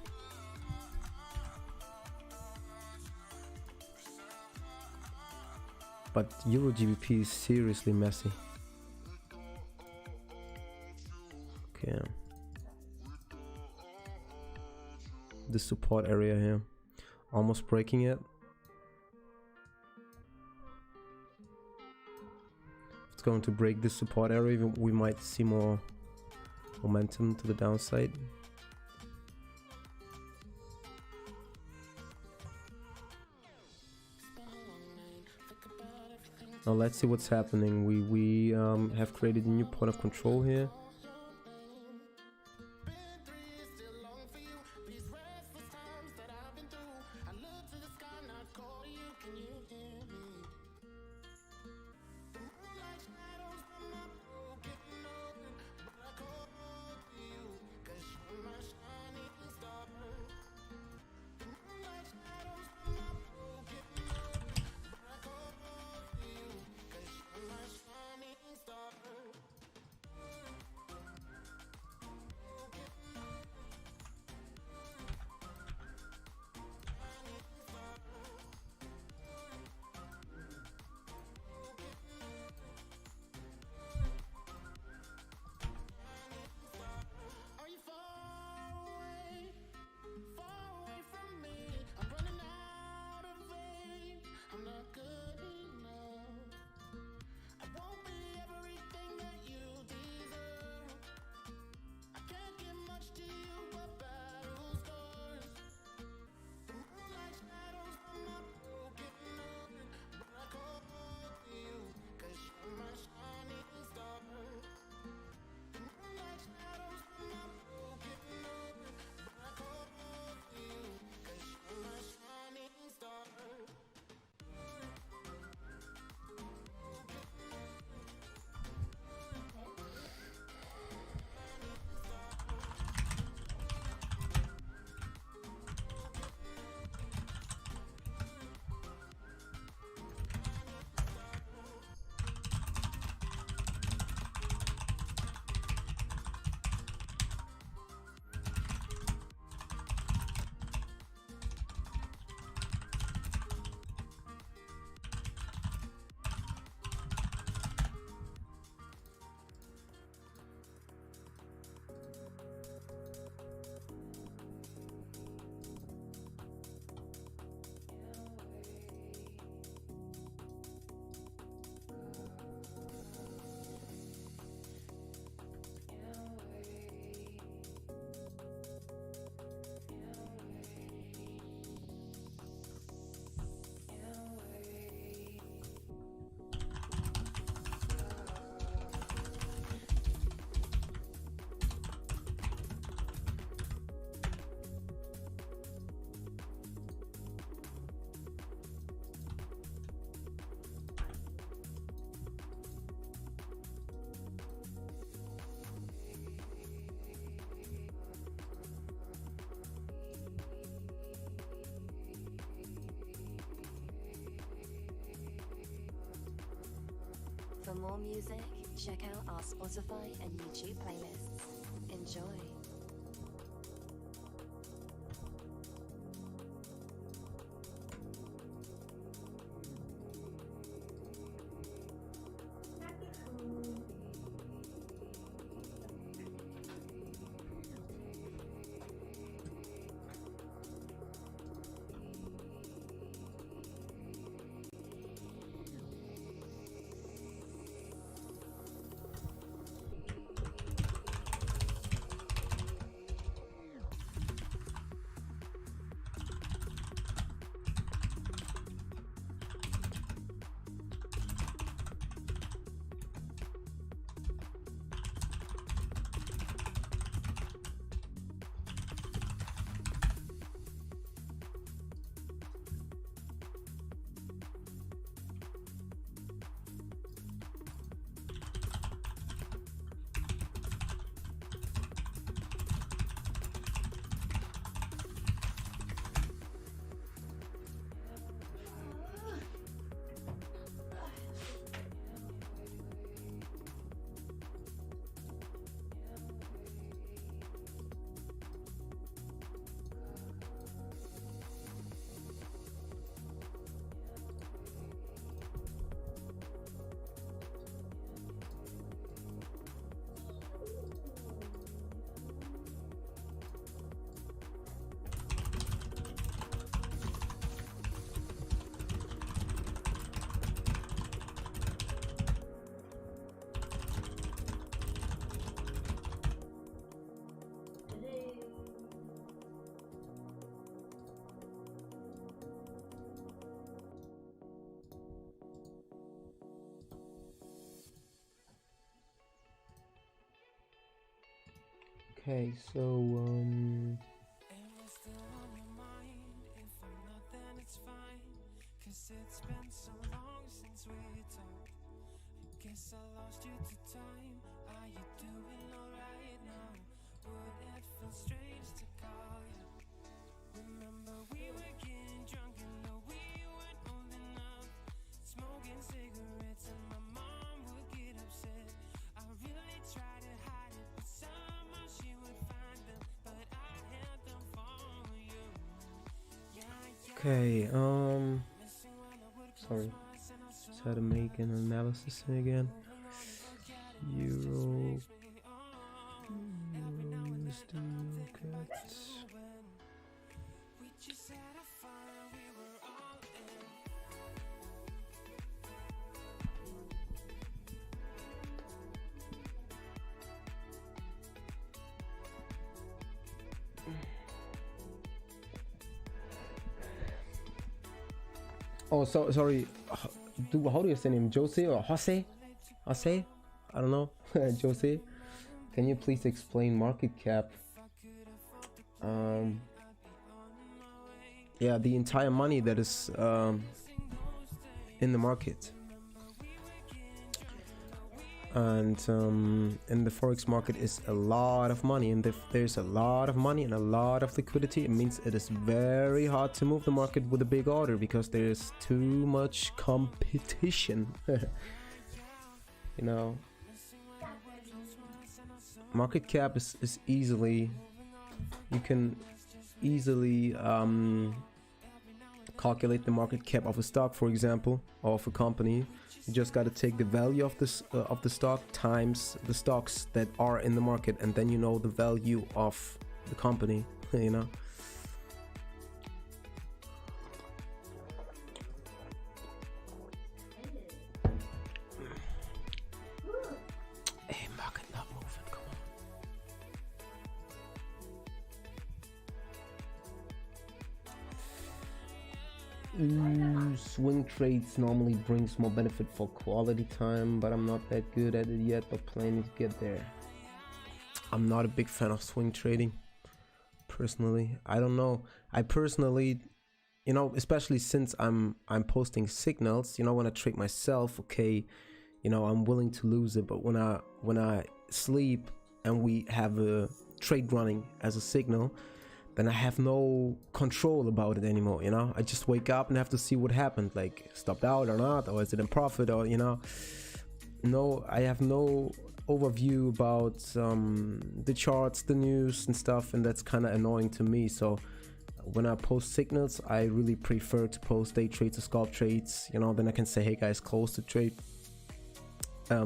But Euro GBP is seriously messy. Okay. The support area here. Almost breaking it. If it's going to break this support area, we might see more momentum to the downside. Now let's see what's happening. We have created a new point of control here. For more music, check out our Spotify and YouTube playlists. Enjoy. Okay, so And what's still on your mind? If I'm not, then it's fine. 'Cause it's been so long since we talked. Guess I lost you to time. Are you doing alright now? Would it feel strange to call you? Remember we were getting drunk and no, we weren't old enough. Smoking cigarettes and my mom would get upset. I really tried to hide it, but somehow she would find them. But I held them for you. okay, sorry, just had to make an analysis again. Euro USD, cut. We just had a fire, we were all in. Oh, so sorry. How do you say him? Jose or Jose? Jose? I don't know. Jose, can you please explain market cap? Yeah, the entire money that is in the market. And in the forex market is a lot of money, and if there's a lot of money and a lot of liquidity, it means it is very hard to move the market with a big order because there's too much competition. You know, market cap is easily, you can easily calculate the market cap of a stock, for example, or of a company. You just got to take the value of this of the stock times the stocks that are in the market, and then you know the value of the company. You know. Hey, market not moving. Come on. Swing trades normally brings more benefit for quality time, but I'm not that good at it yet, but planning to get there. I'm not a big fan of swing trading personally. I don't know, I personally, you know, especially since I'm posting signals, you know, when I trade myself, okay, you know, I'm willing to lose it, but when I sleep and we have a trade running as a signal, then I have no control about it anymore, you know. I just wake up and have to see what happened, like stopped out or not, or is it in profit, or, you know. No, I have no overview about the charts, the news and stuff, and that's kind of annoying to me. So when I post signals, I really prefer to post day trades or scalp trades, you know. Then I can say, hey guys, close the trade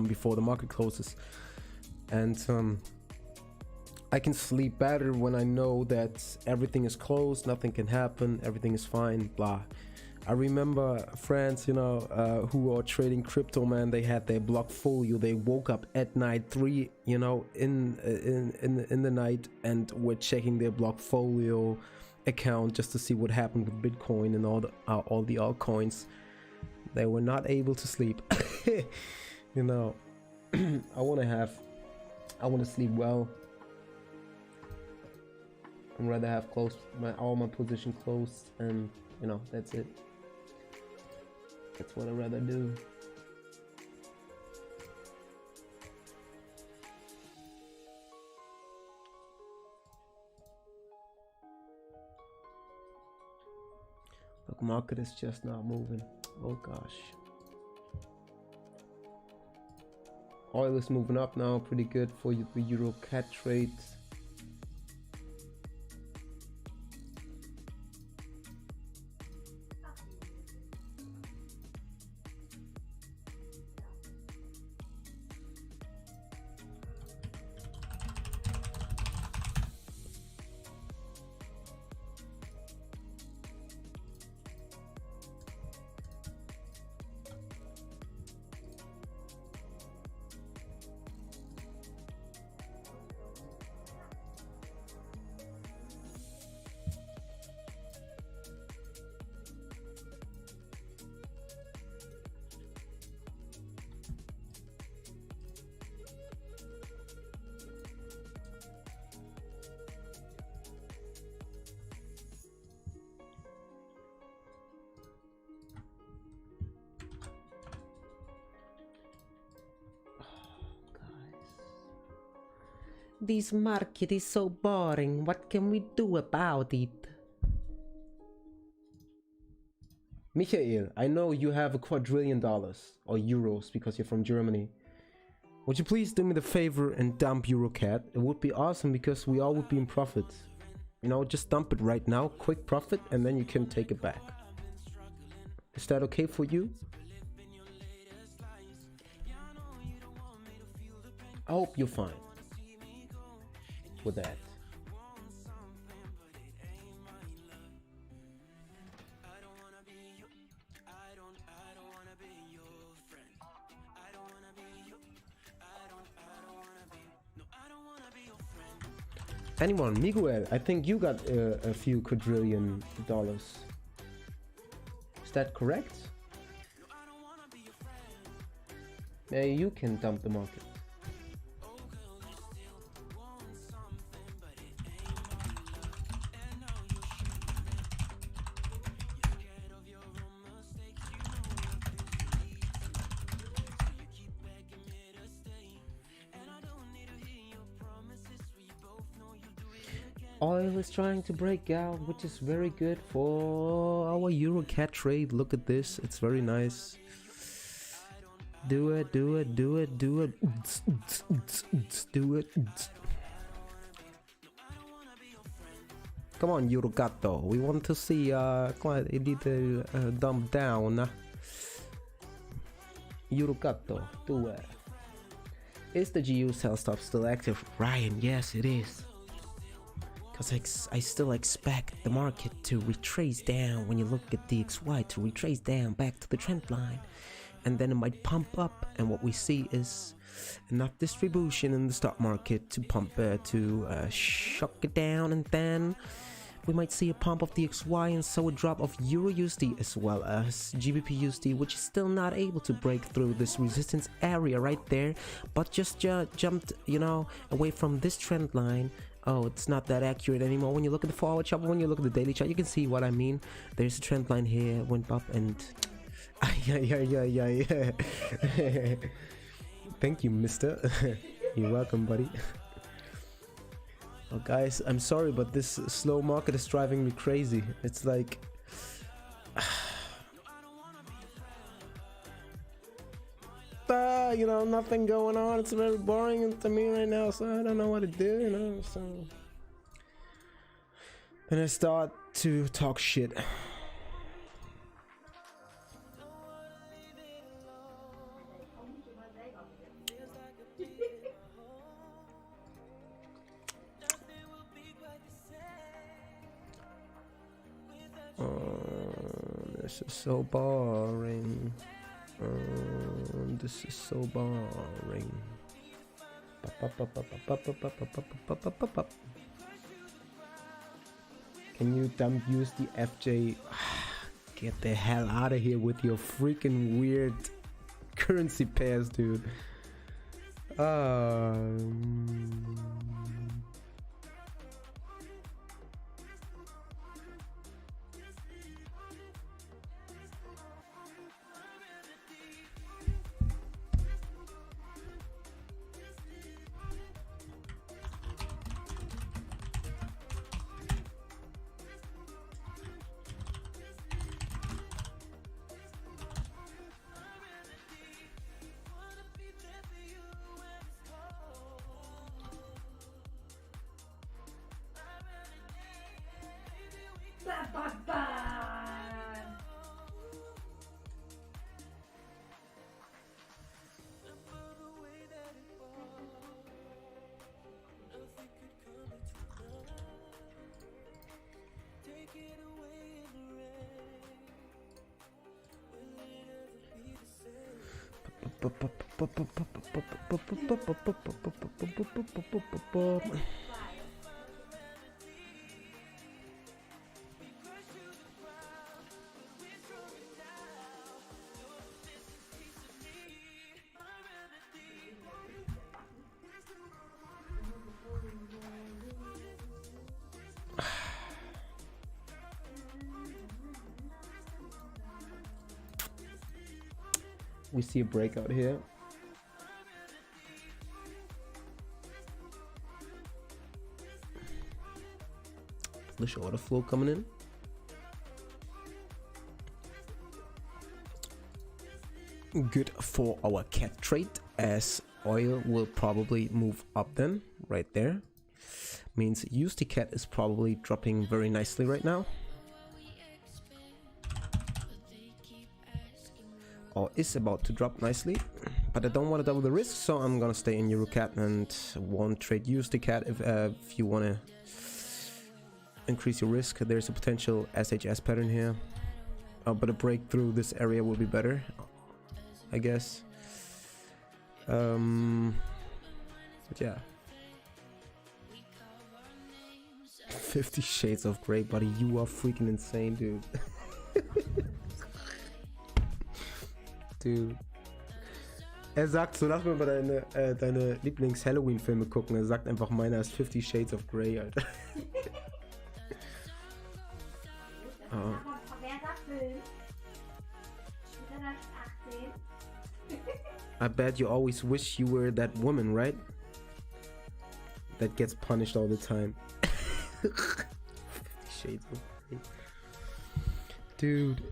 before the market closes, and I can sleep better when I know that everything is closed, nothing can happen, everything is fine, blah. I remember friends, you know, who are trading crypto, man. They had their blockfolio. They woke up at night 3, you know, in the night, and were checking their blockfolio account just to see what happened with Bitcoin and all the altcoins. They were not able to sleep. You know, I want to sleep well. I'd rather have all my position closed, and you know, that's it. That's what I'd rather do. Look, market is just not moving. Oh gosh. Oil is moving up now, pretty good for the Euro CAD trades. This market is so boring. What can we do about it? Michael, I know you have $2 quadrillion or euros because you're from Germany. Would you please do me the favor and dump Eurocat? It would be awesome because we all would be in profit. You know, just dump it right now, quick profit, and then you can take it back. Is that okay for you? I hope you're fine with that. Anyone, Miguel, I think you got a few quadrillion dollars. Is that correct? Maybe you can dump the market. Oil is trying to break out, which is very good for our Eurocat trade. Look at this, it's very nice. Do it, do it, do it, do it, do it. Come on, Eurogato, we want to see quite a little dump down. Eurogato, do it. Is the GU sell stop still active? Ryan, yes it is. Because I still expect the market to retrace down when you look at the XY, to retrace down back to the trend line. And then it might pump up, and what we see is enough distribution in the stock market to pump, to shock it down, and then we might see a pump of the XY and so a drop of Euro USD as well as GBP USD, which is still not able to break through this resistance area right there, but just jumped, you know, away from this trend line. Oh, it's not that accurate anymore. When you look at the forward chart, when you look at the daily chart, you can see what I mean. There's a trend line here, went up and yeah. Thank you, mister. You're welcome, buddy. Oh, guys, I'm sorry, but this slow market is driving me crazy. It's like you know, nothing going on. It's very boring to me right now, so I don't know what to do, you know. So then I start to talk shit. This is so boring. This is so boring. Can you dump use the FJ? Get the hell out of here with your freaking weird currency pairs, dude. We see a breakout here. Bullish order flow coming in. Good for our cat trade, as oil will probably move up then, right there. Means USD cat is probably dropping very nicely right now. Or is about to drop nicely, but I don't want to double the risk, so I'm gonna stay in Euro cat and won't trade USD cat if you want to increase your risk. There's a potential SHS pattern here, but a breakthrough this area will be better, I guess. But yeah. 50 Shades of Grey, buddy, you are freaking insane, dude. Dude. Er sagt so, lass mir mal deine Lieblings-Halloween-Filme gucken. Er sagt einfach, meiner ist 50 Shades of Grey, Alter. Oh. I bet you always wish you were that woman, right? That gets punished all the time. 50 Shades of Grey. Dude.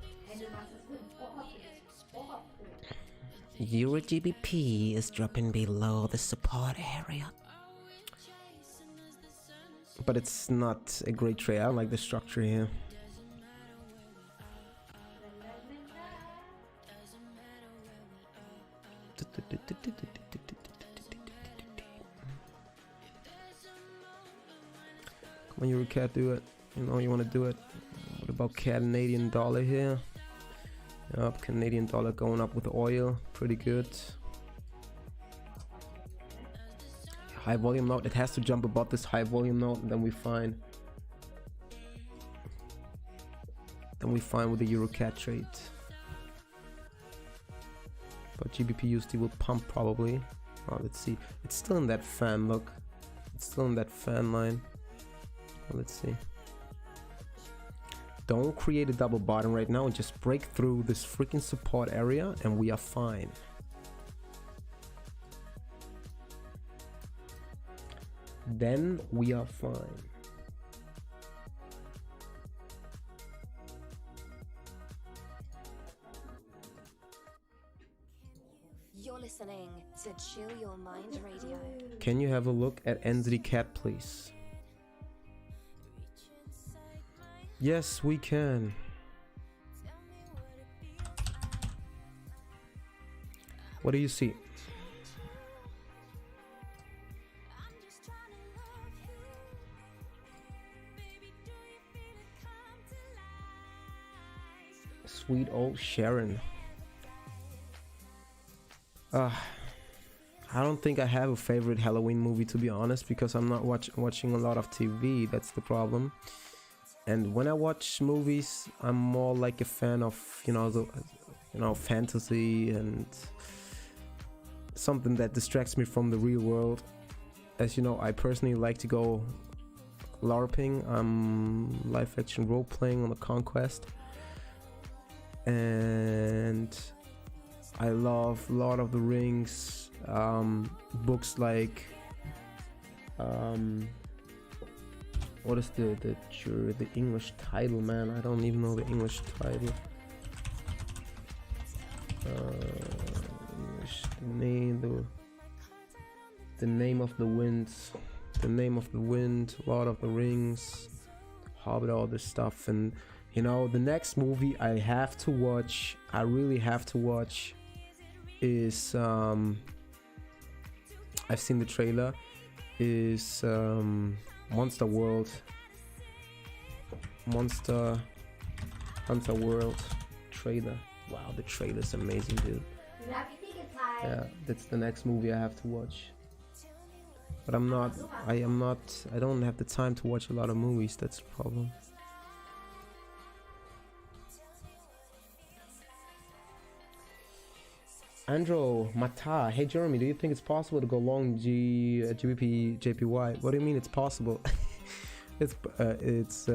Euro GBP is dropping below the support area. But it's not a great trade. I like the structure here. Come on, Euro cat, do it. You know you want to do it. What about Canadian dollar here? Yep, Canadian dollar going up with oil, pretty good. High volume note, it has to jump above this high volume note, and then we find with the Euro cat trade. But GBP USD will pump probably. Oh, let's see. It's still in that fan, look. It's still in that fan line. Well, let's see. Don't create a double bottom right now, and just break through this freaking support area and we are fine. Then we are fine. You're listening to Chill Your Mind Radio. Can you have a look at NZD cat, please? Yes, we can. What do you see? Sweet old Sharon. I don't think I have a favorite Halloween movie, to be honest, because I'm not watching a lot of TV. That's the problem. And when I watch movies, I'm more like a fan of, fantasy and something that distracts me from the real world. As you know, I personally like to go LARPing. I'm live action role playing on the Conquest, and I love Lord of the Rings, books like what is the English title, man? I don't even know the English title. The name of the wind, Lord of the Rings, Hobbit, all this stuff. And the next movie I have to watch, I really have to watch, is I've seen the trailer, is Monster Hunter World trailer. Wow, the trailer's amazing, dude. Yeah, that's the next movie I have to watch. But I don't have the time to watch a lot of movies, that's the problem. Andrew Mata, hey Jeremy, do you think it's possible to go long GBP JPY? What do you mean it's possible? It's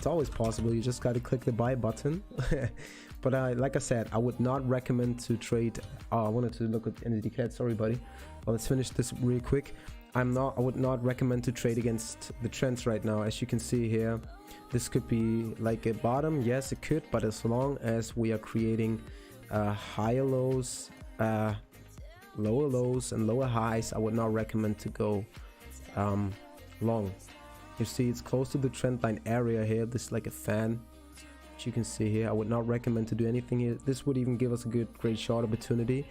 always possible. You just got to click the buy button. But like I said, I would not recommend to trade. I wanted to look at NZD cat. Sorry, buddy. Well, let's finish this real quick. I would not recommend to trade against the trends right now. As you can see here, this could be like a bottom. Yes, it could, but as long as we are creating higher lows, lower lows and lower highs, I would not recommend to go long. You see it's close to the trend line area here. This is like a fan, which you can see here. I would not recommend to do anything here. This would even give us a great short opportunity.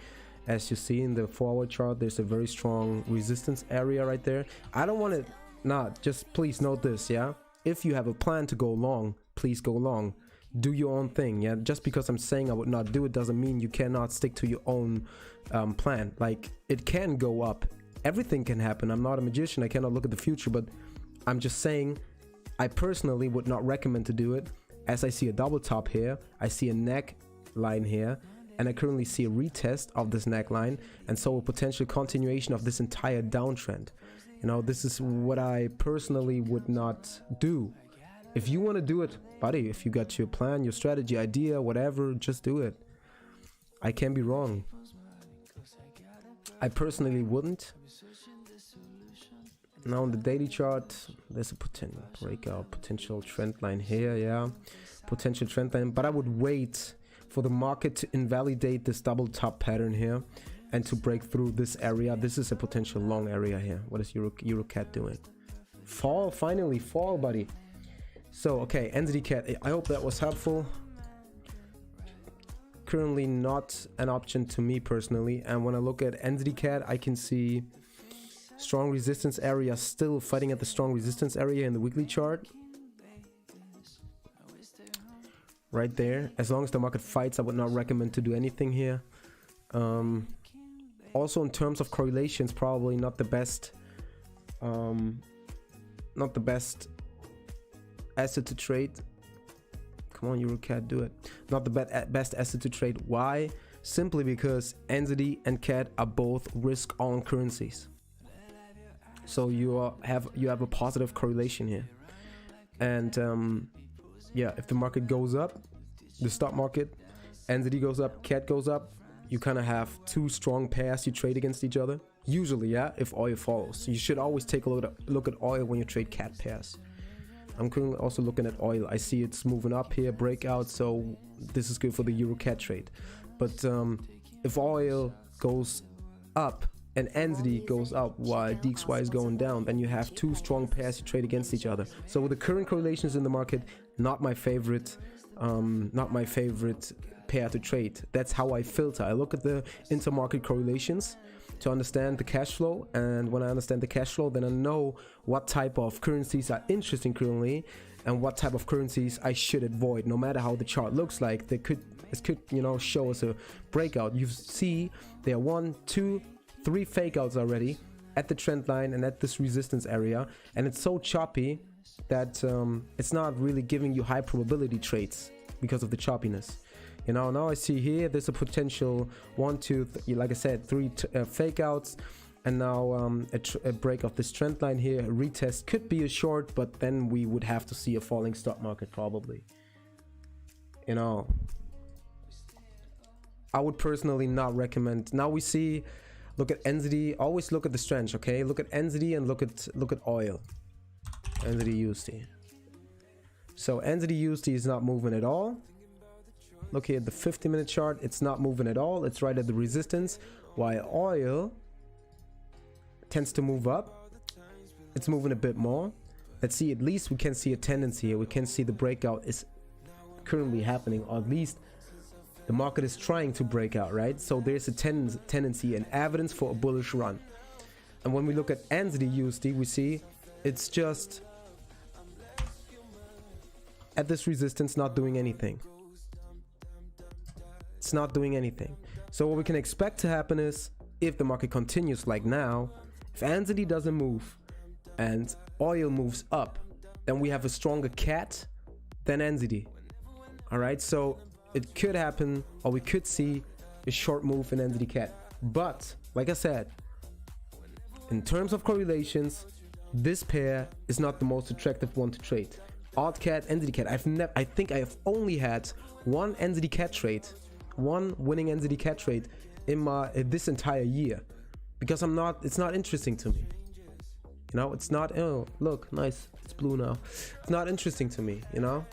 As you see in the forward chart, there's a very strong resistance area right there. I don't want to, just please note this, yeah? If you have a plan to go long, please go long. Do your own thing, yeah? Just because I'm saying I would not do it doesn't mean you cannot stick to your own plan. Like, it can go up. Everything can happen. I'm not a magician. I cannot look at the future, but I'm just saying I personally would not recommend to do it. As I see a double top here, I see a neck line here, and I currently see a retest of this neckline, and so a potential continuation of this entire downtrend. You know, this is what I personally would not do. If you want to do it, buddy, if you got your plan, your strategy, idea, whatever, just do it. I can be wrong. I personally wouldn't. Now on the daily chart, there's a potential breakout, potential trend line here, yeah, potential trend line, but I would wait for the market to invalidate this double top pattern here and to break through this area. This is a potential long area here. What is EuroCat doing? Fall, finally fall, buddy. So okay, NZD-CAD, I hope that was helpful. Currently not an option to me personally, and when I look at NZD-CAD, I can see strong resistance area, still fighting at the strong resistance area in the weekly chart. Right there. As long as the market fights, I would not recommend to do anything here. Also in terms of correlations, probably not the best asset to trade. Come on, EuroCAD, do it. Not the best asset to trade. Why? Simply because NZD and CAD are both risk-on currencies. So you have a positive correlation here, and yeah, if the market goes up, the stock market, NZD goes up, CAD goes up, you kind of have two strong pairs you trade against each other. Usually, yeah, if oil follows. So you should always take a look at oil when you trade CAD pairs. I'm currently also looking at oil. I see it's moving up here, breakout, so this is good for the EuroCAD trade. But if oil goes up and NZD goes up while DXY is going down, then you have two strong pairs you trade against each other. So with the current correlations in the market, not my favorite pair to trade. That's how I filter. I look at the intermarket correlations to understand the cash flow, and when I understand the cash flow, then I know what type of currencies are interesting currently and what type of currencies I should avoid. No matter how the chart looks like, this could, you know, show us a breakout. You see there are 1, 2, 3 fake outs already at the trend line and at this resistance area, and it's so choppy that it's not really giving you high probability trades because of the choppiness. You know, now I see here there's a potential 1, 2, like I said, 3 fake outs, and now a break of this trend line here. A retest could be a short, but then we would have to see a falling stock market probably. You know, I would personally not recommend. Now we see, look at NZD, always look at the strength, okay? Look at NZD and look at oil. NZD USD. So NZD USD is not moving at all. Look here at the 50-minute chart, it's not moving at all. It's right at the resistance, while oil tends to move up. It's moving a bit more. Let's see, at least we can see a tendency here. We can see the breakout is currently happening, or at least the market is trying to break out, right? So there's a tendency and evidence for a bullish run. And when we look at NZD USD, we see it's just at this resistance, not doing anything. It's not doing anything. So what we can expect to happen is, if the market continues like now, if NZD doesn't move and oil moves up, then we have a stronger CAD than NZD. All right, so it could happen, or we could see a short move in NZD CAD. But like I said, in terms of correlations, this pair is not the most attractive one to trade. Alt CAD, NZD CAD. I think I have only had one NZD CAD trade, one winning NZD CAD trade in this entire year, because it's not interesting to me. You know, it's not, oh, look, nice, it's blue now. It's not interesting to me, you know?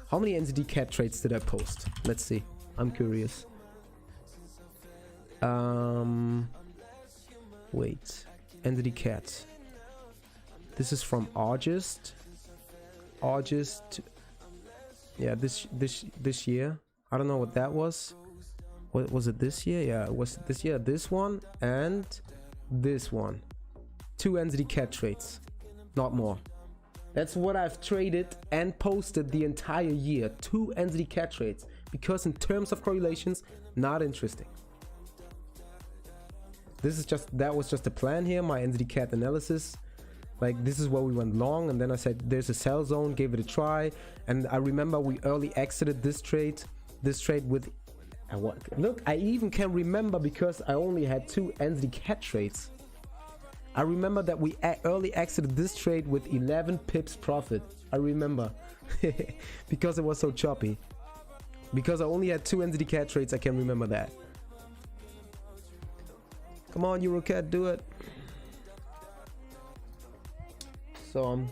How many NZD cat trades did I post? Let's see. I'm curious. Wait. NZD cat. This is from August. Yeah, this year. I don't know what that was. What was it this year? Yeah, it was this year. This one and this one. 2 NZD cat trades, not more. That's what I've traded and posted the entire year. 2 NZD cat trades, because in terms of correlations, not interesting. That was just a plan here, my NZD cat analysis. Like, this is where we went long, and then I said there's a sell zone, gave it a try, and I remember we early exited this trade with look, I even can remember because I only had 2 NZD cat trades. I remember that we early exited this trade with 11 pips profit. I remember because it was so choppy. Because I only had 2 NZD cat trades, I can remember that. Come on, Eurocat, do it. So I'm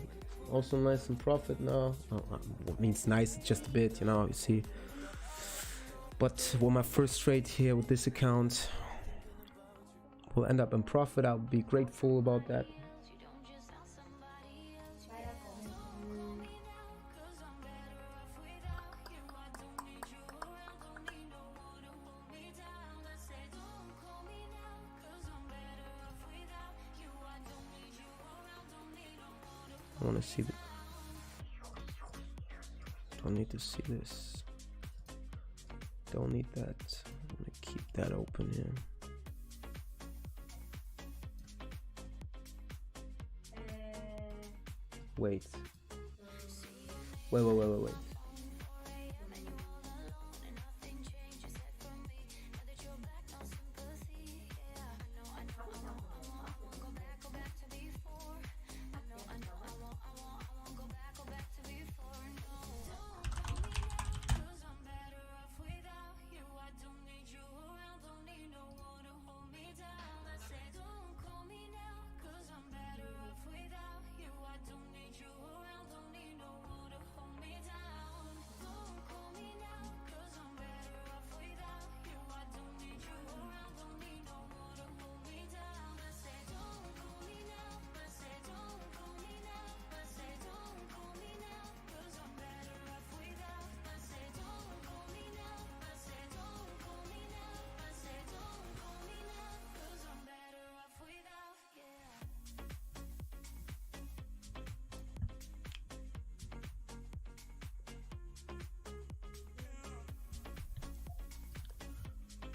also nice in profit now. Oh, what means nice? It's just a bit, you know, you see. But for my first trade here with this account will end up in profit. I'll be grateful about that. I want to see the... Don't need to see this. Don't need that. I'm gonna keep that open here. Wait. Wait.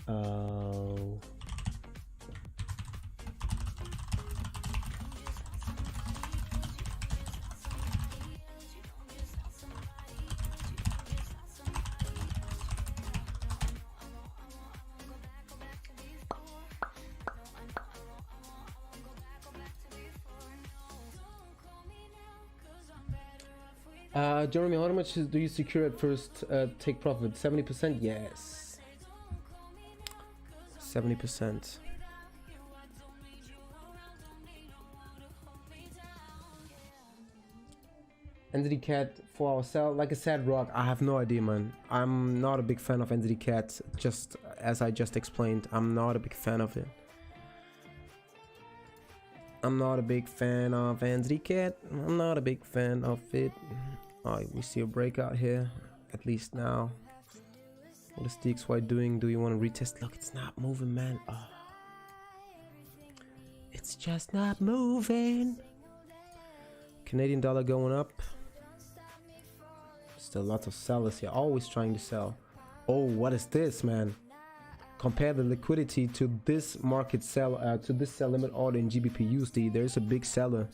Oh. Jeremy, how much do you secure at first take profit? 70%? Yes. 70%. NZD Cat for our sell. Like I said, Rock, I have no idea, man. I'm not a big fan of NZD Cat. Just as I just explained, I'm not a big fan of it. I'm not a big fan of NZD Cat. I'm not a big fan of it. Alright, we see a breakout here, at least now. What is DXY doing? Do you want to retest? Look, it's not moving, man. Oh. It's just not moving. Canadian dollar going up. Still lots of sellers here, always trying to sell. Oh, what is this, man? Compare the liquidity to this market sell, to this sell limit order in GBP USD. There's a big seller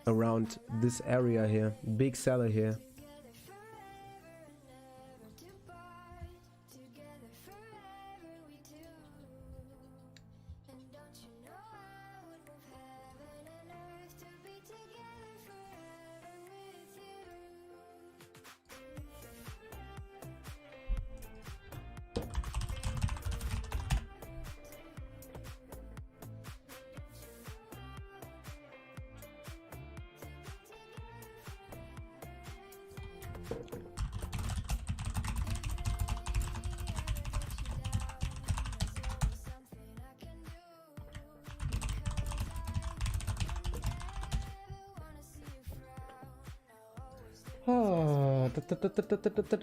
around this area here. Big seller here.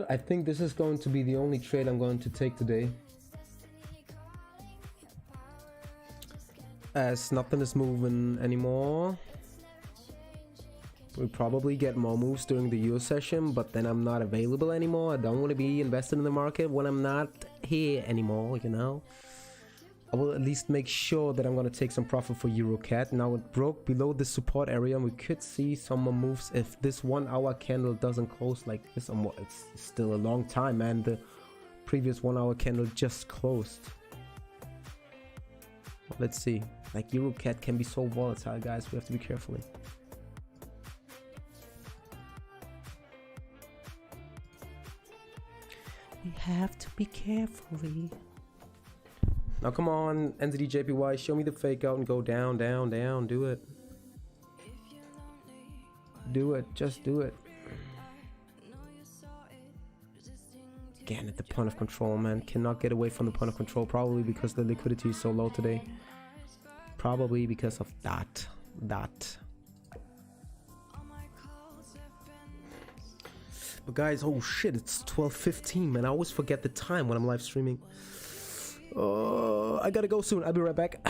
I think this is going to be the only trade I'm going to take today, as nothing is moving anymore. We'll probably get more moves during the Euro session, but then I'm not available anymore. I don't want to be invested in the market when I'm not here anymore, you know. I will at least make sure that I'm going to take some profit for EuroCAD. Now it broke below the support area, and we could see some more moves if this 1 hour candle doesn't close like this. It's still a long time, man. The previous 1 hour candle just closed. Let's see. Like, EuroCAD can be so volatile, guys. We have to be careful. We have to be careful. Now come on, NZD-JPY, show me the fake out and go down, down, down. Do it. Do it. Just do it. Again, at the point of control, man. Cannot get away from the point of control, probably because the liquidity is so low today. Probably because of that. But guys, oh shit, it's 12:15, man. I always forget the time when I'm live streaming. Oh, I gotta go soon. I'll be right back.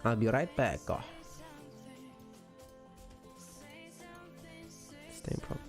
I'll be right back. Oh. Stay in problem.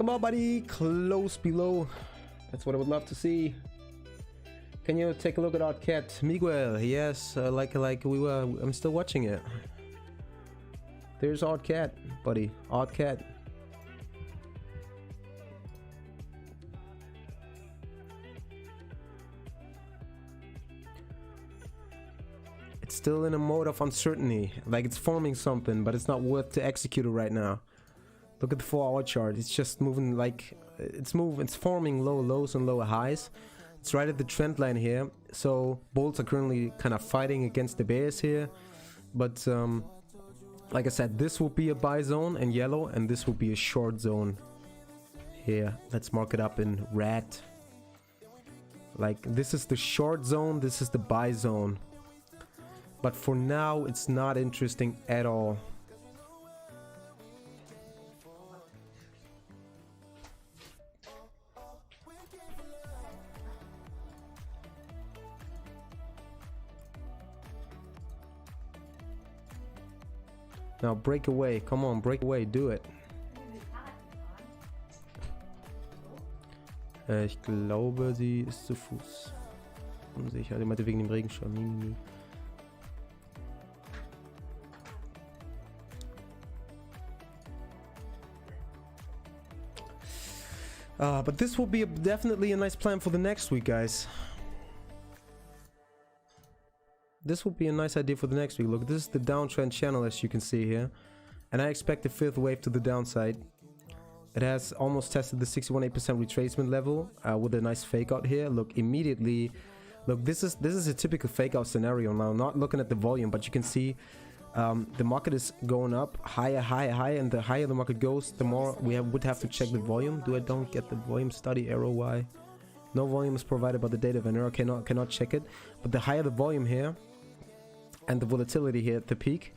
Come on, buddy. Close below. That's what I would love to see. Can you take a look at Odd Cat? Miguel, yes, like we were. I'm still watching it. There's Odd Cat, buddy. Odd Cat. It's still in a mode of uncertainty. Like it's forming something, but it's not worth to execute it right now. Look at the 4-hour chart. It's just moving like it's forming low lows and lower highs. It's right at the trend line here. So bulls are currently kind of fighting against the bears here. But like I said, this will be a buy zone in yellow, and this will be a short zone here. Let's mark it up in red. Like this is the short zone, this is the buy zone. But for now, it's not interesting at all. Now break away, come on, break away, do it. Ich glaube, sie ist zu Fuß. Unsicher, die meinte wegen dem Regenschirm. But this will be definitely a nice plan for the next week, guys. This will be a nice idea for the next week. Look, this is the downtrend channel, as you can see here. And I expect a fifth wave to the downside. It has almost tested the 61.8% retracement level with a nice fake out here. Look, immediately. Look, this is a typical fake out scenario now. Not looking at the volume, but you can see the market is going up higher, higher, higher, and the higher the market goes, the more we would have to check the volume. Don't get the volume study arrow. Why? No volume is provided by the data vendor. Cannot check it. But the higher the volume here and the volatility here at the peak,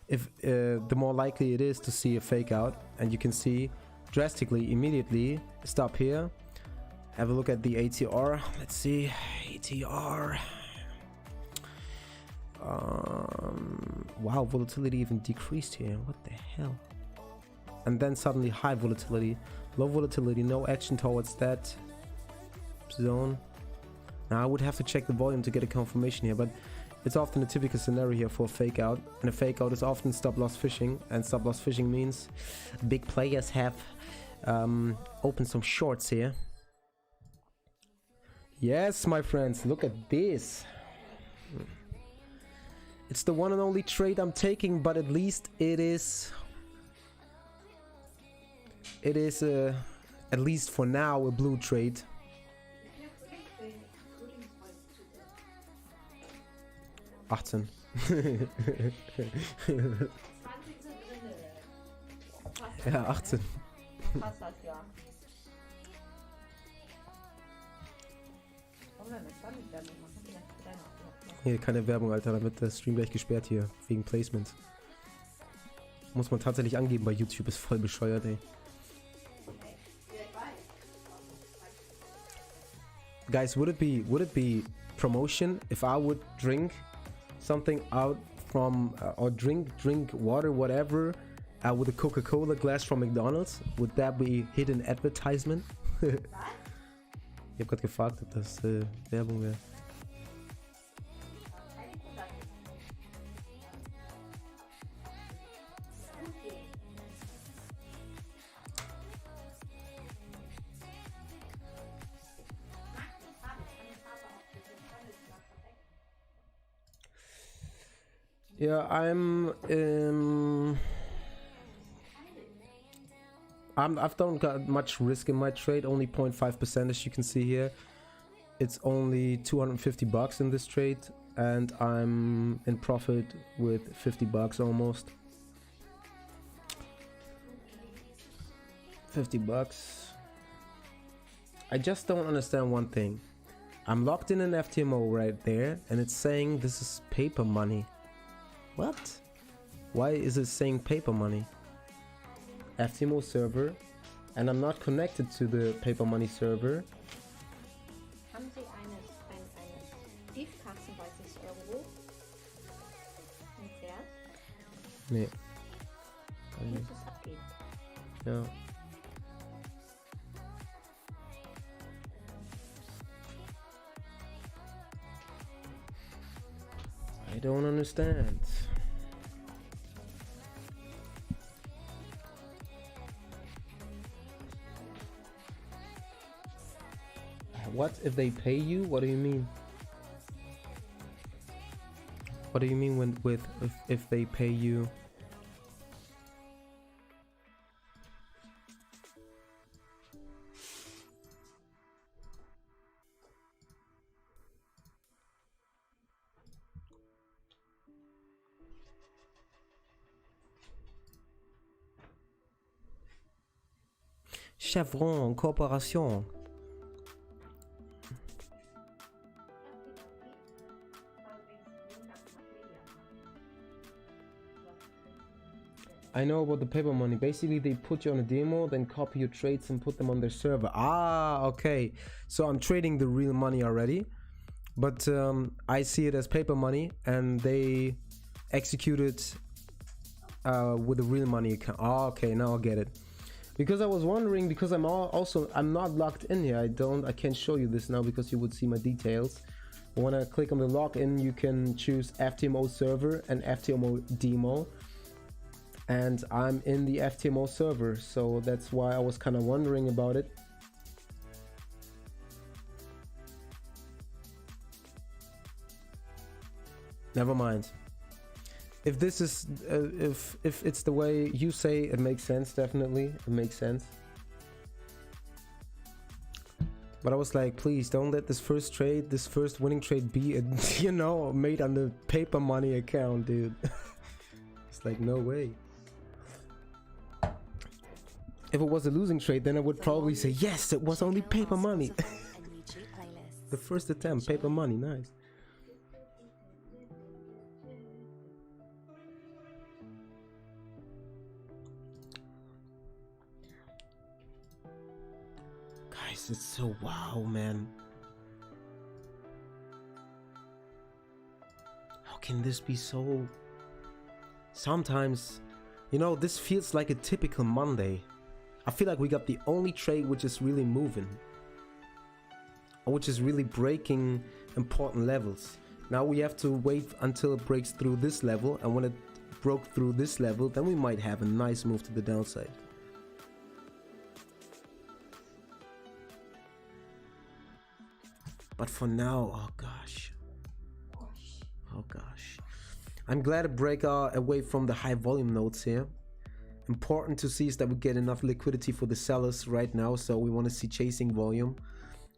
if the more likely it is to see a fake out. And you can see drastically immediately stop here. Have a look at the ATR. Let's see, ATR. Wow, volatility even decreased here. What the hell? And then suddenly high volatility, low volatility, no action towards that zone. Now I would have to check the volume to get a confirmation here, but it's often a typical scenario here for a fake out, and a fake out is often stop loss fishing, and stop loss fishing means big players have opened some shorts here. Yes, my friends, look at this. It's the one and only trade I'm taking, but at least it is at least for now a blue trade. 18. Ja, 18. Passt das ja. Warum denn nicht? Dann werden wir machen. Hier, keine Werbung, Alter, damit der Stream gleich gesperrt hier, wegen Placements. Muss man tatsächlich angeben bei YouTube, ist voll bescheuert, ey. Guys, would it be promotion if I would drink something out from or drink water, whatever, with a Coca-Cola glass from McDonald's? Would that be hidden advertisement? Ich hab grad gefragt, ob das Werbung wäre. Yeah, I've don't got much risk in my trade, only 0.5%, as you can see here. It's only 250 bucks in this trade, and I'm in profit with 50 bucks almost. 50 bucks. I just don't understand one thing. I'm locked in an FTMO right there, and it's saying this is paper money. What? Why is it saying paper money? FTMO server, and I'm not connected to the paper money server. Haben Sie eine Briefkastenweißes Euro? Ein Pferd? Nee. Muss es abgeben? Ja. don't understand. What if they pay you? What do you mean? What do you mean when if they pay you? Chevron, coopération. I know about the paper money. Basically, they put you on a demo, then copy your trades and put them on their server. Ah, okay. So I'm trading the real money already, but I see it as paper money, and they execute it with a real money account. Ah, okay, now I get it. Because I was wondering, because I'm not logged in here. I can't show you this now because you would see my details. But when I click on the login, you can choose FTMO server and FTMO demo. And I'm in the FTMO server, so that's why I was kind of wondering about it. Never mind. If this is if it's the way you say, it makes sense. Definitely, it makes sense. But I was like, please don't let this first winning trade be, you know, made on the paper money account, dude. It's like, no way. If it was a losing trade, then I would probably say, yes, it was only paper money. The first attempt, paper money, nice. Guys, it's so wow, man. How can this be so... Sometimes, you know, this feels like a typical Monday. I feel like we got the only trade which is really moving, or which is really breaking important levels. Now we have to wait until it breaks through this level, and when it broke through this level, then we might have a nice move to the downside. But for now, oh gosh. Oh gosh. I'm glad to break away from the high volume nodes here. Important to see is that we get enough liquidity for the sellers right now, so we want to see chasing volume.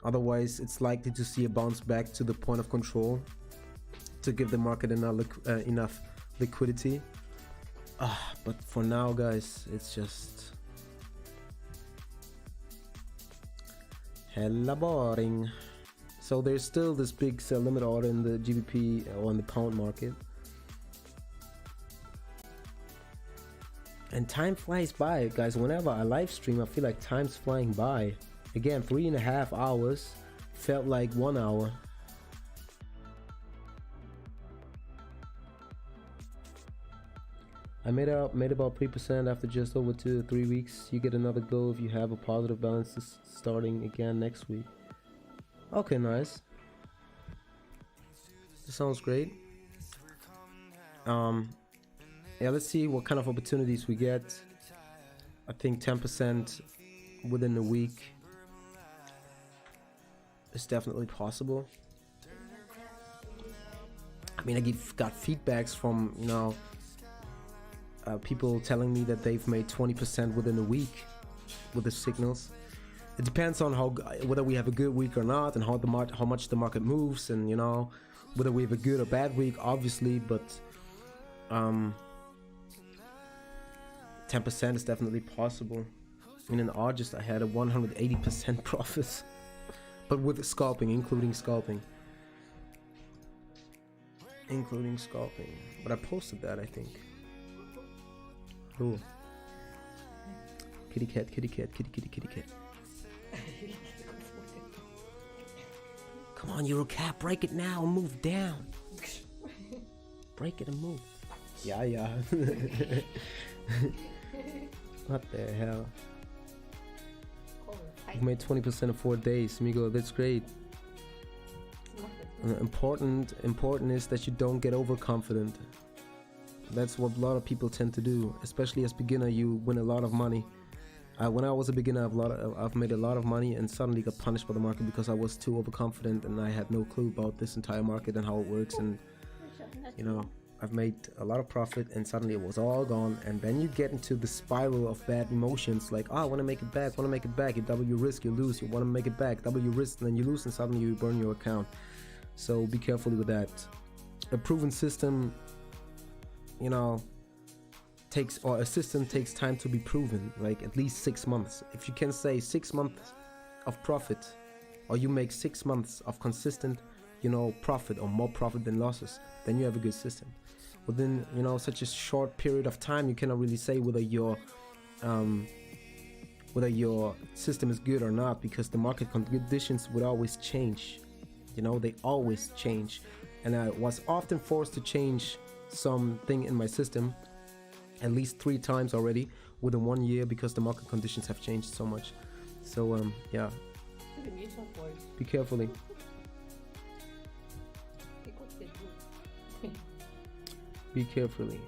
Otherwise, it's likely to see a bounce back to the point of control to give the market enough liquidity. But for now, guys, it's just hella boring. So there's still this big sell limit order in the GBP or in the pound market. And time flies by, guys. Whenever I live stream, I feel like time's flying by. Again, 3.5 hours felt like 1 hour. I made about 3% after just over 2 to 3 weeks. You get another go if you have a positive balance starting again next week. Okay, nice. This sounds great. Yeah, let's see what kind of opportunities we get. I think 10% within a week is definitely possible. I mean, I got feedbacks from, you know, people telling me that they've made 20% within a week with the signals. It depends on whether we have a good week or not, and how much the market moves, and you know, whether we have a good or bad week, obviously. But 10% is definitely possible. In August, I had a 180% profit, but with scalping, including scalping. But I posted that, I think. Cool. Kitty cat, kitty cat, kitty kitty kitty cat. Come on, Eurocap, break it now and move down. Break it and move. Yeah. What the hell? You made 20% in 4 days, amigo. That's great. Important is that you don't get overconfident. That's what a lot of people tend to do, especially as beginner. You win a lot of money. When I was a beginner, I've made a lot of money and suddenly got punished by the market because I was too overconfident and I had no clue about this entire market and how it works. And you know, I've made a lot of profit and suddenly it was all gone. And then you get into the spiral of bad emotions, like, oh, I want to make it back, you double your risk, you lose, you want to make it back, double your risk, and then you lose, and suddenly you burn your account. So be careful with that. A proven system, you know, a system takes time to be proven, like at least 6 months. If you can say 6 months of profit, or you make 6 months of consistent, you know, profit, or more profit than losses, then you have a good system. Within, you know, such a short period of time, you cannot really say whether your system is good or not, because the market conditions would always change. You know, they always change, and I was often forced to change something in my system at least 3 times already within 1 year, because the market conditions have changed so much. So yeah, be carefully. Be carefully.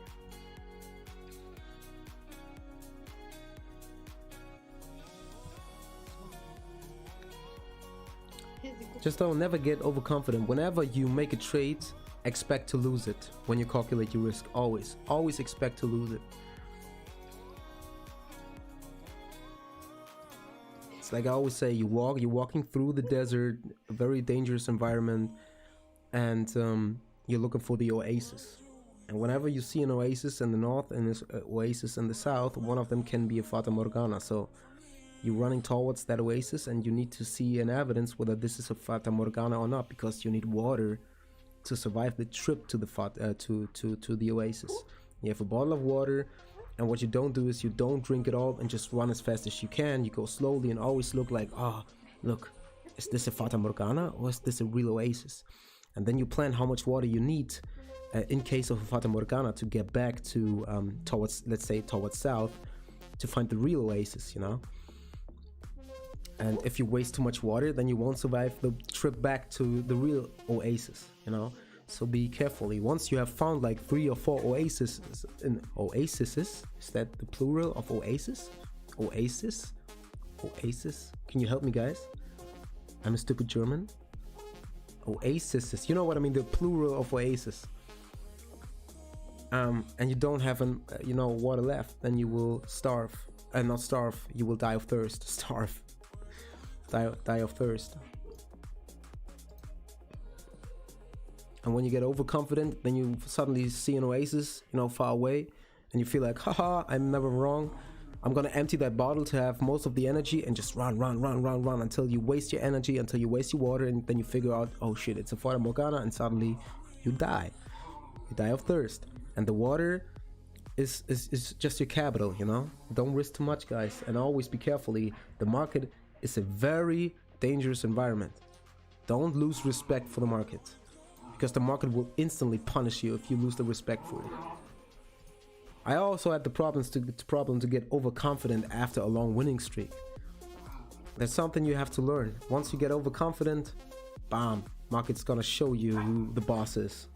Just don't never get overconfident. Whenever you make a trade, expect to lose it. When you calculate your risk, always expect to lose it. It's like I always say, you're walking through the desert, a very dangerous environment, and you're looking for the oasis. And whenever you see an oasis in the north and an oasis in the south, one of them can be a Fata Morgana. So you're running towards that oasis, and you need to see an evidence whether this is a Fata Morgana or not, because you need water to survive the trip to the to the oasis. You have a bottle of water, and what you don't do is you don't drink it all and just run as fast as you can. You go slowly and always look like, look, is this a Fata Morgana or is this a real oasis? And then you plan how much water you need in case of a Fata Morgana to get back to towards, let's say, towards south, to find the real oasis, you know. And if you waste too much water, then you won't survive the trip back to the real oasis, you know. So be carefully. Once you have found like 3 or 4 oases, is that the plural of oasis? Oasis? Can you help me, guys? I'm a stupid German. Oases, you know what I mean, the plural of oasis. And you don't have water left, then you will starve. Not starve, you will die of thirst. Starve. Die of thirst. And when you get overconfident, then you suddenly see an oasis, you know, far away, and you feel like, haha, I'm never wrong. I'm gonna empty that bottle to have most of the energy and just run until you waste your energy, until you waste your water, and then you figure out, oh shit, it's a Fata Morgana, and suddenly you die. You die of thirst. And the water is just your capital, you know? Don't risk too much, guys, and always be carefully. The market is a very dangerous environment. Don't lose respect for the market, because the market will instantly punish you if you lose the respect for it. I also had the problem to get overconfident after a long winning streak. That's something you have to learn. Once you get overconfident, bam, market's gonna show you who the boss is.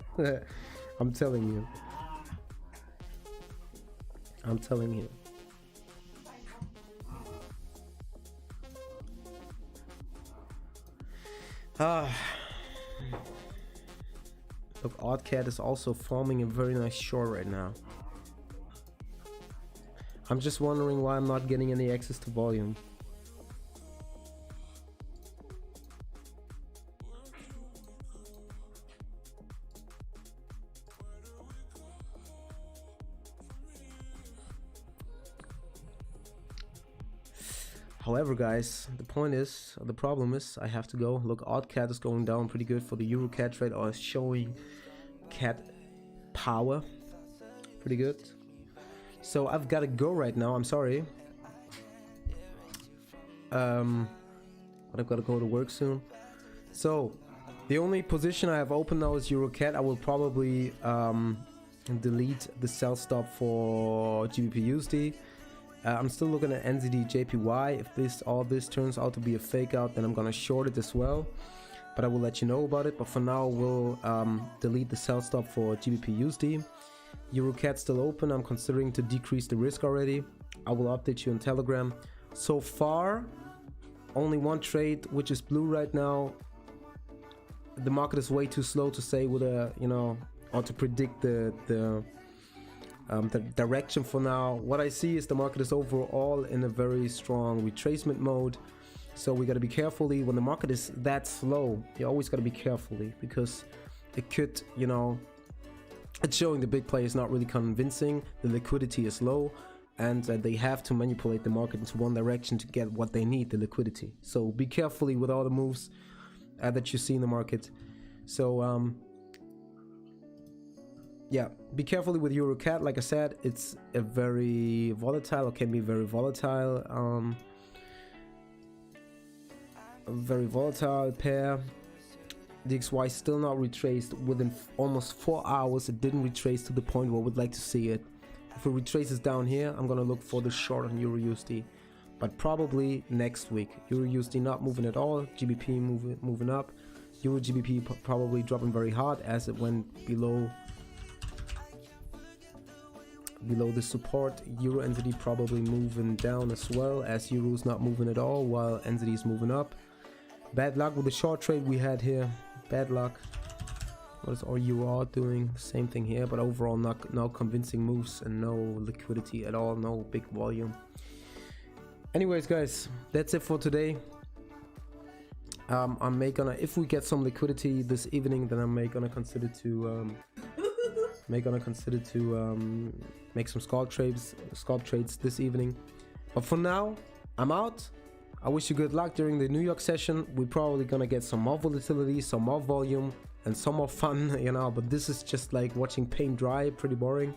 I'm telling you. I'm telling you. Look, Oddcat is also forming a very nice short right now. I'm just wondering why I'm not getting any access to volume. However, guys, the problem is I have to go. Look, Oddcat is going down pretty good for the Euro cat trade, or is showing cat power pretty good. So I've got to go right now. I'm sorry. But I've got to go to work soon. So the only position I have open now is Euro cat. I will probably delete the sell stop for GBP USD. I'm still looking at NZD JPY. If all this turns out to be a fake out, then I'm gonna short it as well. but I will let you know about it. But for now, we'll delete the sell stop for GBP USD. EuroCAD still open. I'm considering to decrease the risk already. I will update you on Telegram. So far, only one trade, which is blue right now. The market is way too slow to say with a, you know, or to predict the direction for now. What I see is the market is overall in a very strong retracement mode. So we got to be carefully when the market is that slow. You always got to be carefully because it could, you know, it's showing the big play is not really convincing. The liquidity is low, and they have to manipulate the market into one direction to get what they need, the liquidity. So be carefully with all the moves that you see in the market. So yeah, be carefully with EuroCAD. Like I said, it's a very volatile, or can be very volatile, a very volatile pair. DXY still not retraced. Within almost 4 hours, it didn't retrace to the point where we'd like to see it. If it retraces down here, I'm gonna look for the short on Euro USD, but probably next week. Euro USD not moving at all. GBP moving up. Euro GBP probably dropping very hard as it went below the support. Euro NZD probably moving down as well, as Euro's not moving at all while NZD is moving up. Bad luck with the short trade we had here. Bad luck. What is our Euro doing? Same thing here, but overall no convincing moves and no liquidity at all, no big volume. Anyways, guys, that's it for today. If we get some liquidity this evening, then I'm gonna consider to make some scalp trades this evening. But for now, I'm out. I wish you good luck during the New York session. We're probably gonna get some more volatility, some more volume, and some more fun, you know, but this is just like watching paint dry, pretty boring.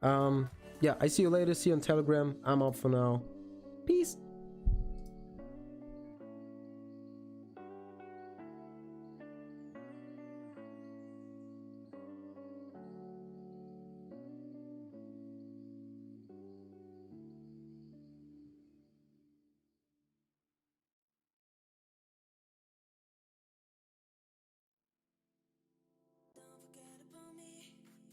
Yeah, I see you later. See you on Telegram. I'm out for now. Peace.